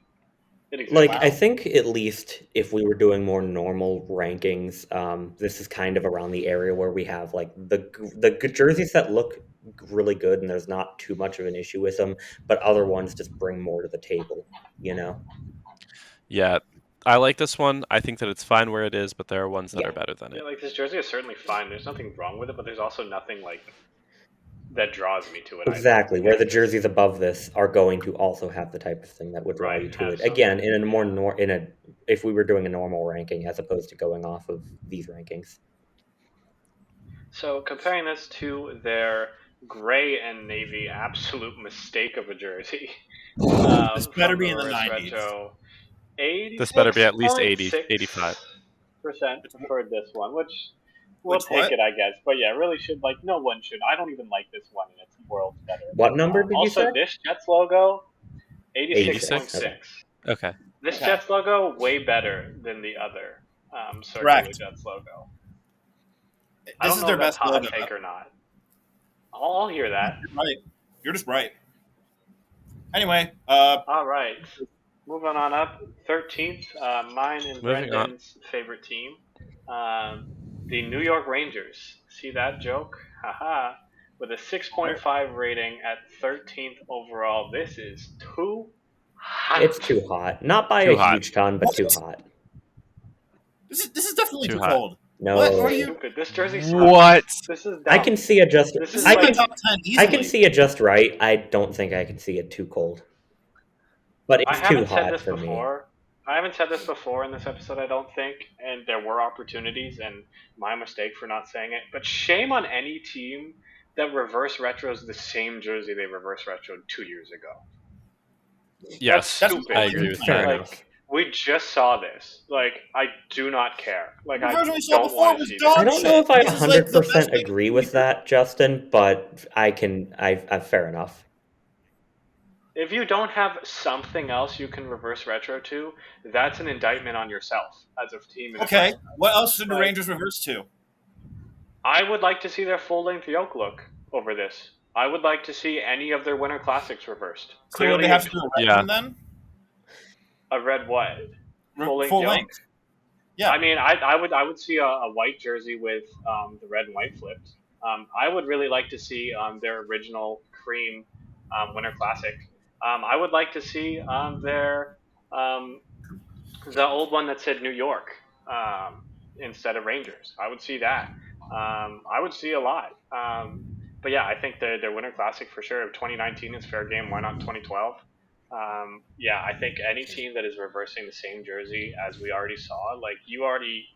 S2: it exists.
S4: Like,
S1: Wow.
S4: I think at least if we were doing more normal rankings, this is kind of around the area where we have like the good jerseys that look really good and there's not too much of an issue with them, but other ones just bring more to the table, you know?
S3: Yeah. I like this one. I think that it's fine where it is, but there are ones that
S4: Yeah.
S3: are better than
S2: Yeah,
S3: it.
S2: like this jersey is certainly fine. There's nothing wrong with it, but there's also nothing like that draws me to it.
S4: Exactly, where the jerseys above this are going to also have the type of thing that would draw
S2: Right,
S4: you to
S2: have
S4: it.
S2: some-
S4: Again, in a more if we were doing a normal ranking as opposed to going off of these rankings.
S2: So comparing this to their gray and navy absolute mistake of a jersey.
S1: This better
S2: from
S1: be in the
S2: Reverse
S1: 90s.
S2: Retro,
S3: This better be at least 80, 85.
S2: 86% preferred this one, which we'll
S1: Which
S2: take
S1: what?
S2: it, I guess. But yeah, really should like no one should. I don't even like this one, and it's worlds better.
S4: What number did you
S2: Also,
S4: say?
S2: this Jets logo, 86.6.
S4: Okay.
S3: Okay.
S2: This
S1: Okay.
S2: Jets logo way better than the other circular
S1: Correct.
S2: Jets logo. I
S1: This
S2: don't
S1: is
S2: know
S1: their
S2: if that's
S1: best
S2: hot
S1: logo.
S2: take or not. I'll hear that.
S1: You're right. You're just right. Anyway,
S2: All right. Moving on up, 13th, mine and
S3: Moving on.
S2: Brendan's favorite team, the New York Rangers. See that joke? Haha. With a 6.5 rating at 13th overall. This is too hot.
S4: It's too hot. Not by
S3: Too
S4: a
S3: hot.
S4: huge ton, but
S1: What?
S4: too hot.
S1: this is definitely
S3: Too
S1: too
S3: hot.
S1: cold.
S4: No.
S1: What are you?
S2: Stupid. This jersey sucks.
S3: What?
S2: This is dumb.
S4: I can see it just
S2: This
S1: This
S2: is
S1: is
S4: I
S1: my
S4: can
S1: top 10 easily.
S4: I can see it just right. I don't think I can see it too cold. But
S2: I
S4: it's too
S2: haven't said
S4: hot
S2: this
S4: for me.
S2: before. I haven't said this before in this episode, I don't think, and there were opportunities, and my mistake for not saying it. But shame on any team that reverse retros the same jersey they reverse retroed 2 years ago.
S3: Yes.
S2: That's
S1: That's
S2: stupid.
S3: I agree with
S4: Fair
S3: that.
S4: enough.
S2: We just saw this. Like, I do not care. Like,
S1: The
S2: I
S1: version we saw
S2: don't
S1: before
S2: want to
S1: was
S2: see
S1: dog
S2: this.
S4: I don't know if I
S1: This is like the best
S4: 100%
S1: thing
S4: agree
S1: ever.
S4: with that, Justin, but I fair enough.
S2: If you don't have something else you can reverse retro to, that's an indictment on yourself as a team. and a
S1: Okay.
S2: franchise.
S1: What else did the
S2: Like-
S1: Rangers reverse to?
S2: I would like to see their full-length yoke look over this. I would like to see any of their Winter Classics reversed.
S1: So would they have to do a red
S3: Yeah.
S1: one then?
S2: a red what? Full-length
S1: Full
S2: yoke?
S1: length. Yeah.
S2: I mean, I would see a white jersey with the red and white flipped. I would really like to see their original cream Winter Classic. I would like to see their the old one that said New York instead of Rangers. I would see that. I would see a lot. But yeah, I think their Winter Classic for sure. If 2019 is fair game, why not 2012? Yeah, I think any team that is reversing the same jersey as we already saw, like you already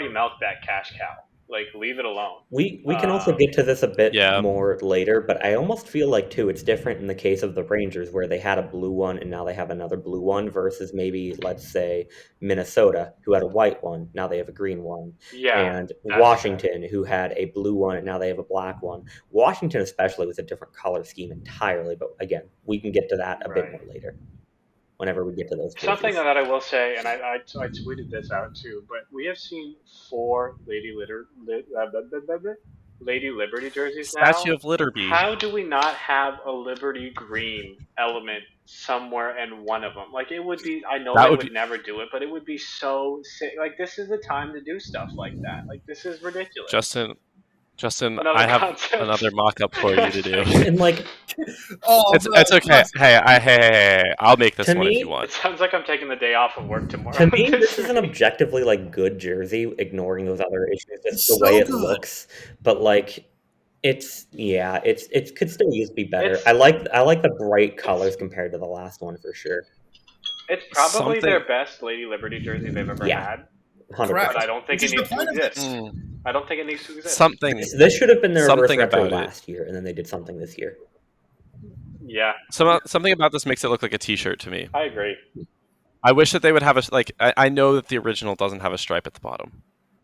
S2: milked that cash cow. Like leave it alone.
S4: We can also get to this a bit
S3: Yeah.
S4: more later, but I almost feel like too it's different in the case of the Rangers where they had a blue one and now they have another blue one versus maybe let's say Minnesota who had a white one, now they have a green one.
S2: Yeah,
S4: And
S2: that's
S4: Washington who had a blue one and now they have a black one. Washington especially was a different color scheme entirely, but again, we can get to that a bit
S2: Right.
S4: more later. Whenever we get to those
S2: something
S4: jerseys.
S2: that I will say, and I tweeted this out too, but we have seen 4 Lady Lady Liberty jerseys now.
S3: Statue of Liberty.
S2: How do we not have a Liberty green element somewhere in one of them? Like, it would be. I know
S3: That
S2: they
S3: would
S2: would
S3: be-
S2: never do it, but it would be so sick. Like, this is the time to do stuff like that. Like, this is ridiculous.
S3: Justin,
S2: Another
S3: I have
S2: concept.
S3: another mock-up for you to do.
S4: And like
S1: Oh,
S3: It's okay. Hey, I'll make this
S4: To
S3: one if
S4: me-
S3: you
S2: It
S3: want.
S2: sounds like I'm taking the day off of work tomorrow.
S4: to me, this is an objectively like good jersey, ignoring those other issues, just
S1: It's
S4: the
S1: so
S4: way it
S1: good.
S4: looks. But like, it's it could still use to be better.
S2: It's-
S4: I like the bright colors compared to the last one for sure.
S2: It's probably
S3: Something-
S2: their best Lady Liberty jersey they've ever
S4: Yeah.
S2: had,
S4: 100%.
S1: Correct.
S2: but I don't think
S1: Which
S2: it
S1: is
S2: needs
S1: the
S2: to
S1: point of
S2: exist.
S1: this.
S2: I don't think it needs to exist.
S3: Something
S4: This should have been their reverse
S3: Something
S4: retro
S3: about it.
S4: last year, and then they did something this year.
S2: Yeah,
S3: something about this makes it look like a T-shirt to me.
S2: I agree.
S3: I wish that they would have a like. I know that the original doesn't have a stripe at the bottom,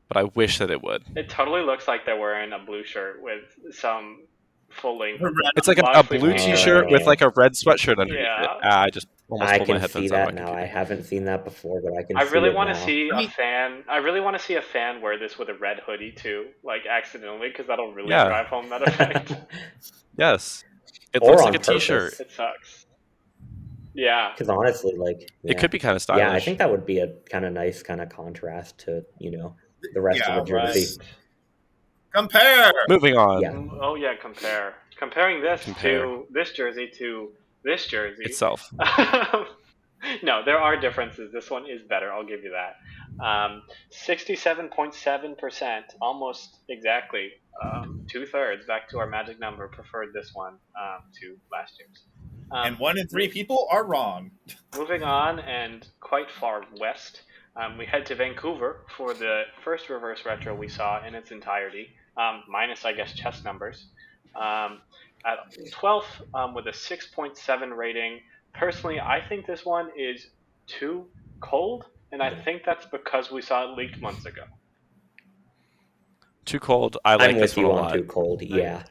S3: but I wish that it would.
S2: It totally looks like they're wearing a blue shirt with some full length.
S3: It's like a
S2: long
S3: blue
S2: sleeve
S3: T-shirt
S2: pants.
S3: with like a red sweatshirt underneath
S2: Yeah.
S3: it. I just almost
S4: I
S3: pulled my
S4: can
S3: headphones
S4: see
S3: out
S4: that
S3: of my
S4: now.
S3: computer.
S4: I haven't seen that before, but I can.
S2: I really
S4: want to
S2: see
S1: I
S2: a
S1: mean-
S2: fan. I really want to see a fan wear this with a red hoodie too, like accidentally, because that'll really
S3: Yeah.
S2: drive home that effect.
S3: Yes, it
S4: Or
S3: looks
S4: on
S3: like a T-shirt.
S4: purpose.
S2: It sucks. Yeah,
S4: Because honestly, like
S3: It could be kind of stylish.
S4: Yeah, I think that would be a kind of nice kind of contrast to the rest
S1: Yeah,
S4: of the jersey.
S2: right.
S1: Compare.
S3: Moving on.
S4: Yeah.
S2: Oh yeah, comparing this
S3: Compare.
S2: to this jersey to this jersey
S3: Itself.
S2: No, there are differences. This one is better. I'll give you that. 67.7%, almost exactly, 2/3 back to our magic number, preferred this one to last year's.
S1: And 1 in 3 people are wrong.
S2: Moving on, and quite far west, we head to Vancouver for the first reverse retro we saw in its entirety, minus, I guess, chest numbers. At 12th, with a 6.7 rating. Personally, I think this one is too cold, and I think that's because we saw it leaked months ago.
S3: Too cold. I like
S4: I'm
S3: this
S4: with
S3: one
S4: you
S3: a
S4: on
S3: lot.
S4: too cold. Yeah,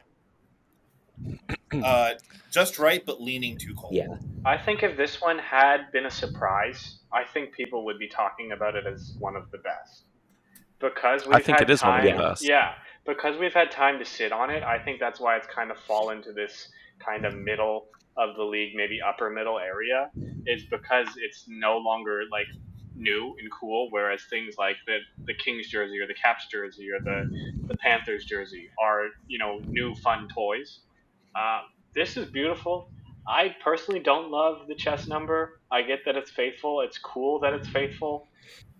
S1: Just right, but leaning too cold.
S4: yeah.
S2: I think if this one had been a surprise, I think people would be talking about it as one of the best. Because we've
S3: I think
S2: had
S3: it is one of the
S2: time,
S3: best.
S2: Yeah, because we've had time to sit on it. I think that's why it's kind of fallen to this kind of middle of the league, maybe upper middle area, is because it's no longer like new and cool. Whereas things like the Kings jersey or the Caps jersey or the Panthers jersey are new fun toys. This is beautiful. I personally don't love the chest number. I get that it's faithful. It's cool that it's faithful.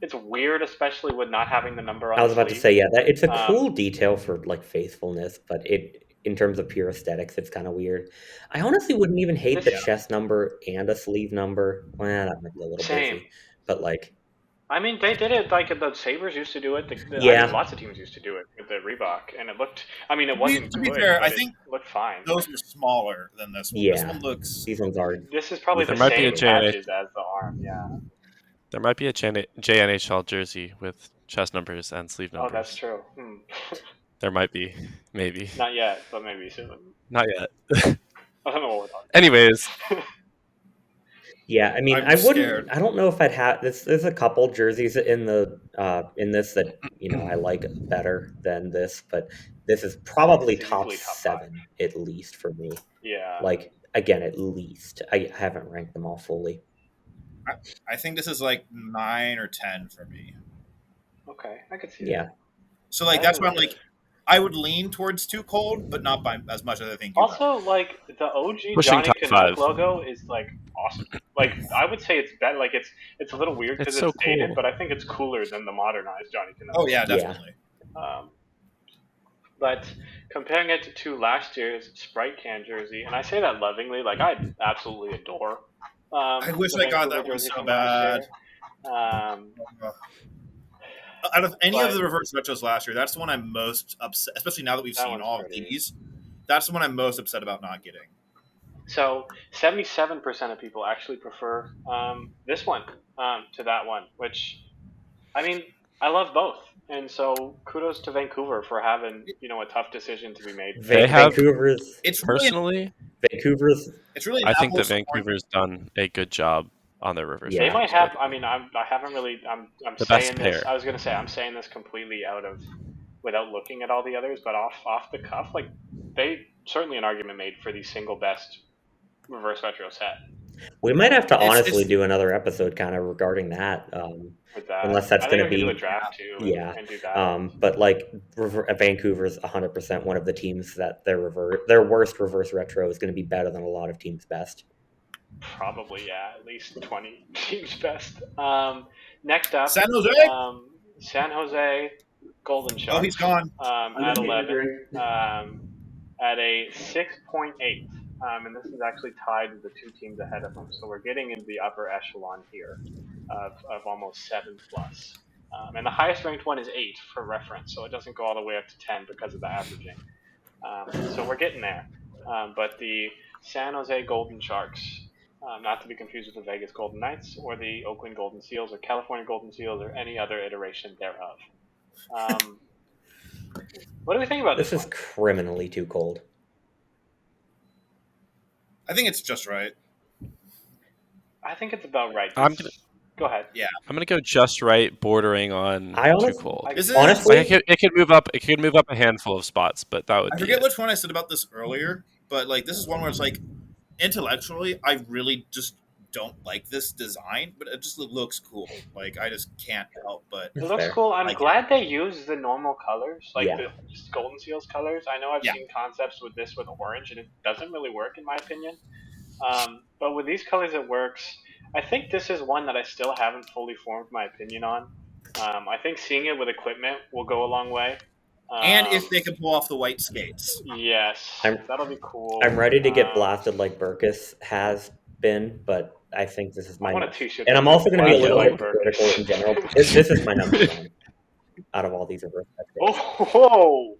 S2: It's weird, especially with not having the number on
S4: I was
S2: the
S4: about to
S2: sleeve.
S4: say, yeah, that it's a
S2: Um,
S4: cool detail for like faithfulness, but in terms of pure aesthetics, it's kind of weird. I honestly wouldn't even hate the
S2: This-
S4: chest number and a sleeve number. Well, that might be a little
S2: Same.
S4: busy, but like,
S2: I mean, they did it like the Sabres used to do it.
S4: Yeah.
S2: I mean, lots of teams used to do it with the Reebok, and it looked. I mean, it wasn't
S1: To be
S2: good,
S1: fair,
S2: but
S1: I think
S2: it looked fine.
S1: Those were smaller than this one. This
S4: Yeah.
S1: one looks.
S4: these ones are.
S2: This is probably
S3: There
S2: the
S3: might be
S2: same
S3: a JNH
S2: patches as the arm. Yeah.
S3: There might be a JNHL jersey with chest numbers and sleeve numbers.
S2: Oh, that's true.
S3: There might be, maybe.
S2: Not yet, but maybe soon.
S3: Not yet.
S2: I don't know what we're talking.
S3: Anyways,
S4: Yeah, I mean,
S1: I'm
S4: I wouldn't.
S1: scared.
S4: I don't know if I'd have this. There's a couple jerseys in this that I like better than this, but this is probably
S2: It's
S4: top
S2: easily top
S4: 7 at least for me.
S2: Yeah.
S4: Like again, at least I haven't ranked them all fully.
S1: I think this is like 9 or 10 for me.
S2: Okay, I could see that.
S4: Yeah,
S1: So like that's why I'm like, I would lean towards too cold, but not by as much as I think you are.
S2: Also, like the OG
S3: Pushing
S2: Johnny
S3: top
S2: Canuck
S3: 5.
S2: logo is like awesome. Like I would say it's better. Like it's a little weird because
S3: It's so
S2: dated,
S3: cool.
S2: but I think it's cooler than the modernized Johnny Canuck.
S1: Oh yeah,
S4: Yeah.
S1: definitely.
S2: But comparing it to last year's Sprite can jersey, and I say that lovingly, like I absolutely adore.
S1: I wish
S2: the
S1: I got
S2: Vancouver
S1: that one
S2: jersey
S1: so
S2: from last
S1: bad.
S2: year.
S1: Out of any
S2: But-
S1: of the reverse retros last year, that's the one I'm most upset. Especially now that we've
S2: That
S1: seen
S2: one's
S1: all of
S2: pretty.
S1: these, that's the one I'm most upset about not getting.
S2: So 77% of people actually prefer this one to that one, which, I mean, I love both. And so kudos to Vancouver for having, a tough decision to be made.
S3: They have-
S4: Vancouver's
S1: It's really,
S3: personally,
S1: it's really.
S3: I think that
S1: apples to oranges.
S3: Vancouver's done a good job on their reverse.
S4: Yeah.
S2: They
S3: retro.
S2: might have. I mean, I haven't really. I'm
S3: The
S2: saying
S3: best
S2: this.
S3: pair.
S2: I was gonna say I'm saying this completely out of without looking at all the others, but off the cuff, like they certainly an argument made for the single best reverse retro set.
S4: We might have to
S1: It's-
S4: honestly
S1: it's-
S4: do another episode kind of regarding that.
S2: With that,
S4: Unless that's
S2: I think
S4: gonna
S2: we could do
S4: be-
S2: a draft too,
S4: yeah.
S2: and do that.
S4: But like Vancouver's 100% one of the teams that their worst reverse retro is going to be better than a lot of teams' best.
S2: Probably, yeah, at least 20 teams best. Next up,
S1: San Jose.
S2: San Jose Golden Sharks.
S1: Oh, he's gone.
S2: At 11, at a 6.8. And this is actually tied to the two teams ahead of them. So we're getting into the upper echelon here of almost 7 plus. And the highest ranked one is 8 for reference, so it doesn't go all the way up to 10 because of the averaging. So we're getting there. But the San Jose Golden Sharks, not to be confused with the Vegas Golden Knights or the Oakland Golden Seals or California Golden Seals or any other iteration thereof. What do we think about this?
S4: This is criminally too cold.
S1: I think it's just right.
S2: I think it's about right. Go ahead.
S3: I'm gonna go just right, bordering on
S4: I
S3: too
S4: honestly-
S3: cold.
S1: Is it?
S4: Honestly,
S3: Like it could move up. It could move up a handful of spots, but that would
S1: I
S3: be
S1: forget
S3: it.
S1: which one I said about this earlier, but like this is one where it's like intellectually, I really just don't like this design, but it just looks cool. Like I just can't help but.
S2: It looks
S4: Fair.
S2: cool. I'm
S1: Like
S2: glad they use the normal colors, like
S4: Yeah.
S2: the Golden Seals colors. I know I've
S1: Yeah.
S2: seen concepts with this with orange, and it doesn't really work in my opinion. But with these colors, it works. I think this is one that I still haven't fully formed my opinion on. I think seeing it with equipment will go a long way.
S1: And if they can pull off the white skates.
S2: Yes, that'll be cool.
S4: I'm ready to get blasted like Burkus has been, but I think this is
S2: I
S4: my.
S2: want a t-shirt.
S4: And I'm also going to be a
S2: Blasted
S4: little
S2: like
S4: bit
S2: Burgess.
S4: critical in general. This is my number one out of all these reverse retros.
S2: Oh,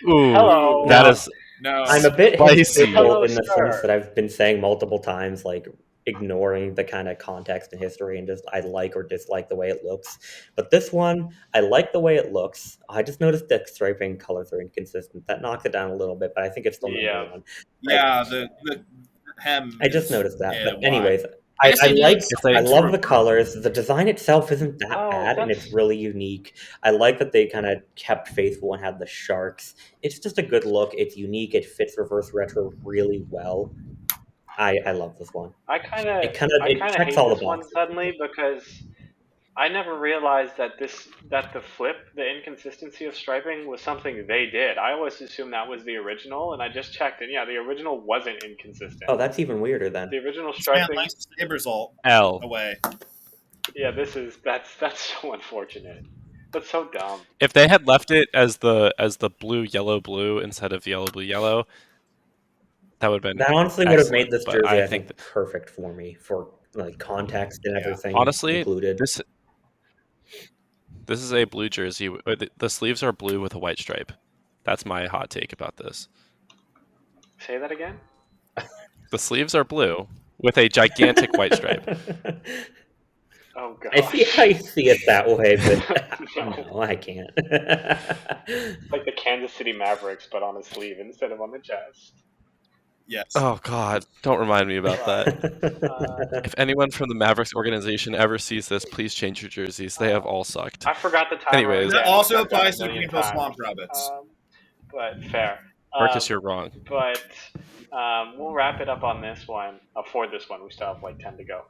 S3: Ooh,
S2: Hello.
S3: that
S4: Now-
S3: is
S1: No,
S4: I'm a bit
S3: Spicy.
S4: hypocritical
S2: Hello,
S4: in the
S2: sir.
S4: sense that I've been saying multiple times, like ignoring the kind of context and history and just I like or dislike the way it looks. But this one, I like the way it looks. I just noticed that striping colors are inconsistent. That knocks it down a little bit, but I think it's still number
S2: Yeah.
S4: one.
S1: yeah, the hem.
S4: I just
S1: is-
S4: noticed that.
S1: yeah,
S4: But
S1: why?
S4: anyways,
S1: I
S4: I
S1: guess they
S4: like.
S1: did
S3: they-
S4: I love the colors. The design itself isn't that
S2: Oh,
S4: bad, and
S2: that's-
S4: it's really unique. I like that they kind of kept faithful and had the sharks. It's just a good look. It's unique. It fits reverse retro really well. I love this one.
S2: I kind of
S4: It kinda- it
S2: hate
S4: checks all the
S2: this one
S4: boxes.
S2: suddenly because I never realized that the flip, the inconsistency of striping was something they did. I always assumed that was the original, and I just checked, and yeah, the original wasn't inconsistent.
S4: Oh, that's even weirder then.
S2: The original
S1: Man,
S2: striping,
S1: nice Sabres all
S3: L.
S1: away.
S2: yeah, that's so unfortunate. That's so dumb.
S3: If they had left it as the blue yellow blue instead of yellow blue yellow, that would have been
S4: That honestly would have made
S3: excellent,
S4: this
S3: but
S4: jersey,
S3: I
S4: I
S3: think
S4: think, perfect for me for like context and
S1: Yeah.
S4: everything
S3: honestly
S4: included.
S3: this is a blue jersey. The sleeves are blue with a white stripe. That's my hot take about this.
S2: Say that again.
S3: The sleeves are blue with a gigantic white stripe.
S2: Oh god.
S4: I see it that way, but
S2: No.
S4: no, I can't.
S2: Like the Kansas City Mavericks, but on a sleeve instead of on the chest.
S1: Yes.
S3: Oh God! Don't remind me about that. If anyone from the Mavericks organization ever sees this, please change your jerseys. They have all sucked.
S2: I forgot the time.
S3: Anyways.
S1: that also applies to the Greenville Swamp Rabbits.
S2: But fair.
S3: Marcus, you're wrong.
S2: But we'll wrap it up on this one. For this one, we still have like 10 to go.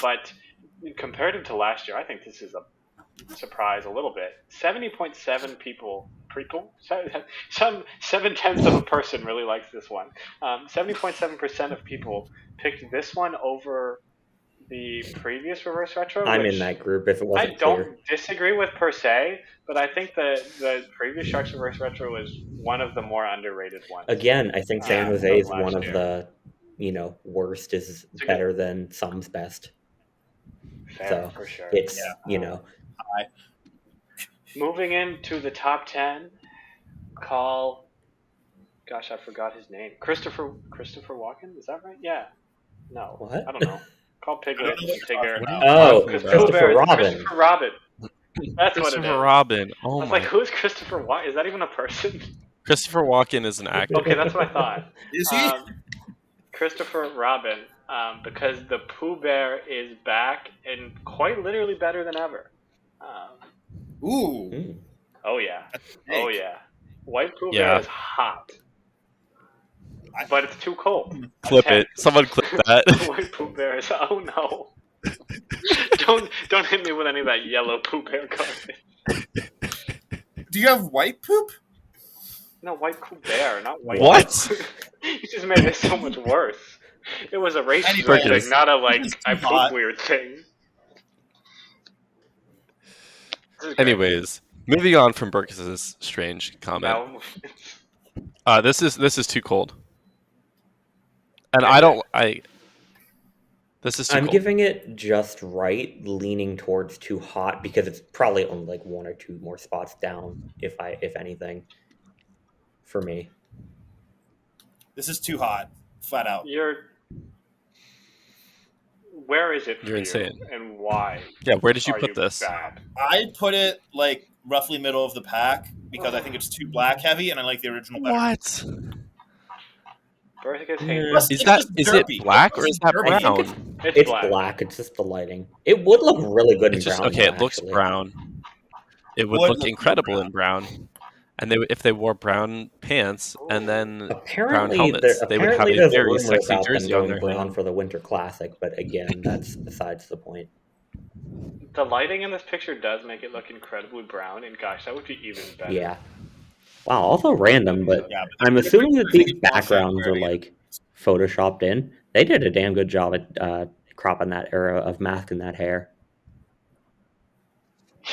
S2: But comparative to last year, I think this is a surprise a little bit. 70.7 people, some 7/10 of a person really likes this one. 70.7% of people picked this one over the previous reverse retro.
S4: I'm
S2: which
S4: in that group if it
S2: I
S4: wasn't
S2: don't
S4: clear.
S2: disagree with per se, but I think the previous Sharks reverse retro is one of the more underrated ones.
S4: Again, I think San
S2: Yeah,
S4: Jose is
S2: last
S4: one of
S2: year.
S4: the worst is
S2: It's a
S4: better than some's best.
S2: Fair,
S4: So
S2: for sure.
S4: it's
S1: Yeah.
S2: Moving into the top 10, call. Gosh, I forgot his name. Christopher Walken? Is that right? Yeah. No.
S4: What?
S2: I don't know. Call Piglet,
S1: know what you're
S2: Tigger.
S1: talking about.
S4: Oh,
S3: Talking about-
S4: Christopher Robin.
S2: Christopher Robin. That's what it
S3: Christopher
S2: is.
S3: Robin.
S2: I
S3: Oh
S2: was
S3: my!
S2: like, who's Christopher Walken? Is that even a person?
S3: Christopher Walken is an actor.
S2: Okay, that's what I thought.
S1: Is he?
S2: Christopher Robin, because the Pooh Bear is back and quite literally better than ever.
S1: Ooh.
S4: Hmm.
S2: Oh yeah.
S1: That's
S2: Oh
S1: big.
S2: yeah. White Pooh
S3: Yeah.
S2: Bear is hot, but it's too cold. A
S3: Clip
S2: 10.
S3: it. Someone clip that.
S2: White Pooh Bear is. Oh no. Don't hit me with any of that yellow Pooh Bear garbage.
S1: Do you have white poop?
S2: No, White Pooh Bear, not White.
S3: What?
S2: You just made this so much worse. It was a racism
S1: Anyway,
S2: thing, not a
S1: this is
S2: I
S1: too
S2: poop
S1: hot.
S2: weird thing. This is great.
S3: Anyways, moving on from Burkus's strange comment.
S2: Now,
S3: This is too cold. And
S2: Okay.
S3: this is too
S4: I'm
S3: cold.
S4: giving it just right, leaning towards too hot because it's probably only like one or two more spots down, if anything, for me.
S1: This is too hot, flat out.
S2: Where is it for
S3: You're
S2: you,
S3: insane.
S2: and why?
S3: Yeah, where did you
S2: are
S3: put
S2: you
S3: this?
S2: Bad?
S1: I put it like roughly middle of the pack because I think it's too black heavy, and I like the original better.
S3: What?
S2: Burkus
S4: Yeah.
S2: hates
S1: Plus,
S3: Is
S1: it's
S3: that
S1: just
S3: is
S1: derpy.
S3: it black
S1: Plus
S3: or
S1: it's
S3: is that
S1: derpy.
S4: I think
S3: brown?
S4: It's
S2: black.
S4: black. It's just the lighting. It would look really good in
S3: It's just
S4: brown.
S3: okay.
S4: though,
S3: It looks
S4: actually.
S3: brown. It would
S1: Would
S3: look
S1: look
S3: incredible
S1: brown.
S3: in brown. And if they wore brown pants and then brown
S4: Apparently,
S3: helmets, they would have a
S4: there's a
S3: very
S4: rumor
S3: sexy
S4: about them
S3: jersey on
S4: going
S3: their
S4: brown
S3: head.
S4: for the Winter Classic, but again, that's besides the point.
S2: The lighting in this picture does make it look incredibly brown, and gosh, that would be even better.
S4: Yeah. Wow. Also random, but
S1: Yeah, but
S4: I'm
S1: the
S4: assuming that
S1: I think
S4: these
S1: it's more
S4: backgrounds are
S1: February.
S4: like photoshopped in. They did a damn good job at cropping that era of masking that hair.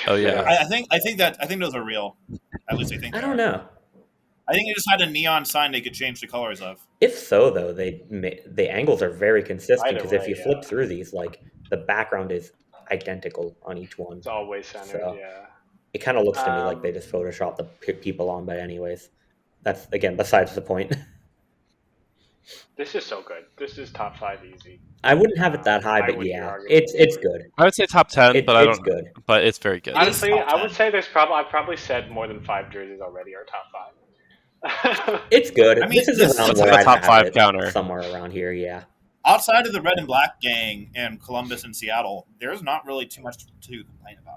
S3: Oh yeah.
S1: I think those are real. At least I think
S4: I
S1: they
S4: don't
S1: are.
S4: know.
S1: I think they just had a neon sign they could change the colors of.
S4: If so, though, the angles are very consistent
S2: Either
S4: because if
S2: way,
S4: you
S2: yeah.
S4: flip through these, like the background is identical on each one.
S2: It's always centered,
S4: So-
S2: yeah.
S4: It kind of looks to me like
S2: Um,
S4: they just photoshopped the people on, but anyways, that's again besides the point.
S2: This is so good. This is top 5 easy.
S4: I wouldn't have it that high,
S2: I
S4: but
S2: would
S4: yeah,
S2: argue.
S4: it's good.
S3: I would say top 10, but I
S4: It's
S3: don't.
S4: good.
S3: But it's very good.
S1: It is
S2: Honestly,
S1: top
S2: I would
S1: 10.
S2: say I've probably said more than 5 jerseys already are top 5.
S4: It's good.
S1: I mean,
S4: this is
S1: this
S4: around
S1: looks
S4: where
S3: like a
S4: I'd
S3: top
S4: have
S3: 5
S4: it,
S3: counter.
S4: somewhere around here. Yeah.
S1: Outside of the Red and Black gang and Columbus and Seattle, there's not really too much to complain about.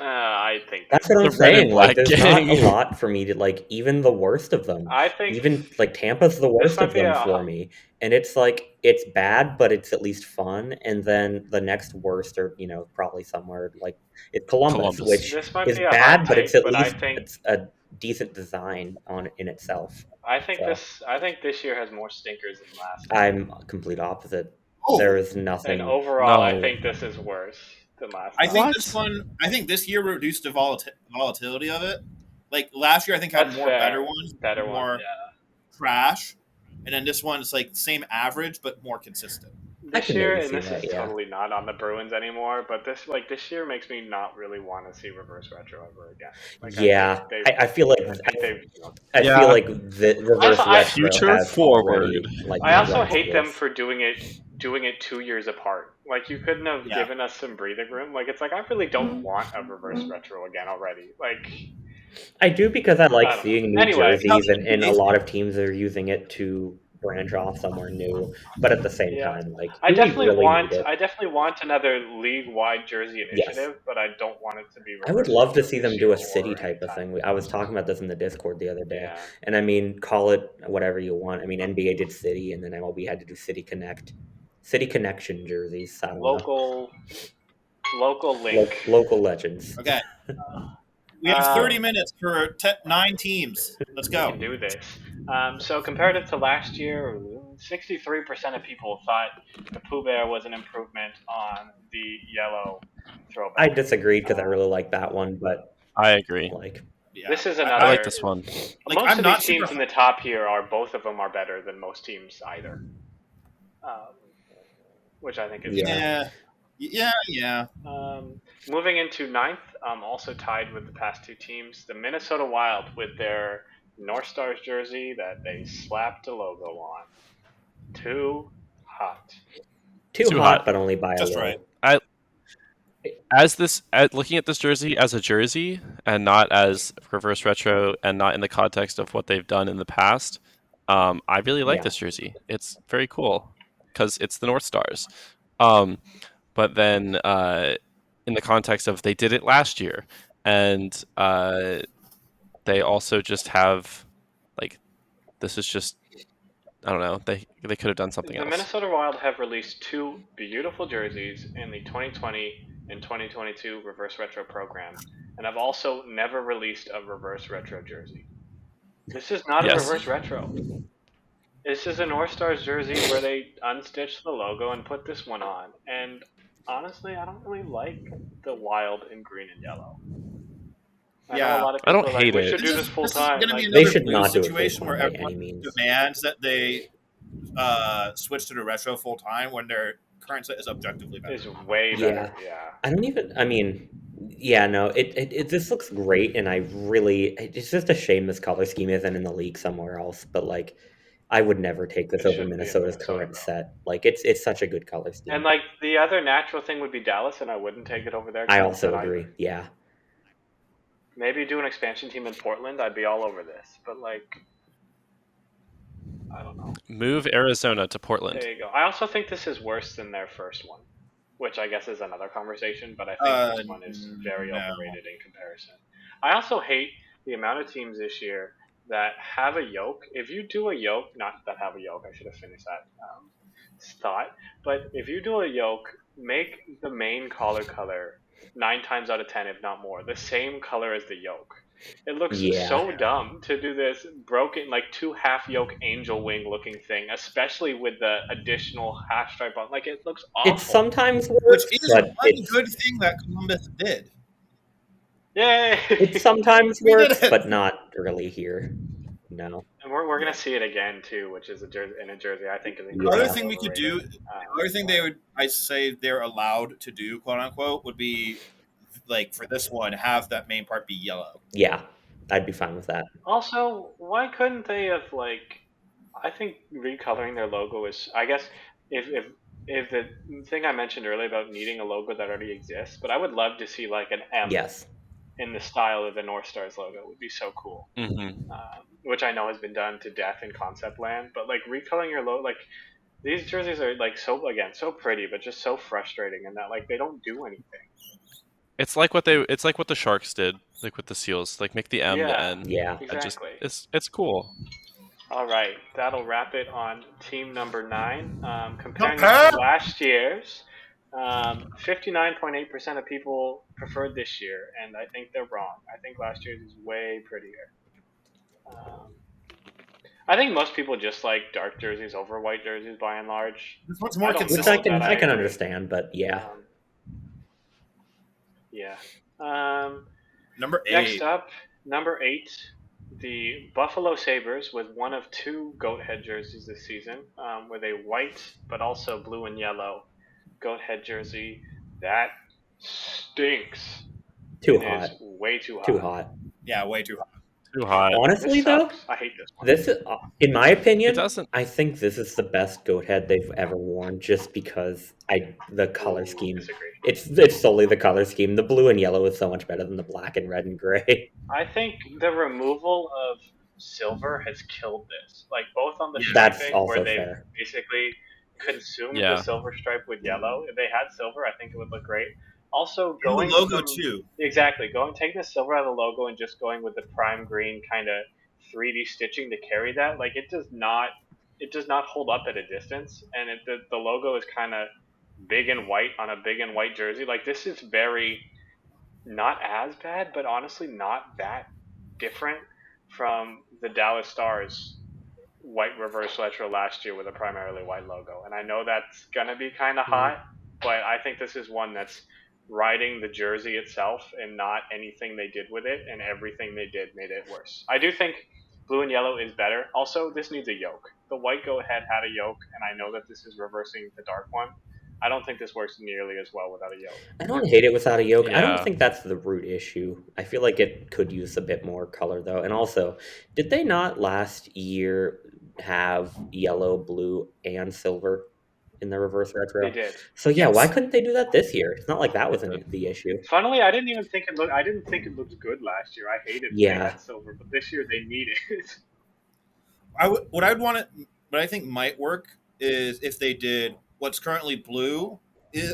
S2: I think
S4: That's what I'm
S3: The Red and
S4: saying. Like,
S3: Black
S4: there's
S3: gang.
S4: not a lot for me to like. Even the worst of them.
S2: I think
S4: Even like Tampa's the worst
S2: might
S4: of
S2: be
S4: them
S2: a-
S4: for me, and it's like it's bad, but it's at least fun. And then the next worst are probably somewhere like it's Columbus, which
S2: this might
S4: is
S2: be a
S4: bad,
S2: hot
S4: but
S2: take,
S4: it's at
S2: but I
S4: least
S2: think
S4: it's a decent design in itself.
S2: I think
S4: So.
S2: this year has more stinkers than last.
S4: I'm complete opposite.
S1: Oh,
S4: There is nothing.
S2: And overall, I
S3: No.
S2: think this is worse than last.
S1: I think
S3: What?
S1: this one. I think this year reduced the volatility of it. Like last year, I think had
S2: That's
S1: more
S2: fair.
S1: better ones,
S2: better
S1: more
S2: one. Yeah.
S1: trash, and then this one is like same average but more consistent.
S2: This
S4: can
S2: year,
S4: maybe
S2: and
S4: see
S2: this
S4: that,
S2: is
S4: yeah.
S2: totally not on the Bruins anymore, but this year makes me not really want to see reverse retro ever again. Like,
S4: Yeah, I feel like
S2: I think they've.
S4: I
S3: Yeah.
S4: feel like the reverse
S2: Also, I-
S4: retro
S3: Future
S4: has
S3: forward.
S4: already, like,
S2: I also
S4: run its
S2: hate them
S4: course.
S2: for doing it 2 years apart. Like, you couldn't have
S1: Yeah.
S2: given us some breathing room. Like, it's like I really don't want a reverse retro again already. Like,
S4: I do because I like
S2: I don't know.
S4: seeing new
S2: Anyway.
S4: jerseys, and a lot of teams are using it to branch off somewhere new. But at the same
S2: Yeah.
S4: time, like
S2: I
S4: do we
S2: definitely
S4: really
S2: want
S4: need it?
S2: I definitely want another league-wide jersey
S4: Yes.
S2: initiative, but I don't want it to be.
S4: I would
S2: reverse
S4: love to
S2: retro
S4: see
S2: this
S4: them do
S2: year
S4: a city
S2: or
S4: type of
S2: anytime.
S4: thing. I was talking about this in the Discord the other day,
S2: Yeah.
S4: and I mean, call it whatever you want. I mean, NBA did City, and then MLB had to do City Connect, City Connection jerseys. I don't know.
S2: Local link.
S4: Local legends.
S1: Okay, we have 30
S2: Um,
S1: minutes for 9 teams. Let's
S2: We
S1: go.
S2: can do this. So comparative to last year, 63% of people thought the Pooh Bear was an improvement on the yellow throwback.
S4: I disagreed because I really like that one, but
S3: I agree.
S4: like
S1: Yeah.
S2: This is
S1: I-
S2: another.
S3: I like this one.
S1: Like,
S2: most
S1: I'm
S2: of
S1: not
S2: these teams
S1: super-
S2: in the top here both of them are better than most teams either, which I think is
S4: Yeah.
S1: Yeah.
S2: Moving into ninth, also tied with the past two teams, the Minnesota Wild with their North Stars jersey that they slapped a logo on. Too hot.
S4: too
S3: Too
S4: hot,
S3: hot.
S4: but only by
S1: Just
S4: a little.
S1: right.
S3: Looking at this jersey as a jersey and not as reverse retro and not in the context of what they've done in the past, I really like
S4: Yeah.
S3: this jersey. It's very cool because it's the North Stars. But then in the context of they did it last year and they also just have like this is just I don't know. They could have done something
S2: The
S3: else.
S2: Minnesota Wild have released 2 beautiful jerseys in the 2020 and 2022 Reverse Retro program, and have also never released a Reverse Retro jersey. This is not a
S3: Yes.
S2: Reverse Retro. This is a North Stars jersey where they unstitched the logo and put this one on. And honestly, I don't really like the Wild in green and yellow. I know
S1: Yeah.
S2: a lot of
S3: I don't
S2: people are like,
S3: hate
S2: we
S3: it.
S2: should do this full
S1: This is
S2: time.
S1: going to be
S2: Like,
S4: They
S1: another
S4: should
S1: blue
S4: not do it
S1: situation
S4: full
S1: where
S4: time by
S1: everyone
S4: any means.
S1: demands that they switch to the retro full time when their current set is objectively better.
S2: is way better. Yeah.
S4: I don't even. I mean, yeah, no. It this looks great, and I really. It's just a shame this color scheme isn't in the league somewhere else. But like, I would never take this
S2: It
S4: over
S2: shouldn't be in
S4: Minnesota's
S2: Minnesota,
S4: current
S2: though.
S4: set. Like, it's such a good color scheme.
S2: And like the other natural thing would be Dallas, and I wouldn't take it over there.
S4: I also agree. Yeah.
S2: Maybe do an expansion team in Portland. I'd be all over this. But like, I don't know.
S3: Move Arizona to Portland.
S2: There you go. I also think this is worse than their first one, which I guess is another conversation. But I think this one is very overrated in comparison. I also hate the amount of teams this year that have a yoke. If you do a yoke, not that have a yoke, I should have finished that thought. But if you do a yoke, make the main collar color 9 times out of 10, if not more, the same color as the yoke. It looks
S4: Yeah.
S2: so dumb to do this broken, like 2 half yoke angel wing looking thing, especially with the additional half stripe on. Like, it looks awful.
S4: It sometimes
S1: Which
S4: works,
S1: is
S4: but
S1: one
S4: it's,
S1: good thing that Columbus did.
S2: Yay!
S4: it sometimes
S1: We did
S4: works,
S1: it.
S4: but not really here. No.
S2: And we're gonna see it again too, which is a jersey I think is
S1: The
S2: incredibly
S1: other thing we could do,
S2: overrated.
S1: the other thing I say they're allowed to do, quote unquote, would be like for this one, have that main part be yellow.
S4: Yeah, I'd be fine with that.
S2: Also, why couldn't they have like? I think recoloring their logo is. I guess if the thing I mentioned earlier about needing a logo that already exists, but I would love to see like an M
S4: Yes.
S2: in the style of the North Stars logo. Would be so cool.
S3: Mm-hmm.
S2: Which I know has been done to death in concept land, but like recoloring your logo, like these jerseys are like so pretty, but just so frustrating in that like they don't do anything.
S3: It's like what the Sharks did, like with the Seals, like make the M the
S2: Yeah.
S3: N.
S4: Yeah.
S2: Exactly.
S3: It's cool.
S2: All right, that'll wrap it on team number 9. Comparing
S1: Compare!
S2: to last year's, 59.8% of people preferred this year, and I think they're wrong. I think last year's is way prettier. I think most people just like dark jerseys over white jerseys by and large.
S1: This one's more
S2: I don't
S4: Which
S1: consistent.
S4: I can
S2: agree.
S4: understand, but yeah.
S2: Yeah.
S1: Number 8.
S2: Next up, number 8, the Buffalo Sabres with one of 2 goat head jerseys this season, with a white but also blue and yellow goat head jersey. That stinks.
S4: Too
S2: It
S4: hot.
S2: is way too hot.
S4: Too hot.
S1: Yeah, way too hot.
S3: Too hot.
S4: Honestly,
S2: This
S4: though,
S2: sucks. I hate this one.
S4: this is, in my opinion,
S3: It doesn't.
S4: I think this is the best goat head they've ever worn, just because the color scheme.
S2: Disagree.
S4: It's solely the color scheme. The blue and yellow is so much better than the black and red and gray.
S2: I think the removal of silver has killed this. Like both on the
S4: That's
S2: striping,
S4: also
S2: where they
S4: fair.
S2: basically consumed
S3: Yeah.
S2: the silver stripe with yellow. If they had silver, I think it would look great. Also,
S1: And
S2: going
S1: the logo
S2: from-
S1: too.
S2: Exactly, taking the silver out of the logo and just going with the prime green kind of 3D stitching to carry that. Like it does not hold up at a distance, and the logo is kind of big and white on a big and white jersey. Like this is very not as bad, but honestly not that different from the Dallas Stars white reverse retro last year with a primarily white logo. And I know that's gonna be kind of hot, but I think this is one that's riding the jersey itself and not anything they did with it, and everything they did made it worse. I do think blue and yellow is better. Also, this needs a yoke. The white go ahead had a yoke, and I know that this is reversing the dark one. I don't think this works nearly as well without a yoke.
S4: I don't hate it without a yoke. I
S3: Yeah.
S4: don't think that's the root issue. I feel like it could use a bit more color, though. And also, did they not last year have yellow, blue, and silver in the reverse retro?
S2: They did.
S4: So yeah,
S1: Yes.
S4: why couldn't they do that this year? It's not like that was the issue.
S2: Funnily, I didn't think it looked good last year. I hated
S4: Yeah.
S2: they had silver, but this year they need it.
S1: What I think might work is if they did what's currently blue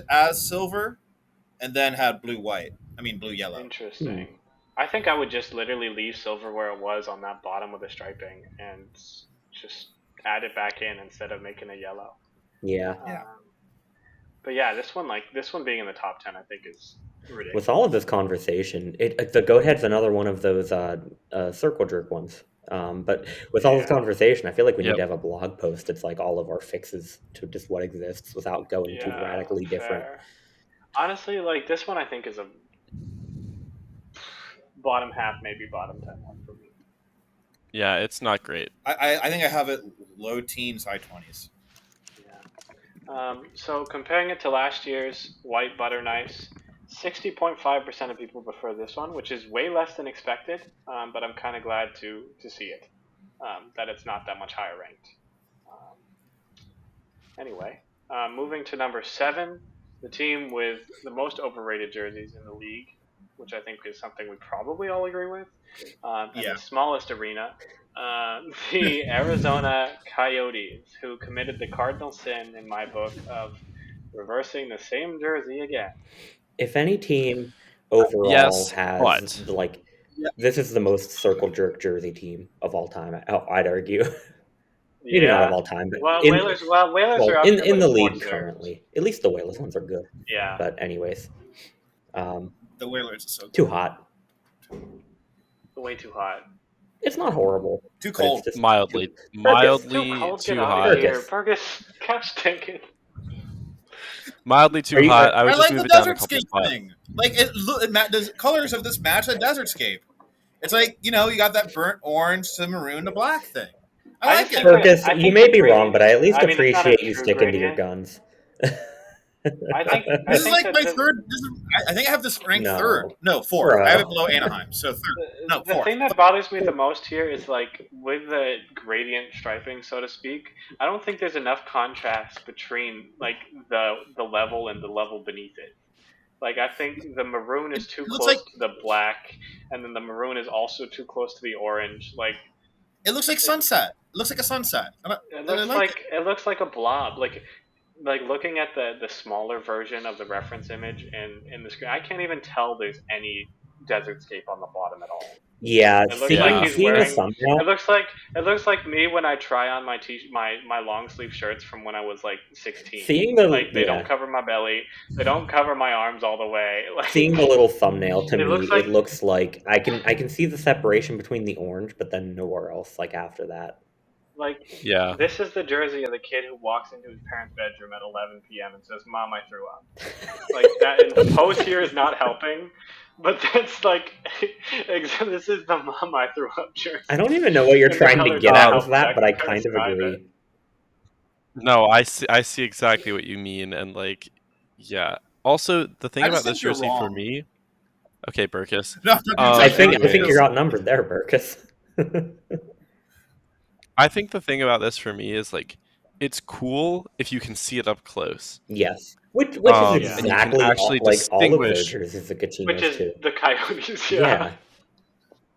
S1: as silver, and then had blue white. I mean blue yellow.
S2: Interesting. I think I would just literally leave silver where it was on that bottom of the striping and just add it back in instead of making a yellow.
S4: Yeah.
S1: Yeah.
S2: But yeah, this one being in the top 10, I think is ridiculous.
S4: With all of this conversation, the goat head's another one of those circle jerk ones. But with all this conversation, I feel like we need to have a blog post. It's like all of our fixes to just what exists without going too radically different.
S2: Honestly, like this one, I think is a bottom half, maybe bottom 10 one for me.
S3: Yeah, it's not great.
S1: I think I have it low teens, high 20s.
S2: Yeah. So comparing it to last year's white butter knives, 60.5% of people prefer this one, which is way less than expected. But I'm kind of glad to see it, that it's not that much higher ranked. Anyway, moving to number 7, the team with the most overrated jerseys in the league, which I think is something we probably all agree with. And the smallest arena, the Arizona Coyotes, who committed the cardinal sin in my book of reversing the same jersey again.
S4: If any team overall has this is the most circle jerk jersey team of all time. I'd argue. Maybe not of all time, but
S2: Whalers are up
S4: in the league currently. At least the Whalers ones are good.
S2: Yeah.
S4: But anyways,
S1: the Whalers are so
S4: too hot.
S2: Way too hot.
S4: It's not horrible.
S1: Too cold.
S3: Just mildly too hot.
S2: Burgess, couch stinking.
S3: Mildly too hot. I would just
S1: like
S3: move
S1: the
S3: it down a
S1: desert
S3: couple
S1: scape
S3: spots.
S1: thing. Like the colors of this match a desert scape. It's like, you got that burnt orange to maroon to black thing. I like it.
S4: Burgess, you may be wrong, but I at least appreciate you sticking to your guns.
S2: I think
S1: this is like my third. I think I have this ranked third. No, 4. I have it below Anaheim, so third. No, 4.
S2: The thing that bothers me the most here is like with the gradient striping, so to speak. I don't think there's enough contrast between like the level and the level beneath it. Like I think the maroon is too close to the black, and then the maroon is also too close to the orange. Like
S1: it looks like sunset. It looks like a sunset.
S2: It looks like a blob. Like looking at the smaller version of the reference image in the screen, I can't even tell there's any desert scape on the bottom at all.
S4: Yeah,
S2: it looks like he's wearing. It looks like me when I try on my long sleeve shirts from when I was like 16. They don't cover my belly, they don't cover my arms all the way. Like,
S4: seeing the little thumbnail to me, it looks like I can see the separation between the orange, but then nowhere else. Like after that.
S2: This is the jersey of the kid who walks into his parents' bedroom at 11 p.m. and says, "Mom, I threw up." Like that. And the pose here is not helping, but that's like, this is the "Mom, I threw up" jersey.
S4: I don't even know what you're trying to get out of that, but I kind of agree.
S3: No, I see exactly what you mean, and like, yeah. Also, the thing about this jersey for me, okay, Burkus.
S1: No,
S4: I think you're outnumbered there, Burkus.
S3: I think the thing about this for me is like it's cool if you can see it up close.
S4: Yes, which is exactly
S3: actually
S4: like all of
S3: distinguish,
S4: the jerseys the Kachinos
S2: which is
S4: too.
S2: The Coyotes.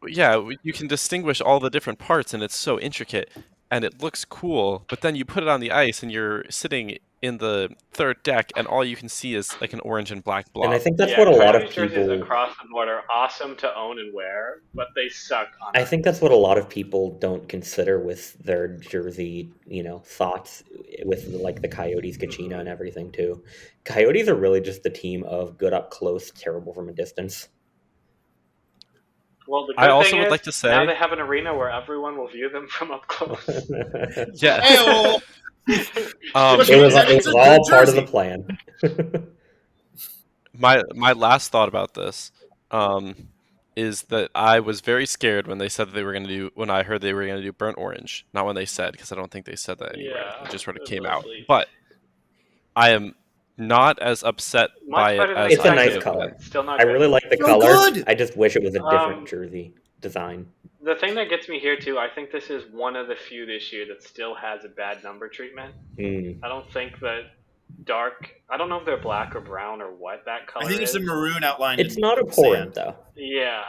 S3: Yeah, you can distinguish all the different parts, and it's so intricate, and it looks cool. But then you put it on the ice, and you're sitting in the third deck, and all you can see is like an orange and black blob.
S4: And I think that's what a lot of people
S2: jerseys across the board are awesome to own and wear, but they suck on
S4: I think that's what a lot of people don't consider with their jersey, thoughts with like the Coyotes, Kachina, and everything too. Coyotes are really just the team of good up close, terrible from a distance.
S2: Well, the good
S3: I also
S2: thing
S3: would
S2: is,
S3: like to say
S2: now they have an arena where everyone will view them from up close.
S3: Yeah.
S4: It was all part of the plan.
S3: My last thought about this is that I was very scared when they said that they were going to do, when I heard they were going to do burnt orange. Not when they said, because I don't think they said that anywhere. It just sort of came out. But I am not as upset by it as
S4: it's a nice color.
S2: Still not
S4: I
S2: good.
S4: really like the color. Good. I just wish it was a different jersey design.
S2: The thing that gets me here too, I think this is one of the few this year that still has a bad number treatment. I don't think that I don't know if they're black or brown or what that color is.
S1: I think it's the maroon outline.
S4: It's not abhorrent though.
S2: Yeah.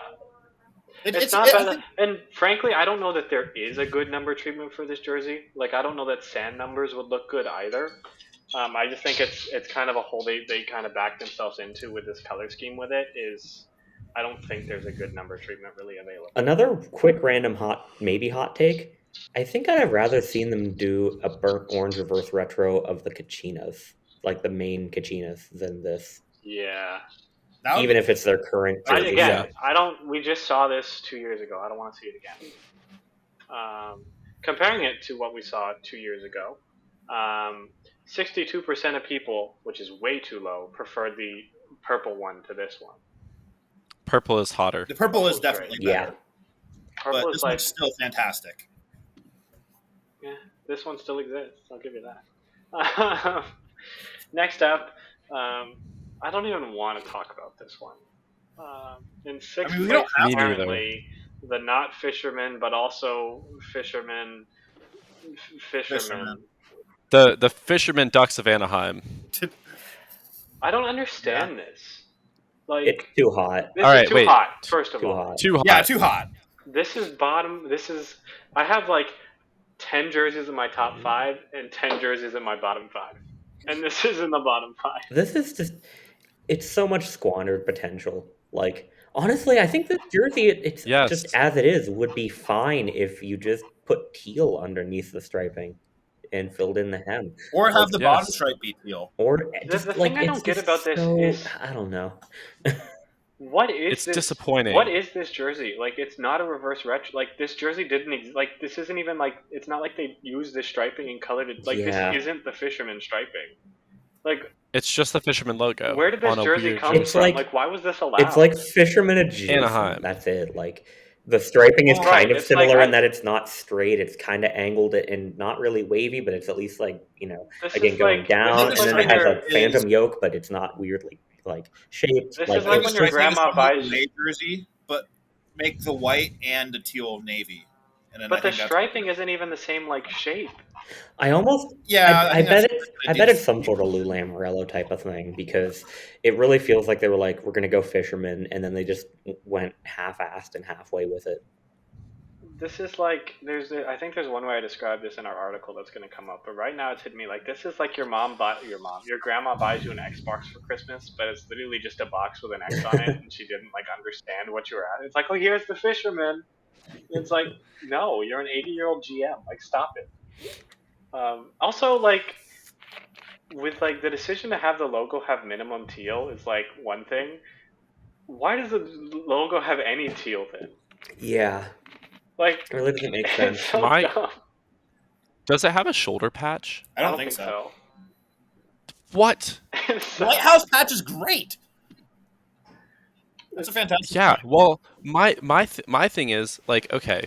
S2: It's not bad. And frankly, I don't know that there is a good number treatment for this jersey. Like, I don't know that sand numbers would look good either. I just think it's kind of a hole they kind of back themselves into with this color scheme. With it is, I don't think there's a good number treatment really available.
S4: Another quick random hot take. I think I'd have rather seen them do a burnt orange reverse retro of the Kachinas, like the main Kachinas, than this.
S2: Yeah.
S1: That would
S4: Even
S1: be-
S4: if it's their current
S2: I,
S4: jersey
S2: again,
S4: set.
S2: I don't. We just saw this 2 years ago. I don't want to see it again. Comparing it to what we saw 2 years ago, 62% of people, which is way too low, preferred the purple one to this one.
S3: Purple is hotter.
S1: the purple is
S2: Purple's great.
S1: definitely
S4: Yeah.
S1: better,
S2: Purple
S1: but
S2: is
S1: this
S2: like,
S1: one's still fantastic.
S2: yeah, this one still exists. I'll give you that. Next up, I don't even want to talk about this one. In sixth
S1: I mean, we
S2: place,
S1: don't have
S3: to. Me neither.
S2: apparently, the not fisherman, but also fisherman.
S1: Fisherman.
S3: The Fisherman Ducks of Anaheim.
S2: I don't understand this. Like,
S4: It's too hot.
S2: this
S3: All
S2: is
S3: right,
S2: too
S3: wait.
S2: hot. First of
S4: Too
S2: all,
S4: hot.
S3: Too hot.
S1: Yeah, too hot.
S2: this is bottom. This is. I have like 10 jerseys in my top 5 and 10 jerseys in my bottom 5, and this is in the bottom 5.
S4: This is just, it's so much squandered potential. Like, honestly, I think this jersey, it's
S3: Yes.
S4: just as it is, would be fine if you just put teal underneath the striping and filled in the hem.
S1: Or have the
S3: Yes.
S1: bottom stripe be teal.
S4: Or just
S2: the
S4: like,
S2: thing I don't
S4: it's
S2: get
S4: just
S2: about this
S4: so,
S2: is-
S4: I don't know.
S2: What is
S3: It's
S2: this?
S3: disappointing.
S2: What is this jersey? Like, it's not a reverse retro. Like, this jersey didn't like. This isn't even like. It's not like they used this striping and colored it. Like,
S4: Yeah.
S2: this isn't the fisherman striping. Like,
S3: It's just the Fisherman logo.
S2: where did this
S3: on a
S2: jersey
S3: weird
S2: come
S3: jersey.
S4: It's
S2: from?
S4: like-
S2: Like, why was this allowed?
S4: It's like fisherman adjacent.
S3: Anaheim.
S4: That's it. Like, the striping is
S2: Well,
S4: kind
S2: right,
S4: of
S2: it's
S4: similar
S2: like
S4: in that it's not straight. It's kind of angled and not really wavy, but it's at least like,
S2: This
S4: again,
S2: is
S4: going
S2: like,
S4: down,
S2: this
S4: and
S2: is
S4: then
S2: like
S4: it has
S2: when
S4: a
S2: you're-
S4: phantom yoke, but it's not weirdly like shaped.
S2: This
S4: like
S2: is like
S4: it's
S2: when your
S4: just-
S2: grandma buys-
S1: away jersey, but make the white and the teal navy. And then
S2: But
S1: I
S2: the
S1: think that's-
S2: striping isn't even the same like shape.
S4: I almost,
S1: Yeah,
S4: I
S1: think
S4: bet
S1: that's
S4: it's,
S1: a
S4: I
S1: good
S4: bet
S1: idea.
S4: it's some sort of Lou Lamoriello type of thing because it really feels like they were like, we're gonna go fisherman, and then they just went half-assed and halfway with it.
S2: This is like I think there's one way I described this in our article that's going to come up, but right now it's hitting me like this is like your grandma buys you an Xbox for Christmas, but it's literally just a box with an X on it, and she didn't like understand what you were at. It's like, oh, here's the fisherman. It's like, no, you're an 80-year-old GM. Like, stop it. Also, like, with like the decision to have the logo have minimum teal is like one thing. Why does the logo have any teal then?
S4: Yeah,
S2: Like,
S4: it really doesn't make
S2: it's
S4: sense.
S2: so
S3: My-
S2: dumb.
S3: Does it have a shoulder patch?
S1: I don't think so.
S3: What?
S2: So.
S1: Lighthouse patch is great. That's a fantastic.
S3: Yeah.
S1: patch.
S3: Well, my thing is like, okay,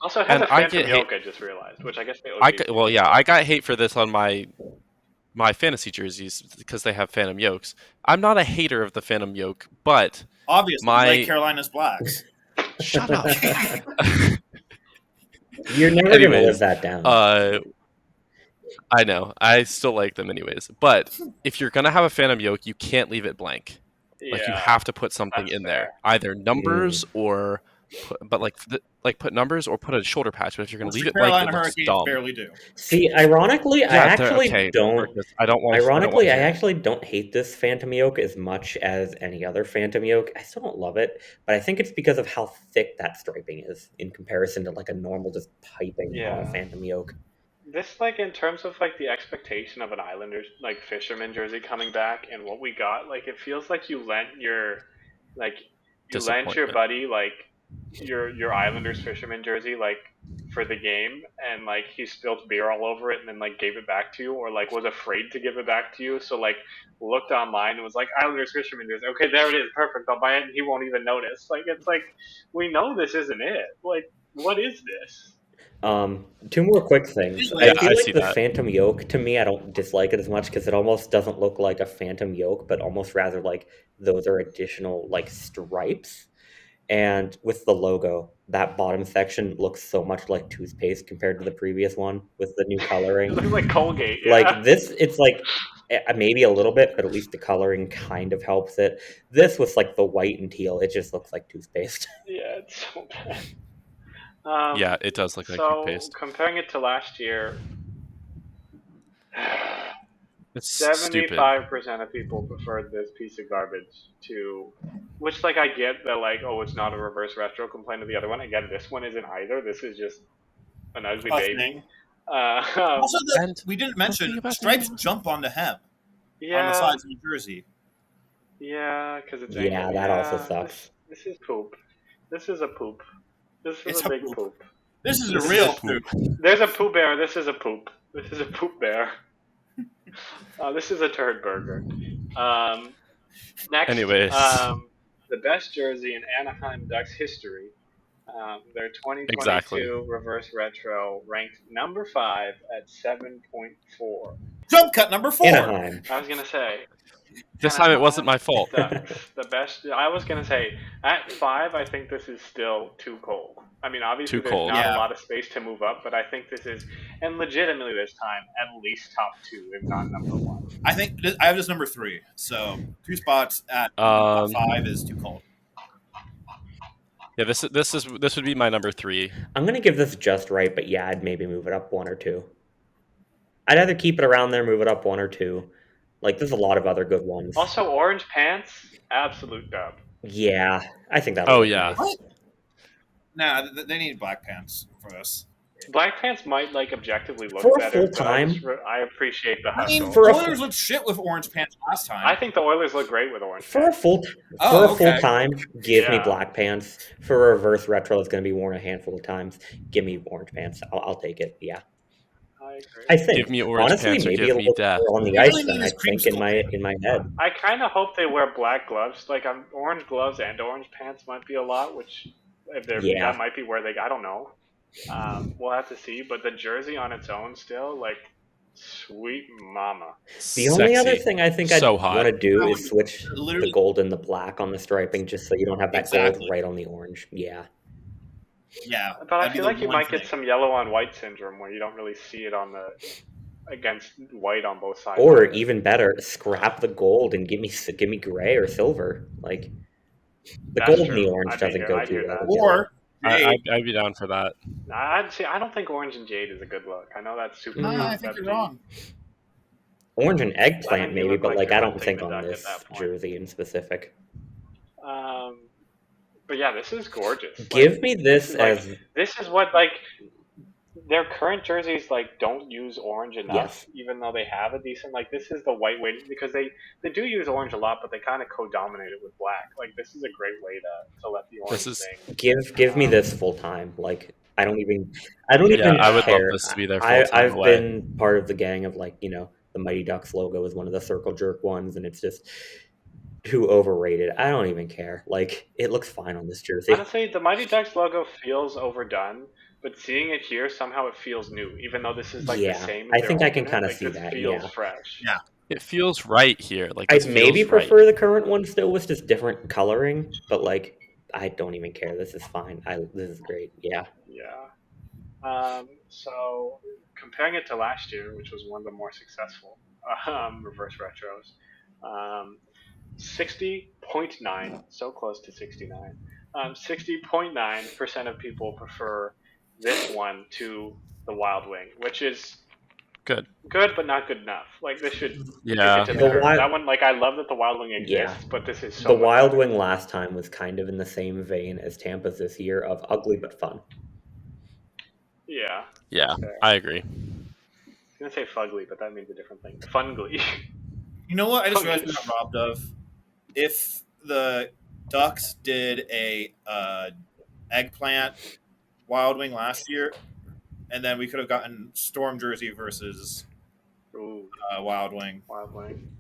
S2: Also, it has
S3: And
S2: a
S3: I
S2: Phantom
S3: get
S2: yoke, I just realized, which I guess they
S3: I got hate for this on my fantasy jerseys because they have Phantom yokes. I'm not a hater of the Phantom yoke, but
S1: Obviously,
S3: my-
S1: like Carolina's Blacks.
S3: shut up.
S4: You're never gonna
S3: Anyways,
S4: live that down.
S3: I know. I still like them anyways. But if you're gonna have a Phantom yoke, you can't leave it blank. Like you have to put something
S2: that's
S3: in there,
S2: fair.
S3: either numbers or, put numbers or put a shoulder patch. But if you're gonna leave it blank,
S1: Carolina
S3: it looks
S1: Hurricanes
S3: dumb.
S1: barely do.
S4: See, ironically, I
S3: Yeah, they're-
S4: actually
S3: okay,
S4: don't.
S3: Marcus, I don't want.
S4: Ironically, I actually don't hate this Phantom yoke as much as any other Phantom yoke. I still don't love it, but I think it's because of how thick that striping is in comparison to like a normal just piping on
S2: Yeah.
S4: a Phantom yoke.
S2: This, like, in terms of, like, the expectation of an Islanders, like, fisherman jersey coming back and what we got, like, it feels like you lent your, like, you lent your
S3: Disappointment.
S2: buddy, like, your Islanders fisherman jersey, like, for the game, and, like, he spilled beer all over it and then, like, gave it back to you, or, like, was afraid to give it back to you, so, like, looked online and was like, Islanders fisherman jersey, okay, there it is, perfect, I'll buy it, and he won't even notice. Like, it's like, we know this isn't it. Like, what is this?
S4: Two more quick things.
S1: Yeah,
S4: I feel
S3: I
S4: like
S3: see
S4: the
S3: that.
S4: Phantom yoke, to me, I don't dislike it as much because it almost doesn't look like a Phantom yoke, but almost rather like those are additional like stripes. And with the logo, that bottom section looks so much like toothpaste compared to the previous one with the new
S2: It
S4: coloring.
S2: looks like Colgate. Yeah.
S4: Like this, it's like maybe a little bit, but at least the coloring kind of helps it. This with like the white and teal, it just looks like toothpaste.
S2: Yeah, it's so bad.
S3: Yeah, it does look like
S2: so
S3: toothpaste.
S2: comparing it to last year,
S3: It's stupid.
S2: 75% of people preferred this piece of garbage to, which like I get that like, oh, it's not a reverse retro complaint of the other one. Again, this one isn't either. This is just an ugly baby.
S1: Thing.
S2: Uh,
S1: Also,
S3: And
S1: we didn't
S3: the
S1: mention
S3: thing about
S1: stripes
S3: the-
S1: jump on the hem on the
S2: yeah,
S1: sides of the jersey.
S2: yeah, because it's
S4: Yeah,
S2: angled.
S4: that also
S2: Yeah,
S4: sucks.
S2: This is poop. This is a poop. This is
S1: It's
S2: a
S1: a
S2: big
S1: poop.
S2: poop.
S1: This is
S3: This
S1: a
S3: is
S1: real
S3: a poop.
S1: poop.
S2: There's a Pooh Bear. This is a poop. This is a poop bear. This is a turd burger. Next,
S3: Anyways.
S2: the best jersey in Anaheim Ducks history. Their 2022
S3: Exactly.
S2: reverse retro ranked number 5 at 7.4.
S1: Jump cut number 4.
S4: Anaheim.
S2: I was gonna say
S3: This time it wasn't my fault.
S2: the best. I was gonna say at 5. I think this is still too cold. I mean, obviously
S3: Too
S2: there's
S3: cold.
S2: not
S1: Yeah.
S2: a lot of space to move up, but I think this is, and legitimately this time, at least top 2, if not number 1.
S1: I think I have this number 3. So 2 spots at
S3: Um,
S1: 5 is too cold.
S3: Yeah, this would be my number 3.
S4: I'm gonna give this just right, but yeah, I'd maybe move it up 1 or 2. I'd either keep it around there, move it up 1 or 2. Like, there's a lot of other good ones.
S2: Also, orange pants, absolute dub.
S4: Yeah, I think that.
S3: Oh, yeah.
S1: What? Nah, they need black pants for this.
S2: Black pants might like objectively look
S4: For a
S2: better.
S4: full
S2: but
S4: time?
S2: I appreciate the
S1: I
S2: hustle.
S1: mean,
S4: For a
S1: Oilers looked shit with orange pants last time.
S2: I think the Oilers look great with orange.
S4: For a full
S1: Oh, okay.
S4: time, give me
S2: Yeah.
S4: black pants. For a reverse retro that's going to be worn a handful of times, give me orange pants. I'll take it. Yeah,
S2: I agree.
S4: I think.
S3: Give me orange
S4: Honestly,
S3: pants or
S4: maybe
S3: give
S4: it'll
S3: me
S4: look
S3: death.
S4: better on the
S1: What we
S4: ice
S1: really
S4: than
S1: need
S4: I
S1: is cream
S4: think in my head.
S2: I kind of hope they wear black gloves. Like orange gloves and orange pants might be a lot, which if they're
S4: Yeah.
S2: that might be where they. I don't know. We'll have to see. But the jersey on its own, still like sweet mama.
S4: The only other
S3: Sexy.
S4: thing I think I'd
S3: So hot.
S4: want to do
S1: That
S4: is switch
S1: literally-
S4: the gold and the black on the striping, just so you don't have that
S1: Exactly.
S4: gold right on the orange. Yeah.
S1: Yeah,
S2: But I
S1: that'd be
S2: feel
S1: the
S2: like you
S1: one
S2: might get
S1: thing.
S2: some yellow on white syndrome where you don't really see it on the against white on both sides.
S4: Or even better, scrap the gold and give me gray or silver. Like the
S2: That's
S4: gold and
S2: true.
S4: the orange
S2: I'd be
S4: doesn't
S2: here-
S4: go
S2: I'd
S4: too
S2: hear
S4: well
S2: that.
S4: together.
S1: Or
S3: I'd be down for that.
S2: I'd say I don't think orange and jade is a good look. I know that's super.
S4: Nah,
S1: I think you're wrong.
S4: Orange and
S2: Why
S4: eggplant
S2: don't you
S4: maybe,
S2: look
S4: but
S2: like
S4: like
S2: you're
S4: I don't
S2: lifting
S4: think
S2: the
S4: on
S2: duck at
S4: this
S2: that point?
S4: jersey in specific.
S2: But yeah, this is gorgeous. Like,
S4: Give me this
S2: like,
S4: as
S2: this is what like their current jerseys like don't use orange enough,
S4: Yes.
S2: even though they have a decent like this is the white way because they do use orange a lot, but they kind of co-dominate it with black. Like this is a great way to let the orange
S3: This is-
S2: thing.
S4: give me this full time. Like I don't even
S3: Yeah, I would love
S4: care.
S3: this to be their
S4: I,
S3: full-time
S4: I've
S3: way.
S4: been part of the gang of like, you know, the Mighty Ducks logo is one of the circle jerk ones, and it's just too overrated. I don't even care. Like it looks fine on this jersey.
S2: Honestly, the Mighty Ducks logo feels overdone, but seeing it here somehow it feels new, even though this is like
S4: Yeah,
S2: the same.
S4: I
S2: as
S4: think
S2: their
S4: I can
S2: alternate,
S4: kinda
S2: like,
S4: see
S2: this
S4: that,
S2: Feels
S4: yeah.
S2: fresh.
S1: Yeah.
S3: It feels right here. Like
S4: I'd
S3: this
S4: maybe
S3: feels right.
S4: prefer the current one still with just different coloring, but like I don't even care. This is fine. This is great. Yeah.
S2: Yeah. So comparing it to last year, which was one of the more successful reverse retros, 60.9, so close to 69. 60.9% of people prefer this one to the Wild Wing, which is
S3: Good.
S2: good, but not good enough. Like this should
S3: Yeah.
S2: kick it to
S4: The
S2: the curb.
S4: Wild-
S2: That one, like I love that the Wild Wing exists,
S4: Yeah.
S2: but this is so
S4: The
S2: much
S4: Wild
S2: better.
S4: Wing last time was kind of in the same vein as Tampa's this year of ugly but fun.
S2: Yeah,
S3: Yeah,
S2: fair.
S3: I agree.
S2: I was gonna say fugly, but that means a different thing. Fungly.
S1: You know what? I just realized we
S2: Focus.
S1: got robbed of. If the Ducks did a eggplant Wild Wing last year, and then we could have gotten Storm jersey versus
S2: Ooh,
S1: Wild Wing.
S2: Wild Wing.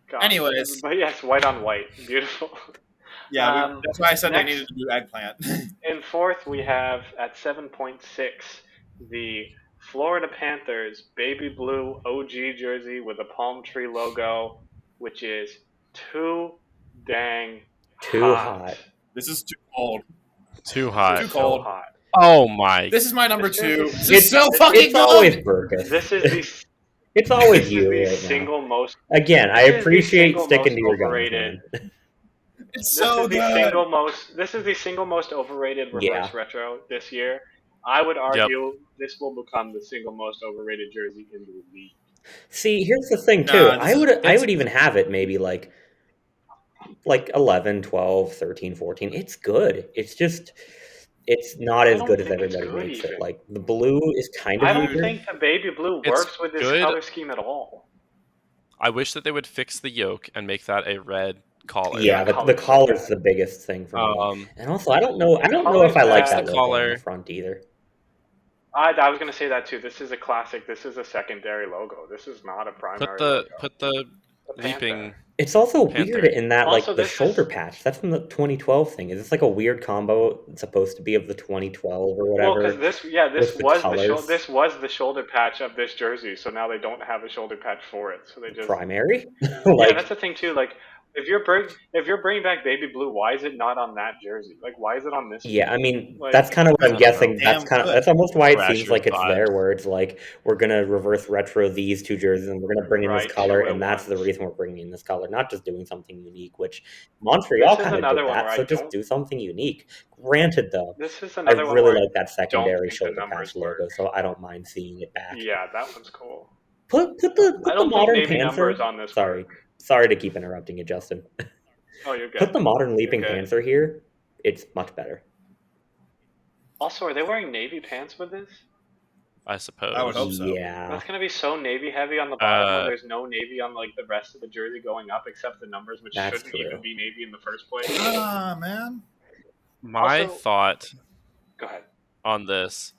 S2: God.
S1: Anyways.
S2: But yes, white on white, beautiful.
S1: Yeah, that's why I said
S2: next-
S1: they needed to do eggplant.
S2: In fourth, we have at 7.6 the Florida Panthers baby blue OG jersey with a palm tree logo, which is too dang
S4: Too hot.
S1: This is too cold.
S3: Too hot.
S1: Too
S2: So
S1: cold.
S2: hot.
S3: Oh my.
S1: This is my number
S2: This
S1: 2.
S2: is-
S1: This is so fucking
S4: It's always
S1: good.
S4: Burgess.
S2: This is the
S4: It's always
S2: this
S4: you
S2: is the
S4: right now.
S2: single most.
S4: Again, I
S2: this is the
S4: appreciate
S2: single
S4: sticking to
S2: most
S4: your guns,
S2: overrated.
S4: man.
S1: It's
S2: This
S1: so
S2: is the
S1: good.
S2: single most. This is the single most overrated reverse
S4: Yeah.
S2: retro this year. I would argue this will become the single most overrated jersey in the league.
S4: See, here's the thing
S1: Nah,
S4: too.
S1: this is-
S4: I would even have it maybe like 11, 12, 13, 14. It's good. It's just it's not
S2: I
S4: as
S2: don't
S4: good as
S2: think it's
S4: everybody
S2: good
S4: makes it.
S2: even.
S4: Like the blue is kind of
S2: I don't
S4: weird.
S2: think the baby blue
S3: It's
S2: works with this
S3: good.
S2: color scheme at all.
S3: I wish that they would fix the yoke and make that a red collar.
S4: Yeah, the
S2: color's
S4: collar's
S2: bad.
S4: the biggest thing for me.
S3: Um,
S4: And also, I don't know if
S2: collar's
S4: I like
S2: bad.
S4: that
S3: The
S4: logo on
S3: collar.
S4: the front either.
S2: I was gonna say that too. This is a classic. This is a secondary logo. This is not a primary logo.
S3: Put the
S2: The
S3: leaping.
S2: Panther.
S4: It's also
S3: Panther.
S4: weird in that like
S2: Also,
S4: the
S2: this
S4: shoulder
S2: is-
S4: patch. That's from the 2012 thing. Is this like a weird combo? It's supposed to be of the 2012 or
S2: Well,
S4: whatever.
S2: because this
S4: with the
S2: was
S4: colors.
S2: this was the shoulder patch of this jersey. So now they don't have a shoulder patch for it. So they just
S4: primary.
S2: yeah.
S4: Like
S2: That's the thing too. Like if you're bringing back baby blue, why is it not on that jersey? Like why is it on this?
S4: yeah, I mean
S2: Like-
S4: that's kind of what
S3: I
S4: I'm
S3: don't
S4: guessing.
S1: know. Damn
S4: That's almost why it
S3: Thrasher
S4: seems like it's
S3: vibes.
S4: there, where it's like we're gonna reverse retro these two jerseys and we're gonna bring in
S2: Right,
S4: this color,
S2: two at
S4: and that's the
S2: once.
S4: reason we're bringing in this color, not just doing something unique. Which Montreal
S2: This is
S4: kind of
S2: another
S4: did
S2: one
S4: that,
S2: where
S4: so
S2: I
S4: just
S2: don't-
S4: do something unique. Granted, though,
S2: This is
S4: I
S2: another one
S4: really
S2: where
S4: like that secondary
S2: think the
S4: shoulder
S2: numbers
S4: patch logo,
S2: work.
S4: so I don't mind seeing it back.
S2: Yeah, that one's cool.
S4: Put
S2: I
S4: the
S2: don't think
S4: modern
S2: navy
S4: Panther.
S2: numbers on this.
S4: Sorry,
S2: work.
S4: sorry to keep interrupting you, Justin.
S2: Oh, you're good.
S4: Put the modern Leaping
S2: Okay.
S4: Panther here. It's much better.
S2: Also, are they wearing navy pants with this?
S3: I suppose.
S1: I would hope so.
S4: Yeah.
S2: That's gonna be so navy heavy on the bottom when
S3: Uh,
S2: there's no navy on like the rest of the jersey going up except the numbers, which
S4: That's
S2: shouldn't
S4: true.
S2: even be navy in the first place.
S1: Ah, man.
S3: My
S2: Also-
S3: thought
S2: Go ahead.
S3: on this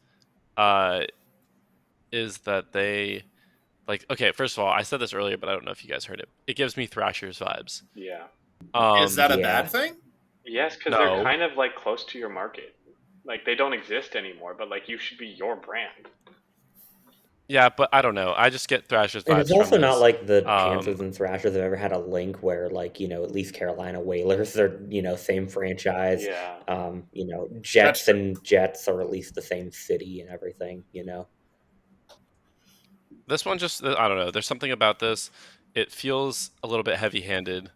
S3: is that they okay, first of all, I said this earlier, but I don't know if you guys heard it. It gives me Thrashers vibes.
S2: Yeah.
S1: Is that a
S4: yeah.
S1: bad thing?
S2: Yes, because
S3: No.
S2: they're kind of like close to your market. Like they don't exist anymore, but like you should be your brand.
S3: Yeah, but I don't know. I just get Thrashers vibes.
S4: And it's also
S3: from
S4: not
S3: this.
S4: like the
S3: Um,
S4: Panthers and Thrashers have ever had a link where, like, at least Carolina Whalers are, same franchise.
S2: Yeah.
S4: Jets
S1: true.
S4: and Jets are at least the same city and everything,
S3: This one just, I don't know. There's something about this. It feels a little bit heavy-handed.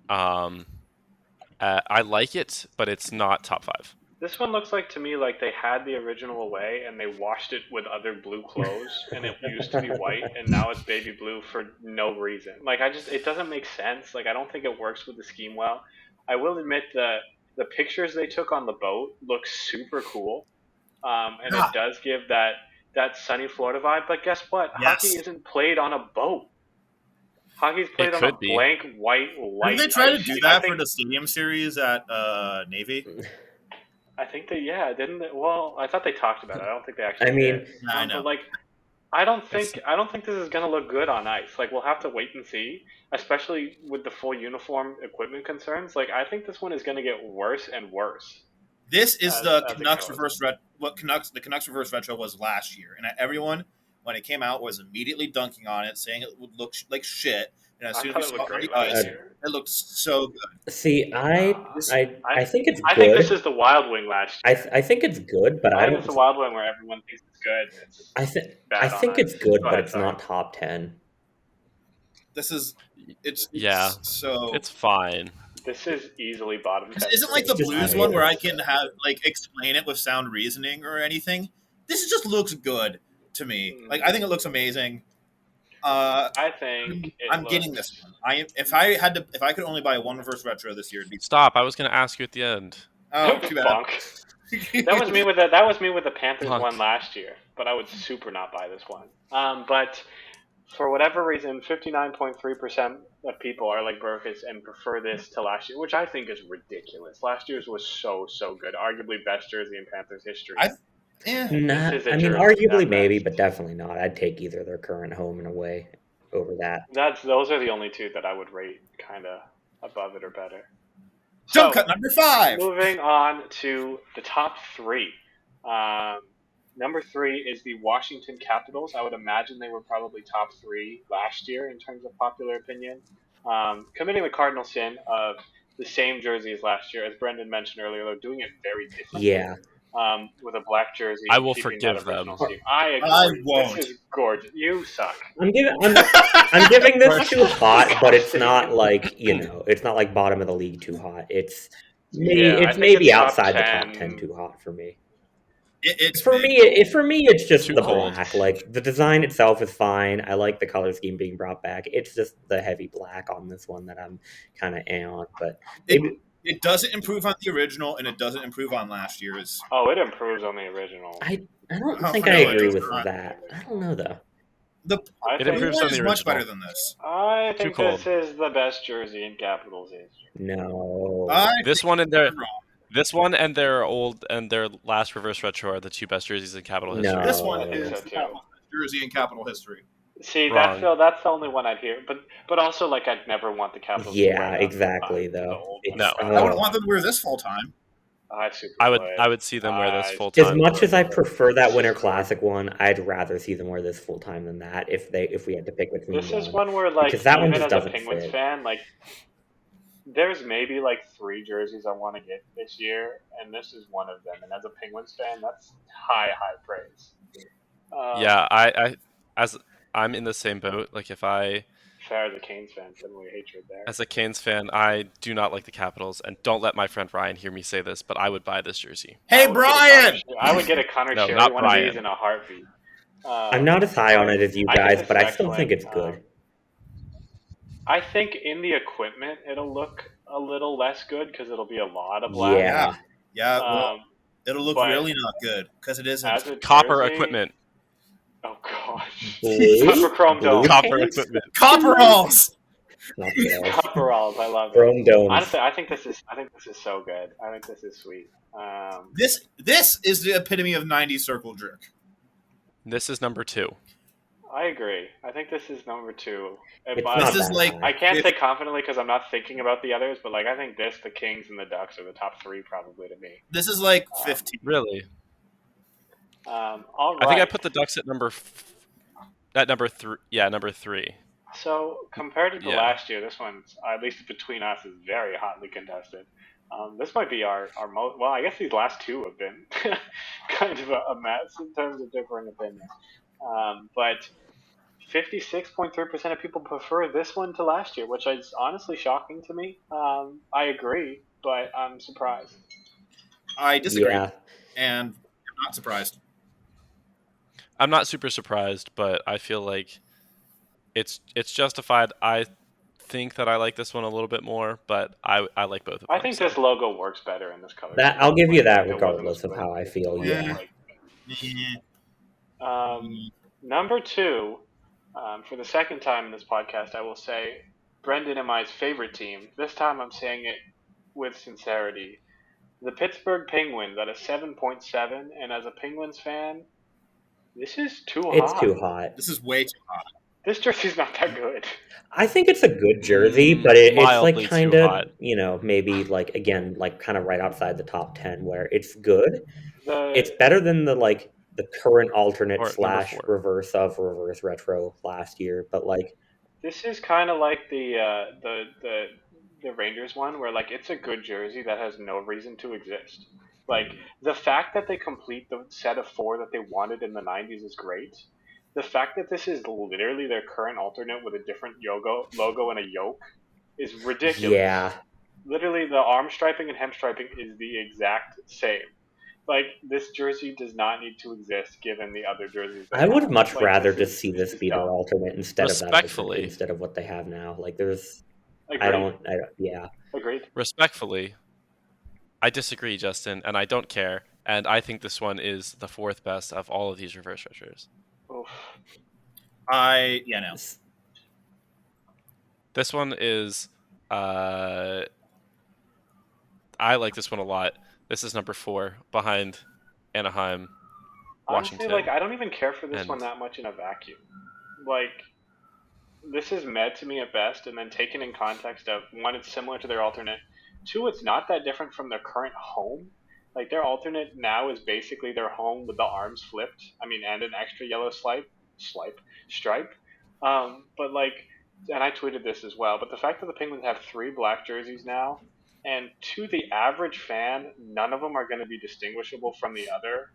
S3: I like it, but it's not top 5.
S2: This one looks like to me like they had the original away and they washed it with other blue clothes and it used to be white and now it's baby blue for no reason. Like it doesn't make sense. Like I don't think it works with the scheme well. I will admit the pictures they took on the boat look super cool. And it does give that sunny Florida vibe, but guess what?
S1: Yes.
S2: Hockey isn't played on a boat. Hockey's played on a
S3: could be.
S2: blank white light.
S1: Did they try to
S2: ice
S1: do
S2: sheet.
S1: that for the stadium series at Navy?
S2: I think they didn't they? Well, I thought they talked about it. I don't think they actually
S4: I mean,
S2: did.
S1: I know.
S2: But like I don't think this is gonna look good on ice. Like we'll have to wait and see, especially with the full uniform equipment concerns. Like I think this one is gonna get worse and worse.
S1: This is
S2: As
S1: the
S2: it
S1: Canucks
S2: goes.
S1: reverse the Canucks reverse retro was last year, and everyone when it came out was immediately dunking on it, saying it would look like shit. And as
S2: I
S1: soon
S2: thought
S1: as
S2: it
S1: we
S2: looked
S1: saw it on
S2: great
S1: the
S2: last
S1: ice,
S2: year.
S1: it looked so good.
S4: See, I think it's
S2: I
S4: good.
S2: think this is the Wild Wing last year.
S4: I think it's good, but I
S2: think
S4: don't.
S2: it's the Wild Wing where everyone thinks it's good. It's bad
S4: I
S2: on
S4: think
S2: ice.
S4: it's good,
S2: Go
S4: but
S2: ahead,
S4: it's
S2: sorry.
S4: not top 10.
S1: It's
S3: Yeah.
S1: so
S3: It's fine.
S2: This is easily bottom 10.
S1: isn't like the
S4: Just
S1: Blues
S4: not
S1: one
S4: it.
S1: where I can have explain it with sound reasoning or anything. This just looks good to me. Like I think it looks amazing.
S2: I think
S1: I'm getting this one. If I could only buy one reverse retro this year, it'd be
S3: Stop. I was going to ask you at the end.
S1: oh too bad.
S2: Bonk. That was me with the Panthers
S3: Punk.
S2: one last year, but I would super not buy this one. But for whatever reason, 59.3% of people are like Burkus and prefer this to last year, which I think is ridiculous. Last year's was so good, arguably best jersey in Panthers history.
S4: Nah,
S2: This is a
S4: I mean,
S2: jersey
S4: arguably
S2: at
S4: maybe,
S2: best.
S4: but definitely not. I'd take either their current home and away over that.
S2: Those are the only two that I would rate kind of above it or better.
S1: Jump
S2: So,
S1: cut number 5.
S2: moving on to the top 3. Number 3 is the Washington Capitals. I would imagine they were probably top 3 last year in terms of popular opinion. Committing the cardinal sin of the same jersey as last year, as Brendan mentioned earlier, they're doing it very differently.
S4: Yeah.
S2: With a black jersey.
S3: I will
S2: keeping
S3: forgive
S2: that original
S3: them.
S2: scheme. I agree.
S1: I won't.
S2: This is gorgeous. You suck.
S4: I'm giving this too hot, but it's not like it's not like bottom of the league too hot. It's
S2: Yeah, I think
S4: maybe
S2: it's top
S4: outside the top
S2: 10.
S4: 10 too hot for me.
S1: It's
S4: For
S1: mid.
S4: me, it's just
S3: Too
S4: the
S3: cold.
S4: black. Like the design itself is fine. I like the color scheme being brought back. It's just the heavy black on this one that I'm kind of on. But
S1: It
S4: maybe
S1: it doesn't improve on the original, and it doesn't improve on last year's.
S2: Oh, it improves on the original.
S4: I don't
S1: Oh,
S4: think
S1: no,
S4: I
S1: it
S4: agree
S1: does
S4: with
S1: not.
S4: that. I don't know though.
S1: The
S2: I
S3: It
S2: think
S3: improves
S1: one
S3: on the
S1: is much
S3: original.
S1: better than this.
S2: I
S3: Too
S2: think
S3: cold.
S2: this is the best jersey in Capitals history.
S4: No.
S1: I
S3: This
S1: think
S3: one and their
S1: you're wrong.
S3: this one and their old and their last reverse retro are the two best jerseys in Capital history.
S4: No.
S1: This one
S2: I think
S1: is
S2: so
S1: the
S2: too.
S1: Capitals jersey in Capital history.
S2: See,
S3: Wrong.
S2: that's the only one I'd hear. But also, like, I'd never want the Capitals to
S4: Yeah,
S2: wear
S4: exactly.
S2: the
S4: Though
S2: old
S4: it's
S3: No.
S1: I wouldn't want them to wear this full time.
S2: I super
S3: I would
S2: would.
S3: see them wear this
S2: I
S3: full
S4: as
S3: time.
S4: much as I
S2: would.
S4: prefer that
S2: This
S4: Winter
S2: is-
S4: Classic one. I'd rather see them wear this full time than that. If we had to pick between
S2: This is
S4: one.
S2: one where, like,
S4: Because that one
S2: even
S4: just
S2: as a
S4: doesn't
S2: Penguins
S4: fit.
S2: fan, like, there's maybe like 3 jerseys I want to get this year, and this is one of them. And as a Penguins fan, that's high praise.
S3: Yeah, I as I'm in the same boat. Like if I
S2: Fair as a Canes fan, similar hatred there.
S3: as a Canes fan, I do not like the Capitals, and don't let my friend Ryan hear me say this, but I would buy this jersey.
S1: Hey,
S2: I would get a
S1: Brian!
S2: Connor- I would get a Connor
S3: No,
S2: Cherry
S3: not
S2: one of
S3: Brian.
S2: these in a heartbeat.
S4: I'm not as high on it as you
S2: I think
S4: guys,
S2: this
S4: but
S2: is
S4: I still think it's
S2: excellent.
S4: good.
S2: I think in the equipment it'll look a little less good because it'll be a lot of black.
S4: Yeah.
S1: Yeah, well,
S2: Um,
S1: it'll look
S2: but
S1: really not good because it
S2: as
S1: isn't.
S2: a
S3: Copper
S2: jersey-
S3: equipment.
S2: Oh gosh.
S4: Blue?
S2: Copper chrome
S4: Blue
S2: dome.
S3: Copper
S4: paint?
S3: equipment.
S1: Copperalls!
S4: Not good.
S2: Copperalls, I love it.
S4: Chrome domes.
S2: Honestly, I think this is so good. I think this is sweet.
S1: This is the epitome of '90s circle jerk.
S3: This is number 2.
S2: I agree. I think this is number 2.
S4: It's
S2: But
S4: not
S1: This is
S4: that
S1: like-
S4: high.
S2: I can't
S1: if-
S2: say confidently because I'm not thinking about the others, but like I think this, the Kings, and the Ducks are the top 3 probably to me.
S1: This is like 15.
S3: Really?
S2: All right.
S3: I think I put the Ducks at number 3. Yeah, number 3.
S2: So compared to the
S3: Yeah.
S2: last year, this one's at least between us is very hotly contested. This might be our most. Well, I guess these last 2 have been kind of a mess in terms of differing opinions. But 56.3% of people prefer this one to last year, which is honestly shocking to me. I agree, but I'm surprised.
S1: I disagree,
S4: Yeah.
S1: and I'm not surprised.
S3: I'm not super surprised, but I feel like it's justified. I think that I like this one a little bit more, but I like both of them.
S2: I think
S3: so.
S2: this logo works better in this color.
S4: That I'll give you that
S2: It wasn't
S4: regardless of
S2: split.
S4: how I feel.
S1: Yeah.
S4: Yeah.
S2: Number 2, for the second time in this podcast, I will say Brendan and I's favorite team. This time I'm saying it with sincerity. The Pittsburgh Penguins at a 7.7, and as a Penguins fan, this is too hot.
S4: It's too hot.
S1: This is way too hot.
S2: This jersey's not that good.
S4: I think it's a good jersey, but it's
S3: Mildly
S4: like
S3: too
S4: kind
S3: hot.
S4: of, maybe like again, like kind of right outside the top 10 where it's good.
S2: The,
S4: It's better than the current alternate
S3: Or number
S4: slash
S3: 4.
S4: reverse of reverse retro last year, but like
S2: This is kind of like the Rangers one, where like it's a good jersey that has no reason to exist. Like the fact that they complete the set of 4 that they wanted in the '90s is great. The fact that this is literally their current alternate with a different logo and a yoke is ridiculous.
S4: yeah.
S2: Literally, the arm striping and hem striping is the exact same. Like this jersey does not need to exist given the other jerseys. they
S4: I would
S2: have.
S4: much
S2: Like,
S4: rather
S2: this
S4: just see
S2: is
S4: this be their
S2: dumb.
S4: alternate instead of
S3: Respectfully.
S4: instead of what they have now. Like there's
S2: Agreed.
S4: yeah.
S2: Agreed.
S3: Respectfully, I disagree, Justin, and I don't care. And I think this one is the 4th best of all of these reverse retros.
S2: Oof.
S1: No.
S3: This one is. I like this one a lot. This is number 4 behind Anaheim,
S2: Honestly,
S3: Washington.
S2: like I don't even care for this
S3: and-
S2: one that much in a vacuum. Like this is med to me at best, and then taken in context of 1, it's similar to their alternate. 2, it's not that different from their current home. Like their alternate now is basically their home with the arms flipped. I mean, and an extra yellow stripe. But like, and I tweeted this as well. But the fact that the Penguins have 3 black jerseys now, and to the average fan, none of them are going to be distinguishable from the other,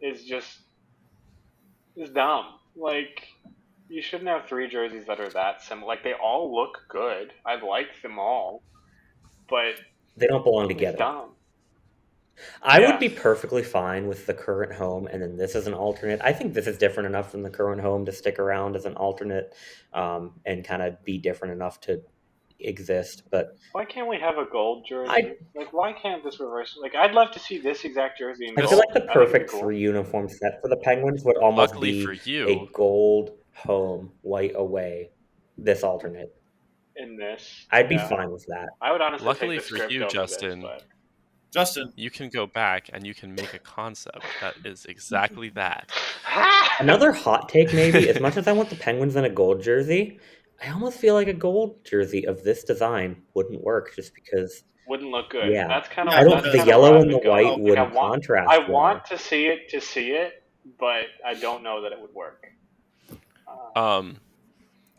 S2: is dumb. Like, you shouldn't have 3 jerseys that are that similar. Like, they all look good. I like them all, but
S4: They don't belong
S2: it's
S4: together.
S2: dumb.
S4: I
S2: Yeah.
S4: would be perfectly fine with the current home, and then this as an alternate. I think this is different enough from the current home to stick around as an alternate, and kind of be different enough to exist. But
S2: Why can't we have a gold jersey?
S4: I
S2: Like, why can't this reverse? Like, I'd love to see this exact jersey in
S4: I
S2: gold.
S4: feel like the
S2: I think it'd be
S4: perfect
S2: cool.
S4: 3 uniform set for the Penguins would almost
S3: Luckily
S4: be
S3: for you,
S4: a gold home, white away. This alternate,
S2: In this,
S4: I'd be
S2: yeah.
S4: fine with that.
S2: I would honestly
S3: luckily
S2: take the
S3: for
S2: script
S3: you,
S2: over
S3: Justin,
S2: this, but
S1: Justin,
S3: you can go back and you can make a concept that is exactly that.
S4: Another hot take, maybe. As much as I want the Penguins in a gold jersey, I almost feel like a gold jersey of this design wouldn't work, just because.
S2: wouldn't look good.
S4: Yeah.
S2: That's kind of
S1: Yeah,
S4: I don't.
S2: that's
S4: The
S2: kind of
S4: yellow
S2: where I've
S4: and the
S2: been going.
S4: white
S1: Like,
S4: wouldn't
S2: I
S4: contrast well.
S2: want to see it, but I don't know that it would work.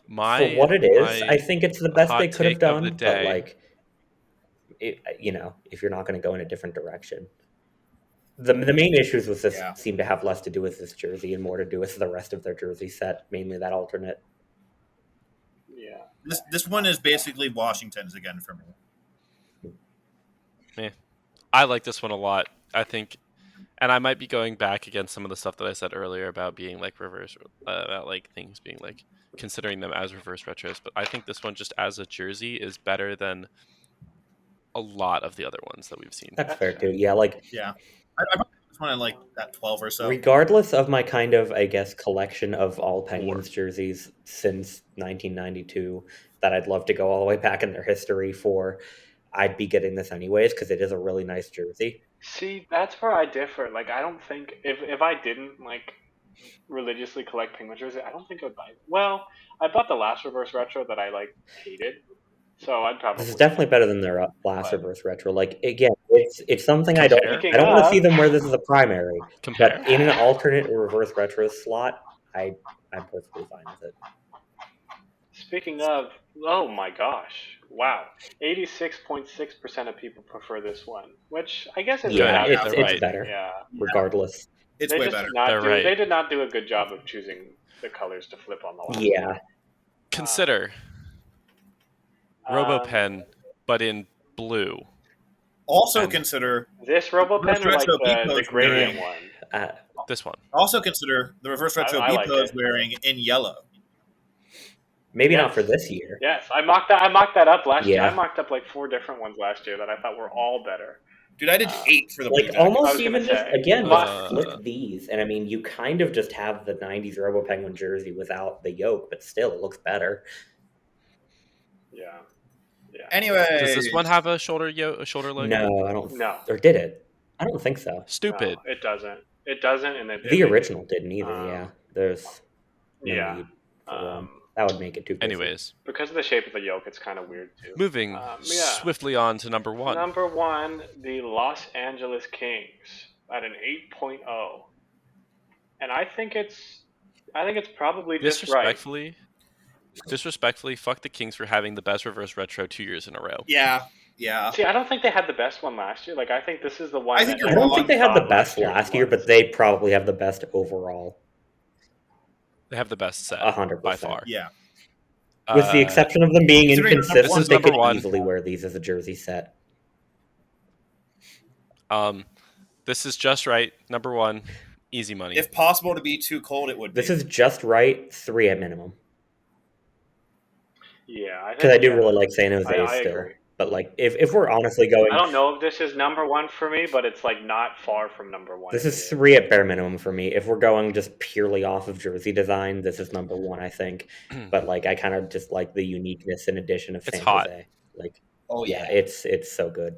S3: My
S4: For what it is,
S3: my
S4: I think it's the best
S3: hot
S4: they could have
S3: take of the
S4: done. But
S3: day.
S4: like, if you're not going to go in a different direction, the main issues with this
S1: Yeah.
S4: seem to have less to do with this jersey and more to do with the rest of their jersey set, mainly that alternate.
S2: Yeah.
S1: this one is basically Washington's again for me.
S3: I like this one a lot. I think, and I might be going back against some of the stuff that I said earlier about being like reverse, about like things being like considering them as reverse retros. But I think this one just as a jersey is better than a lot of the other ones that we've seen.
S4: That's fair too. Yeah, like
S1: Yeah, I probably just want to like that 12 or so.
S4: regardless of my kind of, I guess, collection of all Penguins jerseys since 1992 that I'd love to go all the way back in their history for, I'd be getting this anyways because it is a really nice jersey.
S2: See, that's where I differ. Like, I don't think if I didn't like religiously collect Penguin jerseys, I don't think I would buy. Well, I bought the last reverse retro that I like hated, so I'd probably.
S4: This is definitely better than their last
S2: But-
S4: reverse retro. Like again, it's something I don't
S3: Compare?
S4: I don't want to see them wear this as a primary,
S3: Compare.
S4: but in an alternate or reverse retro slot, I'm perfectly fine with it.
S2: Speaking of, oh my gosh, wow, 86.6% of people prefer this one, which I guess is
S4: Yeah,
S2: about
S3: it's-
S2: average.
S3: right.
S4: it's better
S2: Yeah,
S4: regardless.
S1: It's
S2: they
S1: way
S2: just
S1: better.
S2: did not
S3: They're right.
S2: They did not do a good job of choosing the colors to flip on the last.
S4: Yeah,
S3: Consider
S2: one.
S3: RoboPen, but in blue.
S1: Also
S3: And-
S1: consider
S2: This RoboPen or like
S1: Retro
S2: the
S1: Beepos
S2: gradient
S1: wearing-
S2: one?
S3: This one.
S1: also consider the reverse retro
S2: I like
S1: Beepos
S2: it.
S1: wearing in yellow.
S4: maybe not
S2: Yes.
S4: for this year.
S2: Yes, I mocked that up last year.
S4: Yeah.
S2: I mocked up like 4 different ones last year that I thought were all better.
S1: Dude, I did 8 for the
S4: Like
S1: Blue Jackets.
S2: I
S4: almost
S2: was
S4: even
S2: gonna
S4: just
S2: say,
S4: again
S3: but-
S4: just flip these, and I mean you kind of just have the '90s Robo Penguin jersey without the yoke, but still it looks better.
S2: Yeah. Yeah.
S1: Anyway,
S3: Does this one have a shoulder logo?
S4: No, I don't.
S2: No.
S4: Or did it? I don't think so.
S3: Stupid.
S2: No, it doesn't. It doesn't, and it
S4: The original didn't either.
S2: Um,
S4: Yeah, there's no
S2: Yeah.
S4: need for one.
S2: Um,
S4: That would make it too. Busy.
S3: Anyways,
S2: because of the shape of the yoke, it's kind of weird too.
S3: moving
S2: Yeah.
S3: swiftly on to number one.
S2: Number 1, the Los Angeles Kings at an 8.0, and I think it's probably just right.
S3: Disrespectfully, fuck the Kings for having the best reverse retro 2 years in a row.
S1: yeah.
S2: See, I don't think they had the best one last year. Like, I think this is the one.
S1: I think
S2: that
S1: you're
S4: I don't
S1: wrong.
S4: think they had the
S2: thought
S4: best last year,
S2: was.
S4: but they probably have the best overall.
S3: They have the best set
S4: 100%.
S3: by far.
S1: Yeah.
S4: With the exception of them being
S1: considering
S4: inconsistent,
S3: this is
S4: they
S3: number
S4: could
S3: one.
S4: easily wear these as a jersey set.
S3: This is just right. Number one, easy money.
S1: If possible to be too cold, it would be.
S4: This is just right, 3 at minimum.
S2: Yeah,
S4: Because I do really like San Jose
S2: I
S4: still.
S2: agree.
S4: But like, if we're honestly going,
S2: I don't know if this is number 1 for me, but it's like not far from number 1.
S4: this is 3 at bare minimum for me. If we're going just purely off of jersey design, this is number 1, I think. But like, I kind of just like the uniqueness and addition of
S3: It's
S4: San
S3: hot.
S4: Jose. Like,
S1: oh
S4: yeah,
S1: yeah.
S4: it's so good.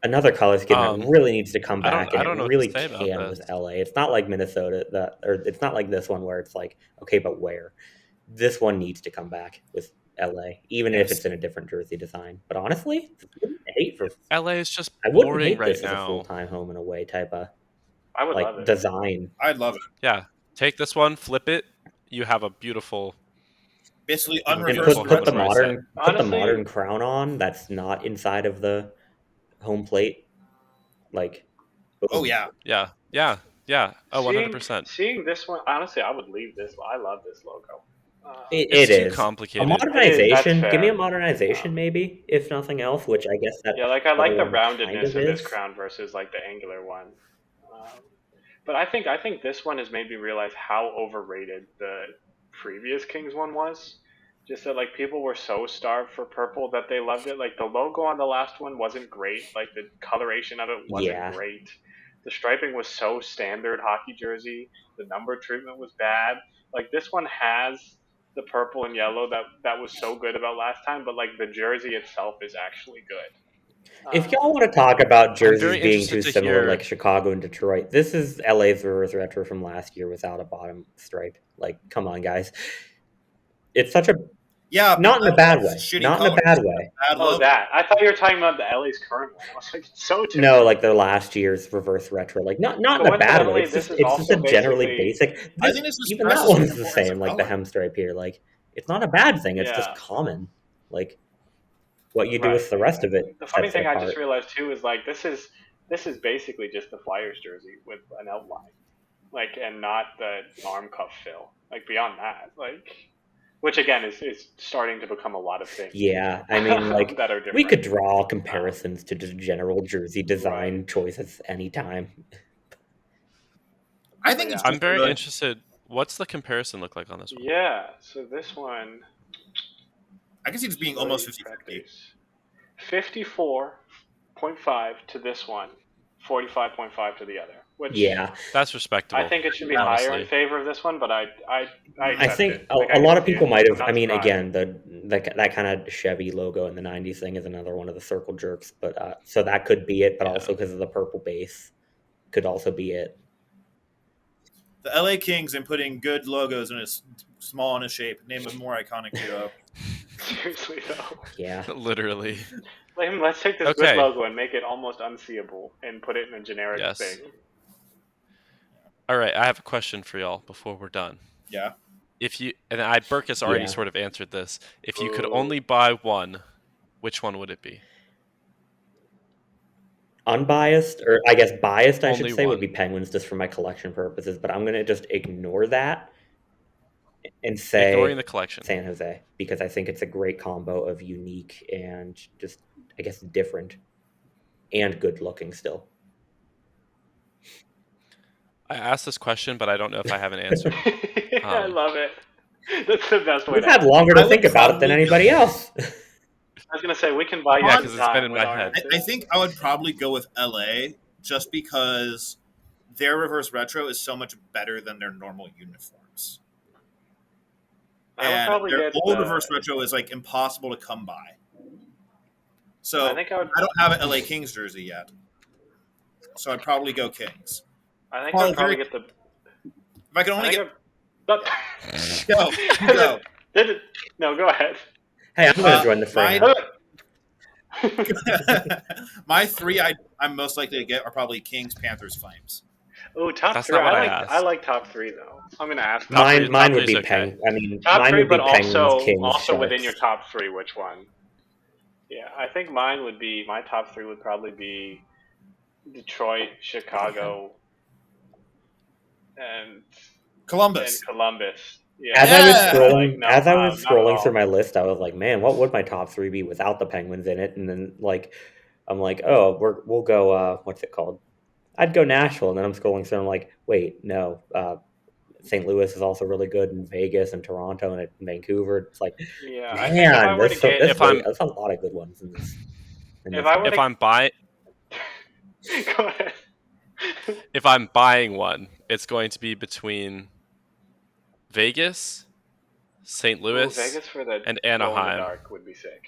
S4: Another color scheme that really needs to come
S3: I don't-
S4: back,
S3: I
S4: and
S3: don't know
S4: it
S3: what to
S4: really
S3: say about
S4: can
S3: this.
S4: with LA. It's not like Minnesota or it's not like this one where it's like, okay, but where? This one needs to come back with LA, even if
S1: Yes.
S4: it's in a different jersey design. But honestly, I wouldn't hate
S3: LA is just
S4: I wouldn't
S3: boring
S4: hate
S3: right
S4: this as a
S3: now.
S4: full-time home and away type of
S2: I would love
S4: like
S2: it.
S4: design.
S1: I'd love it.
S3: Yeah, take this one, flip it. You have a beautiful.
S1: Basically,
S3: And
S4: And
S3: Reverse
S1: unreversed.
S4: put the
S3: retro
S4: modern
S3: set.
S4: put the
S2: Honestly-
S4: modern crown on. That's not inside of the home plate. Like,
S1: Oh yeah.
S3: Yeah. Oh, 100%.
S2: Seeing this one, honestly, I would leave this. I love this logo.
S3: It's
S4: It
S3: too
S4: is a
S3: complicated.
S4: modernization.
S2: That's
S4: Give me a
S2: fair.
S4: modernization, maybe, if nothing else. Which I guess that
S2: Yeah, like I
S4: other
S2: like the
S4: one kind
S2: roundedness
S4: of
S2: of this
S4: is.
S2: crown versus like the angular one. Um, but I think this one has made me realize how overrated the previous Kings one was. Just that like people were so starved for purple that they loved it. Like the logo on the last one wasn't great. Like the coloration of it wasn't
S4: Yeah.
S2: great. The striping was so standard hockey jersey. The number treatment was bad. Like this one has the purple and yellow that was so good about last time, but like the jersey itself is actually good.
S4: If y'all want to talk about
S3: I'm
S4: jerseys
S3: very
S4: being
S3: interested
S4: too
S3: to
S4: similar,
S3: hear.
S4: like Chicago and Detroit, this is LA's reverse retro from last year without a bottom stripe. Like, come on, guys. It's such a
S1: Yeah,
S4: not in a bad
S1: because
S4: way.
S1: shitty
S4: Not in a
S1: colors,
S4: bad way.
S1: bad
S2: Oh,
S1: logo.
S2: that. I thought you were talking about the LA's current one. I was like, it's so
S4: No,
S2: different.
S4: like their last year's reverse retro. Like not in a bad way.
S2: Coincidentally, this is
S4: It's just a
S2: also
S4: generally
S2: basically,
S4: basic.
S1: I
S4: This
S1: think this
S4: even that
S1: expresses the
S4: one's the
S1: importance
S4: same.
S1: of
S4: Like the
S1: color.
S4: hem stripe here. Like it's not a bad thing. It's just
S2: yeah,
S4: common. Like what you do
S2: right.
S4: with the rest of it
S2: The funny
S4: sets it
S2: thing I just
S4: apart.
S2: realized too is like this is basically just the Flyers jersey with an outline, like, and not the arm cuff fill. Like beyond that, like, which again is starting to become a lot of things
S4: Yeah, I mean, like
S2: that are
S4: we
S2: different.
S4: could draw
S2: Um,
S4: comparisons to just general jersey
S2: right.
S4: design choices anytime.
S1: I
S2: But
S1: think it's
S2: yeah,
S3: I'm
S1: just
S3: very
S1: good.
S3: interested. What's the comparison look like on this one?
S2: yeah. So this one,
S1: I can see this being almost
S2: display
S1: 50-50.
S2: practice. 54.5 to this one, 45.5 to the other, which
S4: Yeah,
S3: That's
S2: I
S3: respectable,
S2: think it should be higher in
S3: honestly.
S2: favor of this one, but I
S4: I
S2: accept
S4: think
S2: it. Like
S4: a
S2: I
S4: lot
S2: can
S4: of
S2: see
S4: people
S2: it.
S4: might have.
S2: I'm
S4: I
S2: not
S4: mean,
S2: surprised.
S4: again, that kind of Chevy logo in the '90s thing is another one of the circle jerks. But so that could be it. But
S3: Yeah.
S4: also because of the purple base, could also be it.
S1: The LA Kings and putting good logos in a small in a shape. Name a more iconic duo.
S2: Seriously though,
S4: Yeah,
S3: Literally.
S2: let's take this good
S3: Okay.
S2: logo and make it almost unseeable and put it in a generic
S3: Yes.
S2: thing.
S3: All right. I have a question for y'all before we're done.
S1: Yeah.
S3: If you Burkus already
S4: Yeah.
S3: sort of answered this. If you could
S2: Ooh.
S3: only buy one, which one would it be?
S4: unbiased, or I guess biased, I should
S3: Only
S4: say, would
S3: one.
S4: be Penguins just for my collection purposes. But I'm gonna just ignore that and say
S3: Ignoring the collection.
S4: San Jose because I think it's a great combo of unique and just, I guess, different and good looking still.
S3: I asked this question, but I don't know if I have an answer.
S2: I love it. That's the best way
S4: We've
S2: to
S4: had
S2: ask.
S4: longer
S1: I
S4: to
S1: would
S4: think about it than
S1: probably
S4: anybody else.
S2: I was gonna say we can buy you
S3: Yeah,
S2: some
S3: because it's been
S2: time
S3: in
S2: with
S3: my
S2: our
S3: head.
S2: answers.
S1: I think I would probably go with LA just because their reverse retro is so much better than their normal uniforms.
S2: I would
S1: And
S2: probably
S1: their
S2: get
S1: old reverse retro is like impossible to come by. So
S2: I think I would.
S1: I don't have an LA Kings jersey yet. So I'd probably go Kings.
S2: I think I would probably
S1: If
S2: get the.
S1: I could
S2: I
S1: only
S2: think
S1: get
S2: I,
S1: go, you go.
S2: No, go ahead.
S4: Hey, I'm going to join the fray now.
S1: My three I'm most likely to get are probably Kings, Panthers, Flames.
S2: Oh, top
S3: That's
S2: three.
S3: not what I
S2: I
S3: asked.
S2: like top three though. I'm gonna ask
S3: Top three-
S4: Mine
S3: top
S4: would be
S3: three's okay.
S2: top
S4: mine
S2: three,
S4: would be
S2: but
S4: Penguins,
S2: also
S4: Kings,
S2: within your
S4: Sharks.
S2: top three, which one? Yeah, I think mine would be my top three would probably be Detroit, Chicago, and
S1: Columbus.
S2: Columbus. Yeah,
S4: As I was
S1: Yeah.
S4: scrolling,
S2: no,
S4: as I was
S2: not at
S4: scrolling through
S2: all.
S4: my list, I was like, "Man, what would my top three be without the Penguins in it?" And then, like, I'm like, "Oh, we'll go. What's it called? I'd go Nashville." And then I'm scrolling through, and I'm like, "Wait, no. St. Louis is also really good, in Vegas and Toronto and Vancouver." It's like,
S2: Yeah, I think if I
S4: man,
S2: were to get
S4: that's a lot of good ones in this.
S2: if I were
S3: If
S2: to
S3: I'm buying
S2: go ahead.
S3: if I'm buying one, it's going to be between Vegas, St.
S2: Ooh,
S3: Louis,
S2: Vegas for the
S3: and
S2: glow in the
S3: Anaheim.
S2: dark would be sick.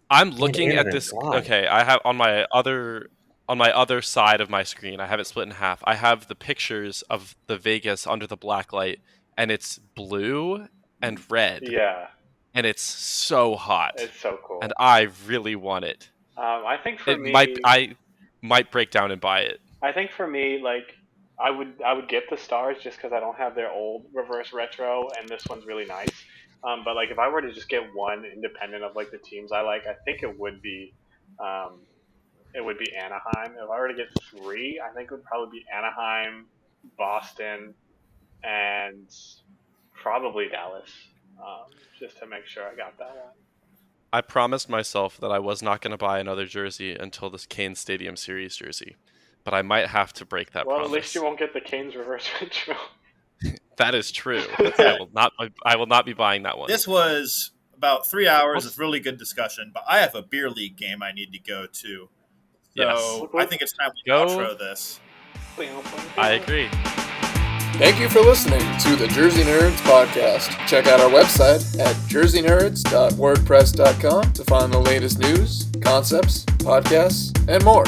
S3: I'm looking at
S4: Anaheim,
S3: this.
S4: why?
S3: Okay, I have on my other side of my screen. I have it split in half. I have the pictures of the Vegas under the black light, and it's blue and red,
S2: Yeah,
S3: and it's so hot,
S2: it's so cool.
S3: and I really want it.
S2: I think for
S3: It
S2: me,
S3: I might break down and buy it.
S2: I think for me, like I would get the Stars just because I don't have their old reverse retro, and this one's really nice. But like if I were to just get one independent of like the teams I like, I think um, it would be Anaheim. If I were to get three, I think it would probably be Anaheim, Boston, and probably Dallas. just to make sure I got that one.
S3: I promised myself that I was not going to buy another jersey until this Canes Stadium Series jersey, but I might have to break that
S2: Well,
S3: promise.
S2: at least you won't get the Canes reverse retro.
S3: That is true. I will not be buying that one.
S1: This was about 3 hours of really good discussion, but I have a beer league game I need to go to. So
S3: Yes.
S1: I think it's time we
S3: Go.
S1: outro this.
S3: I agree.
S5: Thank you for listening to the Jersey Nerds podcast. Check out our website at jerseynerds.wordpress.com to find the latest news, concepts, podcasts, and more.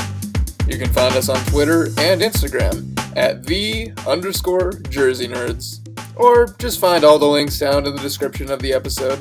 S5: You can find us on Twitter and Instagram at @the_Jersey Nerds. Or just find all the links down in the description of the episode.